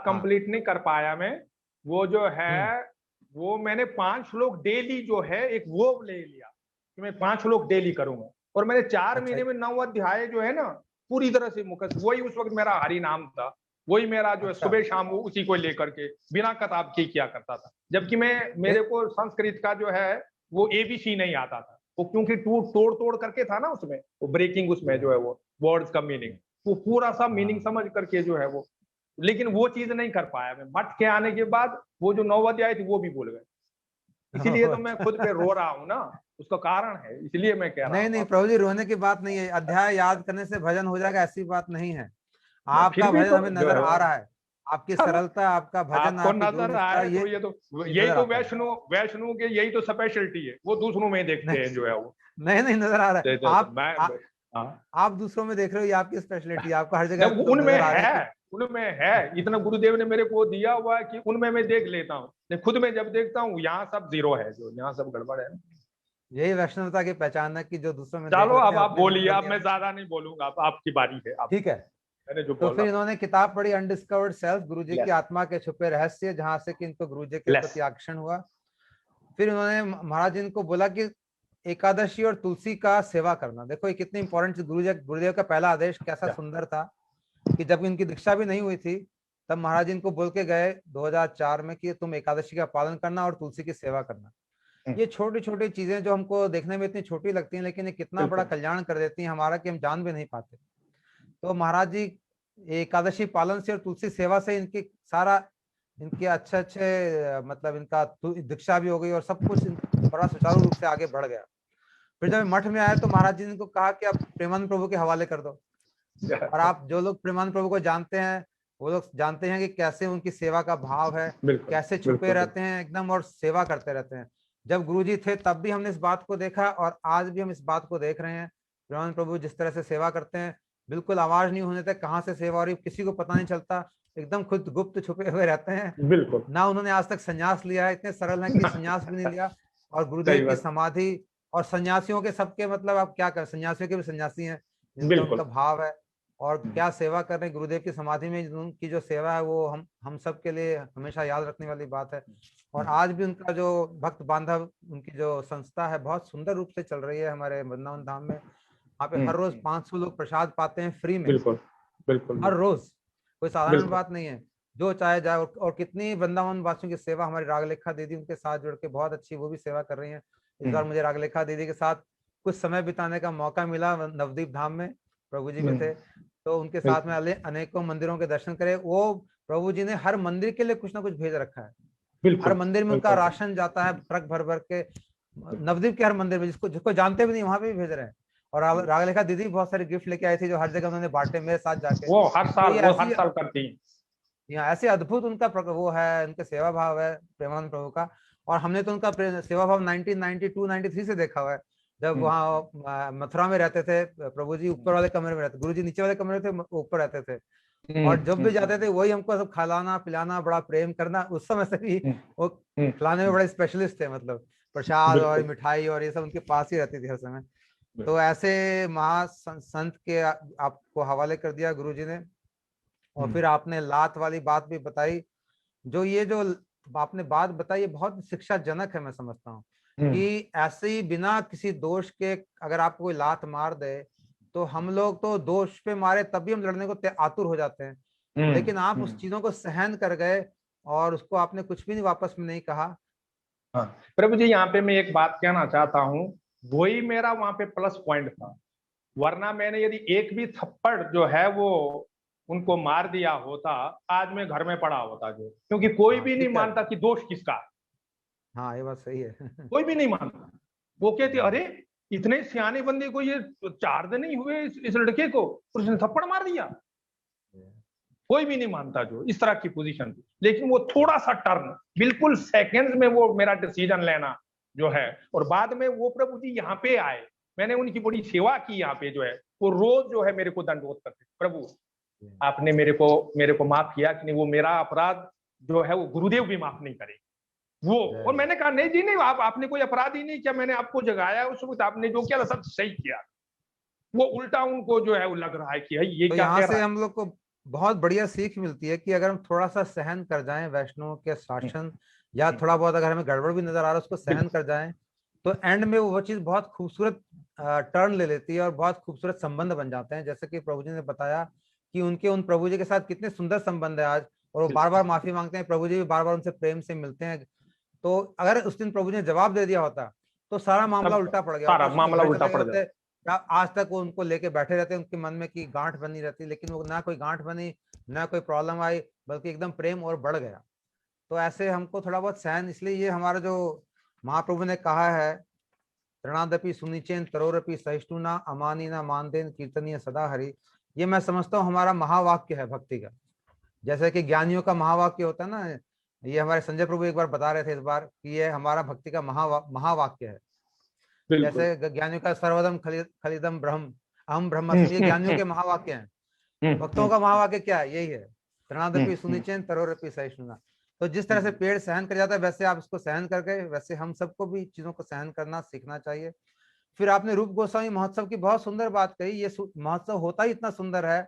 कंप्लीट नहीं कर पाया मैं। वो जो है वो मैंने 5 श्लोक डेली जो है एक वो ले लिया कि मैं 5 श्लोक डेली करूंगा, और मैंने 4 अच्छा। महीने में 9 अध्याय जो है ना पूरी तरह से मुखस्त, वही उस वक्त मेरा हरि नाम था, वही मेरा जो है अच्छा। सुबह शाम वो उसी को लेकर के बिना किताब के किया करता था। जबकि मेरे को संस्कृत का जो है वो ABC नहीं आता था, वो क्योंकि तोड़ तोड़ करके था ना उसमें, वो ब्रेकिंग उसमें जो है वो वर्ड्स का मीनिंग, वो पूरा सा मीनिंग समझ करके जो है वो, लेकिन वो चीज नहीं कर पाया मैं। मठ के आने के बाद वो जो 9 अध्याय थी वो भी भूल गए, इसीलिए तो मैं खुद पे रो रहा हूँ ना, उसका कारण है, इसलिए मैं कह रहा नहीं हूँ। नहीं प्रभु जी, रोने की बात नहीं है। अध्याय याद करने से भजन हो जाएगा, ऐसी बात नहीं है। फिर आपका भी भजन तो हमें जो नजर है आ रहा है, आपकी चलो, सरलता, आपका भजन, आपको आपकी गुरु नजर निष्ठा, आए तो यही नजर तो आता है। वैष्णो के यही तो स्पेशलिटी है, वो दूसरों में देखते हैं जो है वो। नहीं नहीं नजर आ रहा है। हाँ। आप दूसरों में देख रहे हो, ये आपकी स्पेशलिटी, आपको हर जगह लोग उनमें नजर आ रहे हैं है, उनमें है, इतना गुरुदेव ने मेरे को दिया हुआ है कि उनमें मैं देख लेता हूँ। खुद में जब देखता हूँ यहाँ सब जीरो है, जो यहाँ सब गड़बड़ है। यही वैष्णवता की पहचान है कि जो दूसरों में देख चलो लेते अब हैं, आप अपने में बोलिए, नजर अब नहीं मैं आते। ज्यादा नहीं बोलूंगा, अब आपकी बारी है। आप ठीक है। मैंने जो तो बोला। फिर इन्होंने किताब पढ़ी अनडिस्कवर्ड सेल्फ, गुरुजी की यस आत्मा के छुपे रहस्य, जहां से कि इनको गुरुजी के यस प्रति आकर्षण हुआ। फिर उन्होंने महाराज जी को बोला कि एकादशी और तुलसी का सेवा करना। देखो ये कितनी इंपॉर्टेंट चीज, गुरुदेव का पहला आदेश कैसा सुंदर था कि जब इनकी दीक्षा भी नहीं हुई थी, तब महाराज जी इनको बोल के गए 2004 में कि तुम एकादशी का पालन करना और तुलसी की सेवा करना। ये छोटी छोटी चीजें जो हमको देखने में इतनी छोटी लगती हैं, लेकिन ये कितना बड़ा बिल्कुल कल्याण कर देती हैं हमारा, कि हम जान भी नहीं पाते। तो महाराज जी एकादशी पालन से और तुलसी सेवा से इनकी सारा, इनके अच्छे अच्छे मतलब इनका दीक्षा भी हो गई और सब कुछ बड़ा सुचारू रूप से आगे बढ़ गया। फिर जब मठ में आए तो महाराज जी ने इनको कहा कि आप प्रेमानंद प्रभु के हवाले कर दो। और आप जो लोग प्रेमानंद प्रभु को जानते हैं, वो लोग जानते हैं कि कैसे उनकी सेवा का भाव है, बिल्कुल कैसे छुपे बिल्कुल रहते हैं एकदम और सेवा करते रहते हैं। जब गुरुजी थे तब भी हमने इस बात को देखा और आज भी हम इस बात को देख रहे हैं। प्रेमानंद प्रभु जिस तरह से सेवा करते हैं, बिल्कुल आवाज नहीं होने तक कहाँ से सेवा हो रही किसी को पता नहीं चलता, एकदम खुद गुप्त छुपे हुए रहते हैं। बिल्कुल ना उन्होंने आज तक संन्यास लिया है, इतने सरल हैं कि संन्यास भी नहीं लिया। और गुरुदेव सही की बात। समाधि, और सन्यासियों के सबके मतलब आप क्या कर, सन्यासियों के भी सन्यासी हैं जिनका बिल्कुल उनका भाव है और क्या सेवा कर रहे हैं गुरुदेव की समाधि में। उनकी जो सेवा है वो हम सब के लिए हमेशा याद रखने वाली बात है। और आज भी उनका जो भक्त बांधव, उनकी जो संस्था है बहुत सुंदर रूप से चल रही है हमारे वृंदावन धाम में। वहाँ पे हर रोज 500 लोग प्रसाद पाते हैं फ्री में, बिल्कुल बिल्कुल हर रोज। कोई साधारण बिल्कुल बात नहीं है, जो चाहे जाए। और कितनी वृंदावन वासियों की सेवा, हमारी रागलेखा दीदी उनके साथ जुड़ के बहुत अच्छी, वो भी सेवा कर रही हैं। इस बार मुझे रागलेखा दीदी के साथ कुछ समय बिताने का मौका मिला नवदीप धाम में, प्रभु जी भी थे, तो उनके साथ में अनेकों मंदिरों के दर्शन करे। वो प्रभु जी ने हर मंदिर के लिए कुछ ना कुछ भेज रखा है, हर बिल्कुल मंदिर में उनका राशन जाता है ट्रक भर भर के। नवदीप के हर मंदिर में, जिसको जिसको जानते भी नहीं वहां पे भी भेज रहे हैं। और रागलेखा दीदी बहुत सारे गिफ्ट लेके आई थी जो हर जगह उन्होंने बांटे मेरे साथ जाके। वो तो ये वो ऐसी, हर साल करती हैं। यहाँ ऐसे अद्भुत उनका वो है, उनके सेवा भाव है प्रेमानंद प्रभु का। और हमने तो उनका सेवा भाव 1992-93 से देखा हुआ है, जब वहाँ मथुरा में रहते थे प्रभु जी ऊपर वाले कमरे में रहते, गुरु जी नीचे वाले कमरे में थे, ऊपर रहते थे, और जब भी जाते थे वही हमको सब खिलाना पिलाना, बड़ा प्रेम करना। उस समय से भी वो खिलाने में बड़े स्पेशलिस्ट थे, मतलब प्रसाद और मिठाई और ये सब उनके पास ही रहती थी हर समय। तो ऐसे संत के आपको हवाले कर दिया गुरु जी ने। और फिर आपने लात वाली बात भी बताई, जो ये जो आपने बात बताई ये बहुत शिक्षाजनक है, मैं समझता हूँ कि ऐसे ही बिना किसी दोष के अगर आपको कोई लात मार दे तो हम लोग तो दोष पे मारे तब भी हम लड़ने को आतुर हो जाते हैं, लेकिन आप उस चीजों को सहन कर गए और उसको आपने कुछ भी नहीं वापस में नहीं कहा। हाँ प्रभु जी, यहाँ पे मैं एक बात कहना चाहता हूँ, वही मेरा वहां पे प्लस पॉइंट था, वरना मैंने यदि एक भी थप्पड़ जो है वो उनको मार दिया होता, आज मैं घर में पड़ा होता, जो क्योंकि कोई भी नहीं मानता कि दोष किसका। हाँ ये बात सही है। कोई भी नहीं मानता। वो कहते अरे इतने सियाने बंदे को ये 4 दिन ही हुए इस लड़के को, उसने थप्पड़ मार दिया। कोई भी नहीं मानता जो इस तरह की पोजीशन थी, लेकिन वो थोड़ा सा टर्न, बिल्कुल सेकंड्स में वो मेरा डिसीजन लेना जो है, और बाद में वो प्रभु जी यहाँ पे आए, मैंने उनकी बड़ी सेवा की यहाँ पे जो है, वो रोज जो है मेरे को दंडवत करते, प्रभु आपने मेरे को माफ किया कि नहीं, वो मेरा अपराध जो है वो गुरुदेव भी माफ नहीं करे वो। और मैंने कहा नहीं जी नहीं, आपने कोई अपराध ही नहीं किया, मैंने आपको जगाया उस वक्त, आपने जो किया सब सही किया। वो उल्टा उनको जो है वो लग रहा है कि ये तो क्या यहाँ कह से रहा है। हम लोग को बहुत बढ़िया सीख मिलती है कि अगर हम थोड़ा सा सहन कर जाएं वैष्णव के शासन, या थोड़ा बहुत अगर हमें गड़बड़ भी नजर आ रहा है उसको सहन कर जाएं, तो एंड में वो चीज बहुत खूबसूरत टर्न ले लेती है और बहुत खूबसूरत संबंध बन जाते हैं। जैसे कि प्रभु जी ने बताया कि उनके उन प्रभु जी के साथ कितने सुंदर संबंध है आज, और वो बार बार माफी मांगते हैं, प्रभु जी भी बार बार उनसे प्रेम से मिलते हैं। तो अगर उस दिन प्रभु जी ने जवाब दे दिया होता तो सारा मामला उल्टा पड़ गया सारा होता, मामला उल्टा पड़ होते, आज तक वो उनको लेके बैठे रहते, उनके मन में की गांठ बनी रहती, लेकिन वो ना कोई गांठ बनी ना कोई प्रॉब्लम आई, बल्कि एकदम प्रेम और बढ़ गया। तो ऐसे हमको थोड़ा बहुत सहन, इसलिए ये हमारा जो महाप्रभु ने कहा है, तृणादपि सुनिचेन तरोरपि सहिष्णुना अमानीना मानदेन कीर्तनीय सदा हरि, ये मैं समझता हूँ हमारा महावाक्य है भक्ति का। जैसे कि ज्ञानियों का महावाक्य होता है ना, ये हमारे संजय प्रभु एक बार बता रहे थे इस बार कि ये हमारा भक्ति का महावाक्य है। जैसे ज्ञानियों का सर्वदम खलिदम ब्रह्म अहम ब्रह्मस्मि, ये ज्ञानियों के महावाक्य हैं। भक्तों का महावाक्य क्या है? यही है, तृणादपि सुनिचेन तरोरपि सहिष्णुना। तो जिस तरह से पेड़ सहन कर जाता है वैसे आप इसको सहन करके, वैसे हम सबको भी चीजों को सहन करना सीखना चाहिए। फिर आपने रूप गोस्वामी महोत्सव की बहुत सुंदर बात कही। ये महोत्सव होता ही इतना सुंदर है,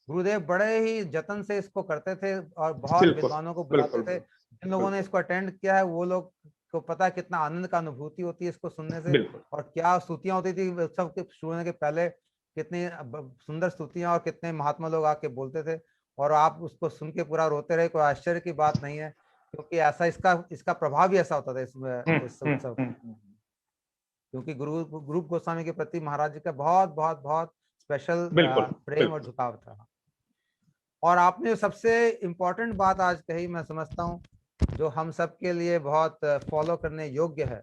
गुरुदेव बड़े ही जतन से इसको करते थे और बहुत विद्वानों को बुलाते थे। जिन लोगों ने इसको अटेंड किया है वो लोग को पता है कितना आनंद का अनुभूति होती है इसको सुनने से, और क्या स्तुतियां होती थी उत्सव के शुरू होने के पहले, कितनी सुंदर स्तुतियां, और कितने महात्मा लोग आके बोलते थे, और आप उसको सुन के पूरा रोते रहे। कोई आश्चर्य की बात नहीं है, क्योंकि ऐसा इसका प्रभाव भी ऐसा होता था इस उत्सव, क्योंकि गुरु गोस्वामी के प्रति महाराज जी का बहुत बहुत बहुत स्पेशल प्रेम और झुकाव था। और आपने सबसे इम्पोर्टेंट बात आज कही, मैं समझता हूँ जो हम सब के लिए बहुत फॉलो करने योग्य है,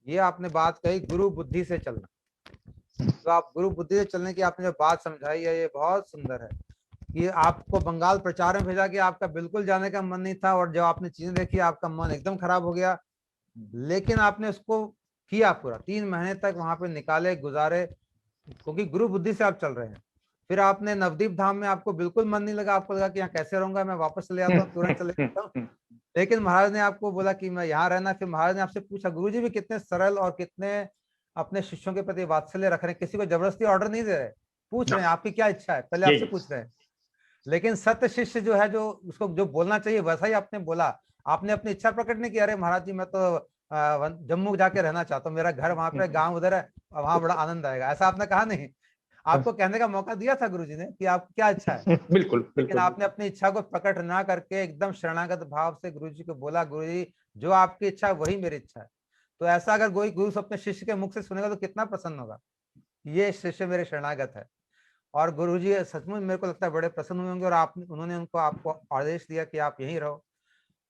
ये आपने बात कही गुरु बुद्धि से चलना। तो आप गुरु बुद्धि से चलने की आपने जो बात समझाई है ये बहुत सुंदर है, कि आपको बंगाल प्रचार में भेजा कि आपका बिल्कुल जाने का मन नहीं था, और जब आपने चीजें देखी आपका मन एकदम खराब हो गया, लेकिन आपने उसको किया पूरा 3 महीने तक वहां पे निकाले गुजारे, क्योंकि गुरु बुद्धि से आप चल रहे हैं। फिर आपने नवदीप धाम में आपको बिल्कुल मन नहीं लगा, आपको लगा कि यहाँ कैसे रहूंगा, मैं वापस चले आता हूँ, तुरंत चले जाता हूँ, लेकिन महाराज ने आपको बोला कि मैं यहाँ रहना। फिर महाराज ने आपसे पूछा, गुरुजी भी कितने सरल और कितने अपने शिष्यों के प्रति वात्सल्य रख रहे हैं, किसी को जबरदस्ती ऑर्डर नहीं दे रहे, पूछ रहे हैं आपकी क्या इच्छा है, पहले आपसे पूछ रहे हैं। लेकिन सत्य शिष्य जो है, जो उसको जो बोलना चाहिए वैसा ही आपने बोला। आपने अपनी इच्छा प्रकट नहीं की, अरे महाराज जी मैं तो जम्मू जाके रहना चाहता हूँ, मेरा घर वहां पे, गांव उधर है, वहां बड़ा आनंद आएगा, ऐसा आपने कहा नहीं। आपको कहने का मौका दिया था गुरुजी ने कि आप क्या इच्छा है, लेकिन आपने अपनी इच्छा को प्रकट ना करके एकदम शरणागत भाव से गुरुजी को बोला, गुरुजी जो आपकी इच्छा है वही मेरी इच्छा है। तो ऐसा अगर कोई गुरु अपने शिष्य के मुख से सुनेगा तो कितना प्रसन्न होगा, ये शिष्य मेरे शरणागत है। और गुरुजी सचमुच मेरे को लगता है बड़े प्रसन्न हुए होंगे, और उन्होंने आपको आदेश दिया कि आप यहीं रहो।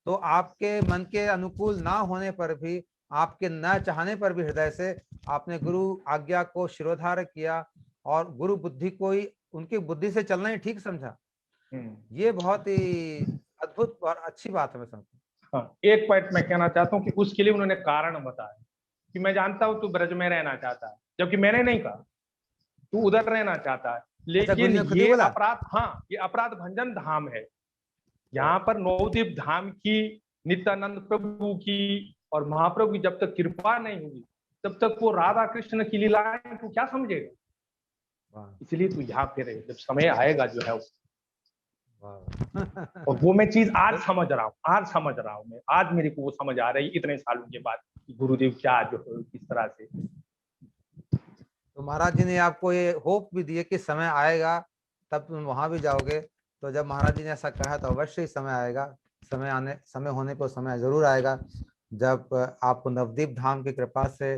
तो आपके मन के अनुकूल ना होने पर भी, आपके न चाहने पर भी हृदय से आपने गुरु आज्ञा को शिरोधार्य किया, और गुरु बुद्धि को ही, उनकी बुद्धि से चलना ही ठीक समझा। ये बहुत ही अद्भुत और अच्छी बात है। मैं समझता हूँ। एक पॉइंट मैं कहना चाहता हूँ कि उसके लिए उन्होंने कारण बताया, कि मैं जानता हूँ तू ब्रज में रहना चाहता है, जबकि मैंने नहीं कहा, तू उधर रहना चाहता है। गुरु लेकिन ने खुद ही ये बोला? अपराध, हाँ, ये अपराध भंजन धाम है। यहाँ पर नवद्वीप धाम की, नित्यानंद प्रभु की और महाप्रभु की जब तक कृपा नहीं होगी तब तक वो राधा कृष्ण की लीलाएं तू क्या समझेगा। वाह, इसलिए तू यहाँ पे रहे, जब समय आएगा जो है। वाह। और वो मैं चीज आज समझ रहा हूँ, आज समझ रहा हूँ मैं, आज मेरे को वो समझ आ रही इतने सालों के बाद कि गुरुदेव क्या जो है किस तरह से। तो महाराज जी ने आपको ये होप भी दिए कि समय आएगा तब तुम वहां भी जाओगे। तो जब महाराज जी ने ऐसा कहा तो अवश्य ही समय आएगा, समय होने पर समय जरूर आएगा जब आपको नवदीप धाम की कृपा से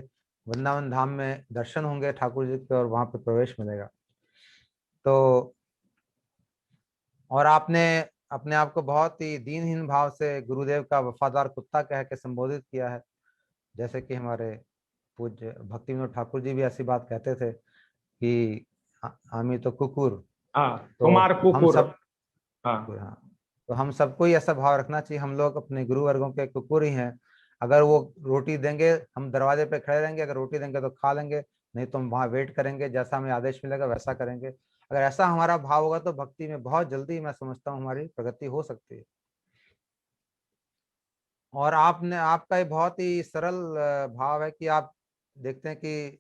वृंदावन धाम में दर्शन होंगे ठाकुर जी के और वहां पर प्रवेश मिलेगा। तो और आपने अपने आप को बहुत ही दीनहीन भाव से गुरुदेव का वफादार कुत्ता कह के संबोधित किया है, जैसे कि हमारे पूज्य भक्ति विनोद ठाकुर जी भी ऐसी बात कहते थे कि हामी तो कुकुर। हाँ, तो कुमार हम कुकुर। सब, हाँ, हाँ, तो हम सबको ही ऐसा भाव रखना चाहिए, हम लोग अपने गुरु वर्गों के कुकुर ही हैं। अगर वो रोटी देंगे हम दरवाजे पे खड़े रहेंगे, अगर रोटी देंगे तो खा लेंगे, नहीं तो हम वहां वेट करेंगे, जैसा हमें आदेश मिलेगा वैसा करेंगे। अगर ऐसा हमारा भाव होगा तो भक्ति में बहुत जल्दी मैं समझता हूँ हमारी प्रगति हो सकती है। और आपका ये बहुत ही सरल भाव है कि आप देखते हैं कि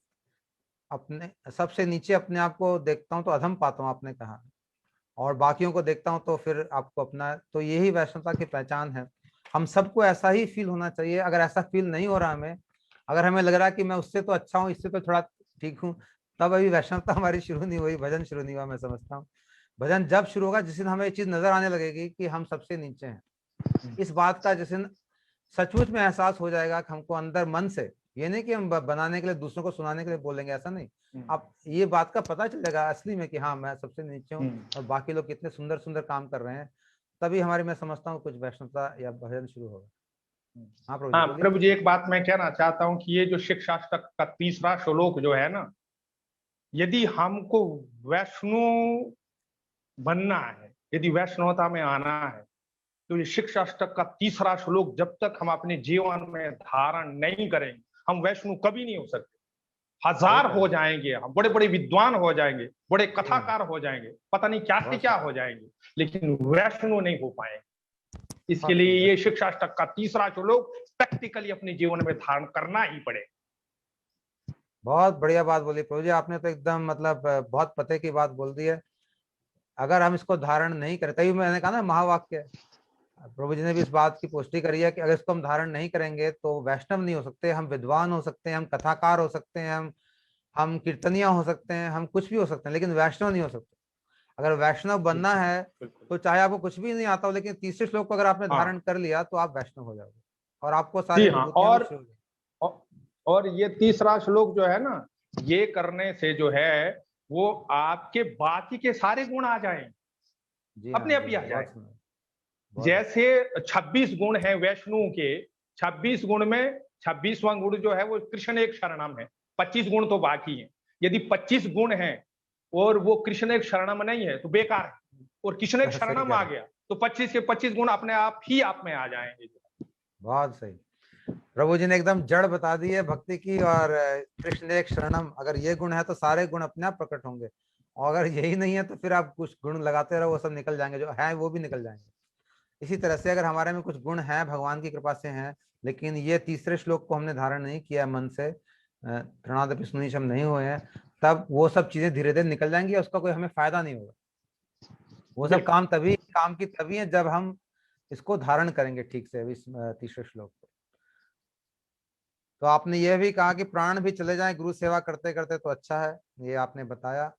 अपने सबसे नीचे अपने आप को देखता हूँ तो अधम पाता हूँ, आपने कहा, और बाकियों को देखता हूँ तो फिर आपको अपना, तो यही वैष्णवता की पहचान है। हम सबको ऐसा ही फील होना चाहिए। अगर ऐसा फील नहीं हो रहा हमें, अगर हमें लग रहा है कि मैं उससे तो अच्छा हूँ, इससे तो थोड़ा ठीक हूँ, तब अभी वैष्णवता हमारी शुरू नहीं हुई, भजन शुरू नहीं हुआ। मैं समझता हूँ भजन जब शुरू होगा जिस दिन हमें ये चीज नजर आने लगेगी कि हम सबसे नीचे हैं, इस बात का जिस दिन सचमुच में एहसास हो जाएगा कि हमको अंदर मन से, ये नहीं कि हम बनाने के लिए दूसरों को सुनाने के लिए बोलेंगे, ऐसा नहीं, आप ये बात का पता चलेगा असली में कि हाँ मैं सबसे नीचे हूँ और बाकी लोग कितने सुंदर सुंदर काम कर रहे हैं, तभी हमारी, मैं समझता हूँ, कुछ वैष्णवता या भजन शुरू होगा। हाँ प्रभु जी हाँ बोलिए। प्रभु जी, एक बात मैं कहना चाहता हूँ कि ये जो शिक्षाष्टक का तीसरा श्लोक जो है ना, यदि हमको वैष्णव बनना है, यदि वैष्णवता में आना है, तो ये शिक्षाष्टक का तीसरा श्लोक जब तक हम अपने जीवन में धारण नहीं करेंगे, हम वैष्णव कभी नहीं हो सकते। हजार हो जाएंगे, हम बड़े बड़े विद्वान हो जाएंगे, बड़े कथाकार हो जाएंगे, पता नहीं क्या से क्या हो जाएंगे, लेकिन वैष्णव नहीं हो पाएंगे। इसके लिए ये शिक्षाष्टक का तीसरा श्लोक प्रैक्टिकली अपने जीवन में धारण करना ही पड़ेगा। बहुत बढ़िया बात बोली प्रभु जी, आपने तो एकदम मतलब बहुत पते की बात बोल दी है। अगर हम इसको धारण नहीं करें, तभी मैंने कहा ना महावाक्य, प्रभु जी ने भी इस बात की पुष्टि करी है कि अगर इसको हम धारण नहीं करेंगे तो वैष्णव नहीं हो सकते। हम विद्वान हो सकते हैं, हम कथाकार हो सकते हैं, हम कीर्तनिया हो सकते हैं, हम कुछ भी हो सकते हैं, लेकिन वैष्णव नहीं हो सकते। अगर वैष्णव बनना है तो चाहे आपको कुछ भी नहीं आता हो, लेकिन तीसरे श्लोक को अगर आपने धारण कर लिया तो आप वैष्णव हो जाओगे और आपको सारी जी हाँ, विभूतियां भी शुरू हो जाएंगी। और ये तीसरा श्लोक जो है ना, ये करने से जो है वो आपके बाकी के सारे गुण आ जाएंगे, जी हाँ, अपने आप जी ही आ हाँ, जाए। बहुत सुंदर। जैसे 26 गुण हैं वैष्णु के, 26 गुण में 26वां गुण जो है वो कृष्ण एक शरणम है, 25 गुण तो बाकी हैं। यदि 25 गुण हैं और वो कृष्ण एक शरणम नहीं है तो बेकार है, और कृष्ण एक सही शरणम कह आ रहे, गया तो 25 के 25 गुण अपने आप ही आप में आ जाएंगे। बहुत सही। प्रभु जी ने एकदम जड़ बता दी है भक्ति की, और कृष्ण एक शरणम, अगर ये गुण है तो सारे गुण अपने आप प्रकट होंगे, और अगर यही नहीं है तो फिर आप कुछ गुण लगाते रहो, वो सब निकल जाएंगे, जो है वो भी निकल जाएंगे। इसी तरह से अगर हमारे में कुछ गुण हैं, भगवान की कृपा से हैं, लेकिन ये तीसरे श्लोक को हमने धारण नहीं किया मन से, प्रणादपि सुनीशम नहीं हुए हैं, तब वो सब चीजें धीरे धीरे निकल जाएंगी, उसका कोई हमें फायदा नहीं होगा। वो सब काम की तभी है जब हम इसको धारण करेंगे ठीक से, इस तीसरे श्लोक को। तो आपने यह भी कहा कि प्राण भी चले जाएं गुरु सेवा करते करते तो अच्छा है, ये आपने बताया,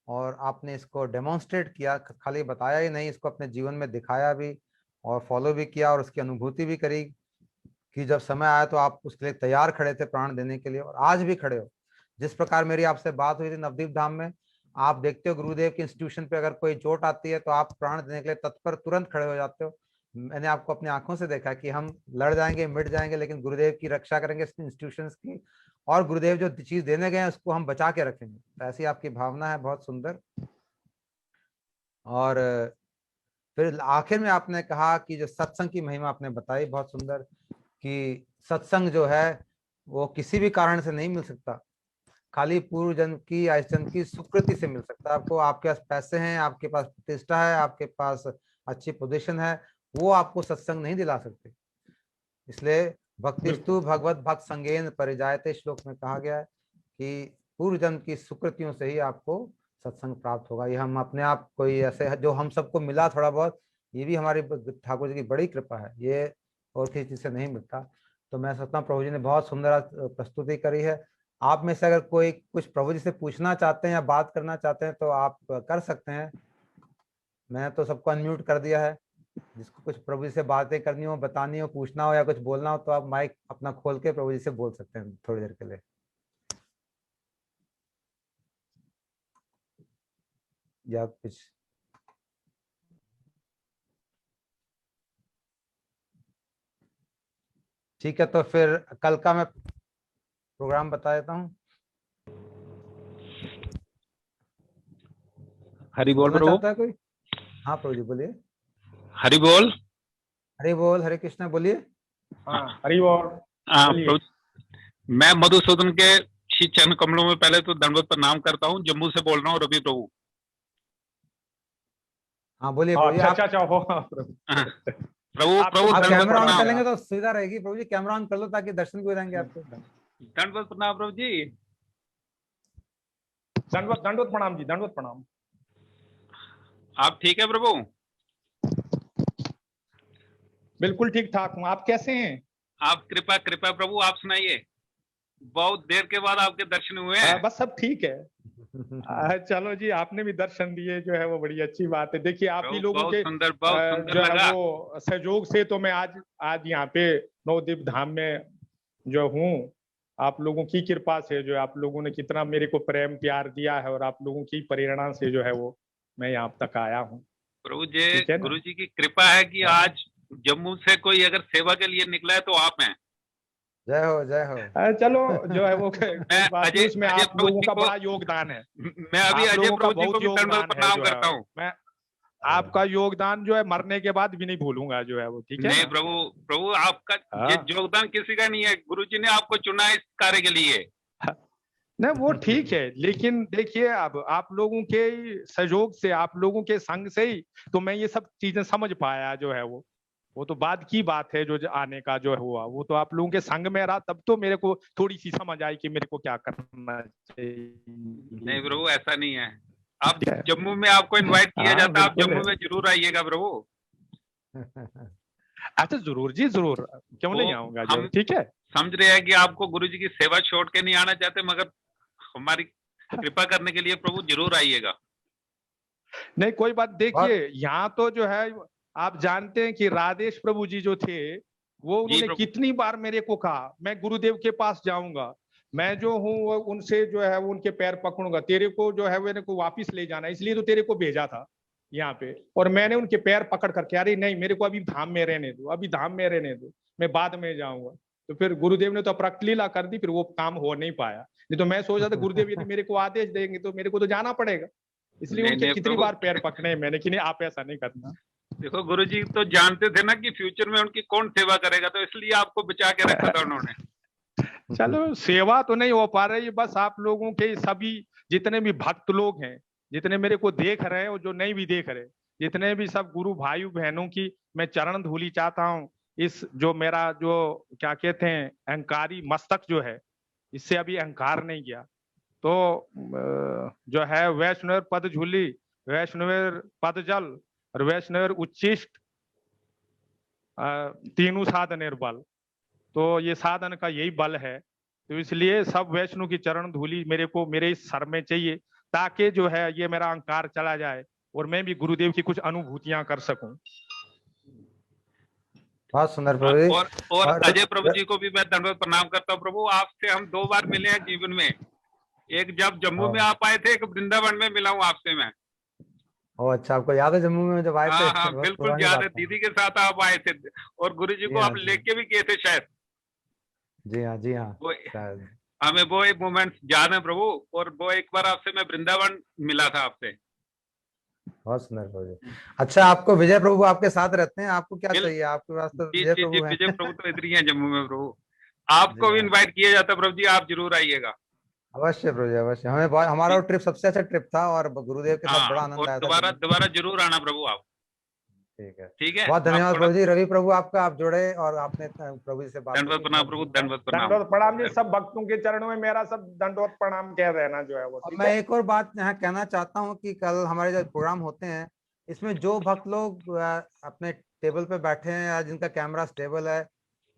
और आपने इसको डेमोन्स्ट्रेट किया, खाली बताया ही नहीं, इसको अपने जीवन में दिखाया भी और फॉलो भी किया, और उसकी अनुभूति भी करी कि जब समय आया तो आप उसके लिए तैयार खड़े थे प्राण देने के लिए, और आज भी खड़े हो। जिस प्रकार मेरी आपसे बात हुई थी नवदीप धाम में, आप देखते हो गुरुदेव के इंस्टीट्यूशन पे अगर कोई चोट आती है तो आप प्राण देने के लिए तत्पर तुरंत खड़े हो जाते हो। मैंने आपको अपनी आंखों से देखा कि हम लड़ जाएंगे, मिट जाएंगे, लेकिन गुरुदेव की रक्षा करेंगे, इंस्टीट्यूशंस की, और गुरुदेव जो चीज देने गए हैं उसको हम बचा के रखेंगे। तो ऐसी आपकी भावना है, बहुत सुंदर। और फिर आखिर में आपने कहा कि जो सत्संग की महिमा आपने बताई बहुत सुंदर, कि सत्संग जो है वो किसी भी कारण से नहीं मिल सकता, खाली पूर्व जन्म की आयुष जन्म की सुकृति से मिल सकता है आपको। आपके पास पैसे हैं, आपके पास प्रतिष्ठा है, आपके पास अच्छी पोजीशन है, वो आपको सत्संग नहीं दिला सकते। इसलिए भक्तिस्तु भगवत भक्त संगेन परिजायते श्लोक में कहा गया है कि पूर्व जन्म की सुकृतियों से ही आपको सत्संग प्राप्त होगा। ये हम अपने आप कोई ऐसे जो हम सबको मिला थोड़ा बहुत, ये भी हमारी ठाकुर जी की बड़ी कृपा है, ये और किसी चीज से नहीं मिलता। तो मैं सोचता हूँ प्रभु जी ने बहुत सुंदर प्रस्तुति करी है। आप में से अगर कोई कुछ प्रभु जी से पूछना चाहते हैं या बात करना चाहते हैं तो आप कर सकते हैं। मैंने तो सबको अनम्यूट कर दिया है। जिसको कुछ प्रभु जी से बातें करनी हो, बतानी हो, पूछना हो या कुछ बोलना हो तो आप माइक अपना खोल के प्रभु जी से बोल सकते हैं थोड़ी देर के लिए, या कुछ। ठीक है, तो फिर कल का मैं प्रोग्राम बता देता हूँ। हरि बोल बोलना प्रभु। चाहता है कोई? हाँ प्रभु जी बोलिए। हरि बोल। हरि बोल, हरे कृष्णा, बोलिए। हाँ हरि बोल। हाँ बोलिए। प्रभु, मैं मधुसूदन के श्री चरण कमलों में पहले तो दंडवत प्रणाम करता हूँ। जम्मू से बोल रहा हूँ रवि प्रभु। हाँ बोलिए, हाँ, बोलिए। अच्छा आप अच्छा हो प्रभु आप प्रभु आप दंडवत कैमरा ऑन प्रणाम। कर लेंगे तो सुविधा रहेगी प्रभु जी। कैमरा ऑन कर लो ताकि दर्शन भी हो जाएंगे आपके। दंडवत प्रणाम प्रभु जी। दंडवत दंडवत प्रणाम जी, दंडवत प्रणाम। आप ठीक है प्रभु? बिल्कुल ठीक ठाक हूँ, आप कैसे हैं? आप कृपा कृपा प्रभु, आप सुनाइए। बहुत देर के बाद आपके दर्शन हुए हैं। बस सब ठीक है। चलो जी, आपने भी दर्शन दिए जो है वो बड़ी अच्छी बात है। देखिए आप ही प्रभु लोगों बहुत के सुंदर जो है लगा। वो सहयोग से तो मैं आज यहाँ पे नवद्वीप धाम में जो हूँ। आप लोगों की कृपा से जो आप लोगों ने कितना मेरे को प्रेम प्यार दिया है और आप लोगों की प्रेरणा से जो है वो मैं यहाँ तक आया हूँ। प्रभु जी, ठीक है ना? गुरु जी की कृपा है कि आज जम्मू से कोई अगर सेवा के लिए निकला है तो आप हैं। जय हो, जय हो। चलो जो है वो कोई मैं बात नहीं, उसमें अजय आप प्रभु लोगों जी का को, बड़ा योगदान है। मैं अभी आप अजय लोगों का प्रभु जी को बहुत भी दंडवत योगदान है प्रणाम जो करता है हूँ। मैं आपका योगदान जो है मरने के बाद भी नहीं भूलूंगा जो है वो। ठीक है नहीं ना? प्रभु, प्रभु आपका ये हाँ। योगदान किसी का नहीं है, गुरु जी ने आपको चुना इस कार्य के लिए। नहीं वो ठीक है, लेकिन देखिए अब आप लोगों के सहयोग से, आप लोगों के संग से ही तो मैं ये सब चीजें समझ पाया जो है वो तो बाद की बात है। जो आने का जो हुआ वो तो आप लोगों के संग में रहा, तब तो मेरे को थोड़ी सी समझ आई कि मेरे को क्या करना चाहिए। नहीं प्रभु, ऐसा नहीं है। आप ठीक है। जम्मू में आपको इनवाइट किया हाँ, जाता, आप बिल्कुल जम्मू है। में जरूर आइएगा प्रभु। अच्छा जरूर जी, जरूर, क्यों वो नहीं आऊंगा हम जरूर। ठीक है। समझ रहे हैं कि आपको गुरु जी की सेवा छोड़ के नहीं आना चाहते, मगर हमारी कृपा करने के लिए प्रभु जरूर आइएगा। नहीं कोई बात, और देखिए यहाँ तो जो है आप जानते हैं कि राधेश प्रभु जी जो थे वो जी उन्होंने प्रभु। कितनी बार मेरे को कहा मैं गुरुदेव के पास जाऊंगा, मैं जो हूँ वो उनसे जो है वो उनके पैर पकड़ूंगा, तेरे को जो है मेरे को वापिस ले जाना, इसलिए तो तेरे को भेजा था यहाँ पे। और मैंने उनके पैर पकड़ करके, अरे नहीं मेरे को अभी धाम में रहने दो, अभी धाम में रहने दो, मैं बाद में जाऊंगा। तो फिर गुरुदेव ने तो अपराक्लीला कर दी, फिर वो काम हो नहीं पाया। नहीं तो मैं सोच रहा था गुरुदेव यदि मेरे को आदेश देंगे तो मेरे को तो जाना पड़ेगा, इसलिए नहीं उनके नहीं कितनी प्रभु, बार पैर पकड़े हैं मैंने कि नहीं आप ऐसा नहीं करना। देखो गुरु जी तो जानते थे ना कि फ्यूचर में उनकी कौन सेवा करेगा, तो इसलिए आपको बचा के रखा था उन्होंने। चलो सेवा तो नहीं हो पा रही, बस आप लोगों के सभी जितने भी भक्त लोग हैं, जितने मेरे को देख रहे हैं और जो नहीं भी देख रहे, जितने भी सब गुरु भाई बहनों की मैं चरण धूली चाहता हूँ। इस जो मेरा जो क्या कहते हैं अहंकारी मस्तक जो है, इससे अभी अहंकार नहीं गया। तो जो है वैष्णव पद झूली, वैष्णव पद जल और वैष्णव उच्चिष्ट, तीनों साधन निर्बल। तो ये साधन का यही बल है। तो इसलिए सब वैष्णव की चरण धूली मेरे को मेरे इस सर में चाहिए, ताकि जो है ये मेरा अहंकार चला जाए और मैं भी गुरुदेव की कुछ अनुभूतियां कर सकूं। बहुत सुंदर प्रभु जी। और अजय प्रभु जी को भी मैं दंडवत प्रणाम करता हूँ प्रभु। आपसे हम 2 बार मिले हैं जीवन में, एक जब जम्मू में आप आए थे, एक वृंदावन में मिला हूँ आपसे मैं। ओ अच्छा, आपको याद है जम्मू में जब आए थे? हाँ बहुत बिल्कुल पुरानी याद बात है, है। दीदी के साथ आप आए थे और गुरु जी जी को हाँ, आप जी लेके भी गए थे शायद। जी हाँ, जी हाँ, वो शायद। हमें वो एक मोमेंट याद है प्रभु। और वो एक बार आपसे मैं वृंदावन मिला था आपसे। बहुत सुंदर प्रभु जी। अच्छा, आपको विजय प्रभु आपके साथ रहते हैं, आपको क्या बिल चाहिए? आपके पास तो जी विजय जी जी, प्रभु हैं। विजय प्रभु तो इधर ही हैं जम्मू में प्रभु। आपको जी भी हाँ। इनवाइट किया जाता है प्रभु जी, आप जरूर आइएगा। अवश्य प्रभु जी, अवश्य। हमें हमारा वो ट्रिप सबसे अच्छा ट्रिप था और गुरुदेव के साथ बड़ा हाँ, आनंद और आया था दोबारा करने में। दोबारा जरूर आना प्रभु आप। ठीक है। ठीक है, बहुत आप धन्यवाद थोड़ा प्रभु जी। रवि प्रभु आपका, आप जुड़े और आपने प्रभु जी से बातें दंडवत की, प्रणाम बहुत प्रभु, धन्यवाद। दंडवत प्रणाम। दंडवत प्रणाम जी, सब भक्तों के चरणों में मेरा सब दंडवत प्रणाम कह देना जो है वो, अब ठीक मैं है। एक और बात यहाँ कहना चाहता हूँ कि कल हमारे जो प्रोग्राम होते हैं, इसमें जो भक्त लोग अपने टेबल पे बैठे हैं या जिनका कैमरा स्टेबल है,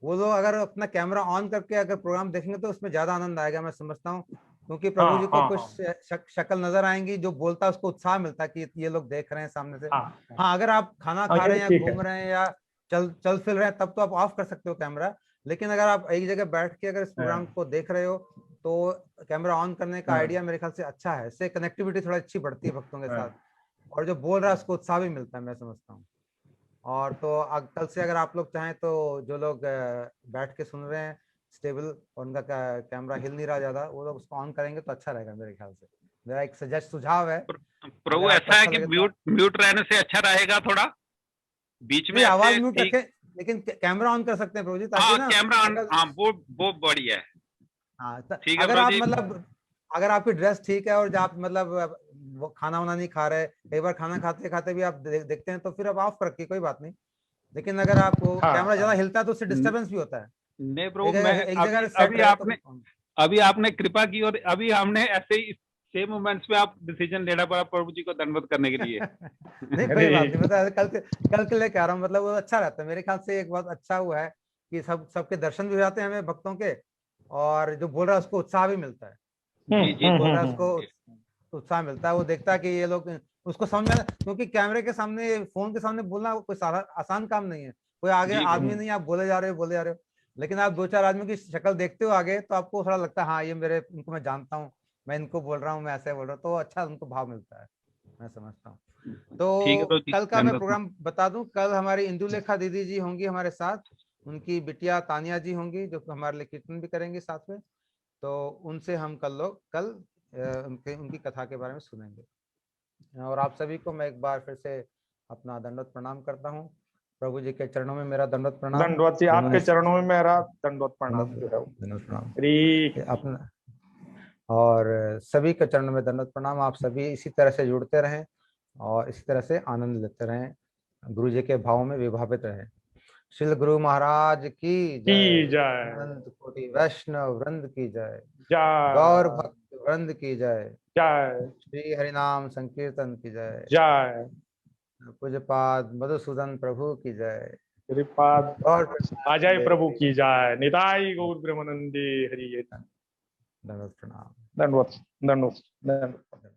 वो लोग अगर अपना कैमरा ऑन करके अगर प्रोग्राम देखेंगे तो उसमें ज्यादा आनंद आएगा, मैं समझता हूँ। क्योंकि प्रभु हाँ जी को हाँ कुछ हाँ शक्ल नजर आएंगी, जो बोलता है उसको उत्साह मिलता है कि ये लोग देख रहे हैं सामने से। हाँ हाँ, अगर आप खाना हाँ, खा ये रहे हैं या ठीक है। घूम रहे हैं या चल चल फिर रहे हैं, तब तो आप ऑफ कर सकते हो कैमरा। लेकिन अगर आप एक जगह बैठ के अगर इस प्रोग्राम को देख रहे हो, तो कैमरा ऑन करने का आइडिया मेरे ख्याल से अच्छा है। इससे कनेक्टिविटी थोड़ा अच्छी बढ़ती है भक्तों के साथ, और जो बोल रहा है उसको उत्साह भी मिलता है, मैं समझता हूँ। और तो कल से अगर आप लोग चाहें तो जो लोग बैठ के सुन रहे हैं स्टेबल, उनका कैमरा हिल नहीं रहा ज्यादा, वो लोग उसको ऑन करेंगे तो अच्छा रहेगा मेरे ख्याल से। मेरा एक सजेस्ट सुझाव है, प्रभु अगर आपको ऐसा है अच्छा कि लगे तो म्यूट म्यूट रहने से अच्छा रहेगा, थोड़ा बीच में नहीं, ऐसे आवाज म्यूट ठीक। रखें, लेकिन कैमरा ऑन कर सकते हैं प्रभु जी, ताकि हाँ ना कैमरा ऑन, शक्ल। हाँ वो बढ़िया है। हाँ, ठीक है अगर प्रभु आप जी। मतलब, अगर आपकी ड्रेस ठीक है और जब आप मतलब वो खाना वाना नहीं खा रहे, कई बार खाना खाते खाते भी आप देखते हैं, तो फिर आप ऑफ कर रखिए, कोई बात नहीं। लेकिन अगर आप वो हाँ कैमरा ज्यादा हाँ हिलता है तो उससे डिस्टर्बेंस भी होता है। नहीं एक प्रभु, मैं जगह एक अभी जगह सेट अभी रहे तो आपने अभी आपने कृपा की, और अभी हमने ऐसे ही सेम मोमेंट्स पे आप डिसीजन लेना पड़ा प्रभु जी को धन्यवाद करने के लिए। नहीं, कोई अरे बात नहीं, मतलब कल के लिए कह रहा हूँ, मतलब वो अच्छा रहता है मेरे ख्याल से। एक बहुत अच्छा हुआ है कि सबके दर्शन भी हो जाते हैं हमें भक्तों के, और जो बोल रहा है उसको उत्साह भी मिलता है। जी जी जो बोल रहा है जी। उसको उत्साह मिलता है, वो देखता है कि ये लोग उसको समझ में, क्योंकि कैमरे के सामने, फोन के सामने बोलना कोई सारा आसान काम नहीं है। कोई आगे जी आदमी नहीं, आप बोले जा रहे हो। लेकिन आप दो चार आदमी की शक्ल देखते हो आगे, तो आपको थोड़ा लगता है हाँ ये मेरे, इनको मैं जानता हूँ, मैं इनको बोल रहा हूँ, मैं ऐसे बोल रहा हूँ, तो अच्छा उनको भाव मिलता है, मैं समझता हूँ। ठीक है तो प्रभु जी, कल का मैं धन्यवाद। प्रोग्राम बता दूं, कल हमारी इंदुलेखा दीदी जी होंगी हमारे साथ, उनकी बिटिया तानिया जी होंगी जो हमारे लिए कीर्तन भी करेंगी साथ में। तो उनसे हम कल उनकी कथा के बारे में सुनेंगे। और आप सभी को मैं एक बार फिर से अपना दंडवत प्रणाम करता हूँ। प्रभु जी के चरणों में मेरा दंडवत प्रणाम, दंडवत जी, जिन्होंने आपके चरणों में मेरा दंडवत प्रणाम जो है वो। दंडवत प्रणाम अरे अपना, और सभी के चरणों में दंडवत प्रणाम। आप सभी इसी तरह से जुड़ते रहें और इसी तरह से आनंद लेते रहें, गुरु जी के भावों में विभावित रहें। श्री गुरु महाराज की जय, की जय, अनंत कोटि वैष्णव वृंद की जय, गौर जय भक्त वृंद की जय, जय श्री हरिनाम संकीर्तन की जय, जय। पूज्यपाद मधुसूदन प्रभु की जय, श्रीपाद और अजय प्रेमानंद प्रभु देव की जय, निताई गौर ब्रह्मानंदे हरि। दंडवत प्रणाम। दंडवत दंडवत दंडवत।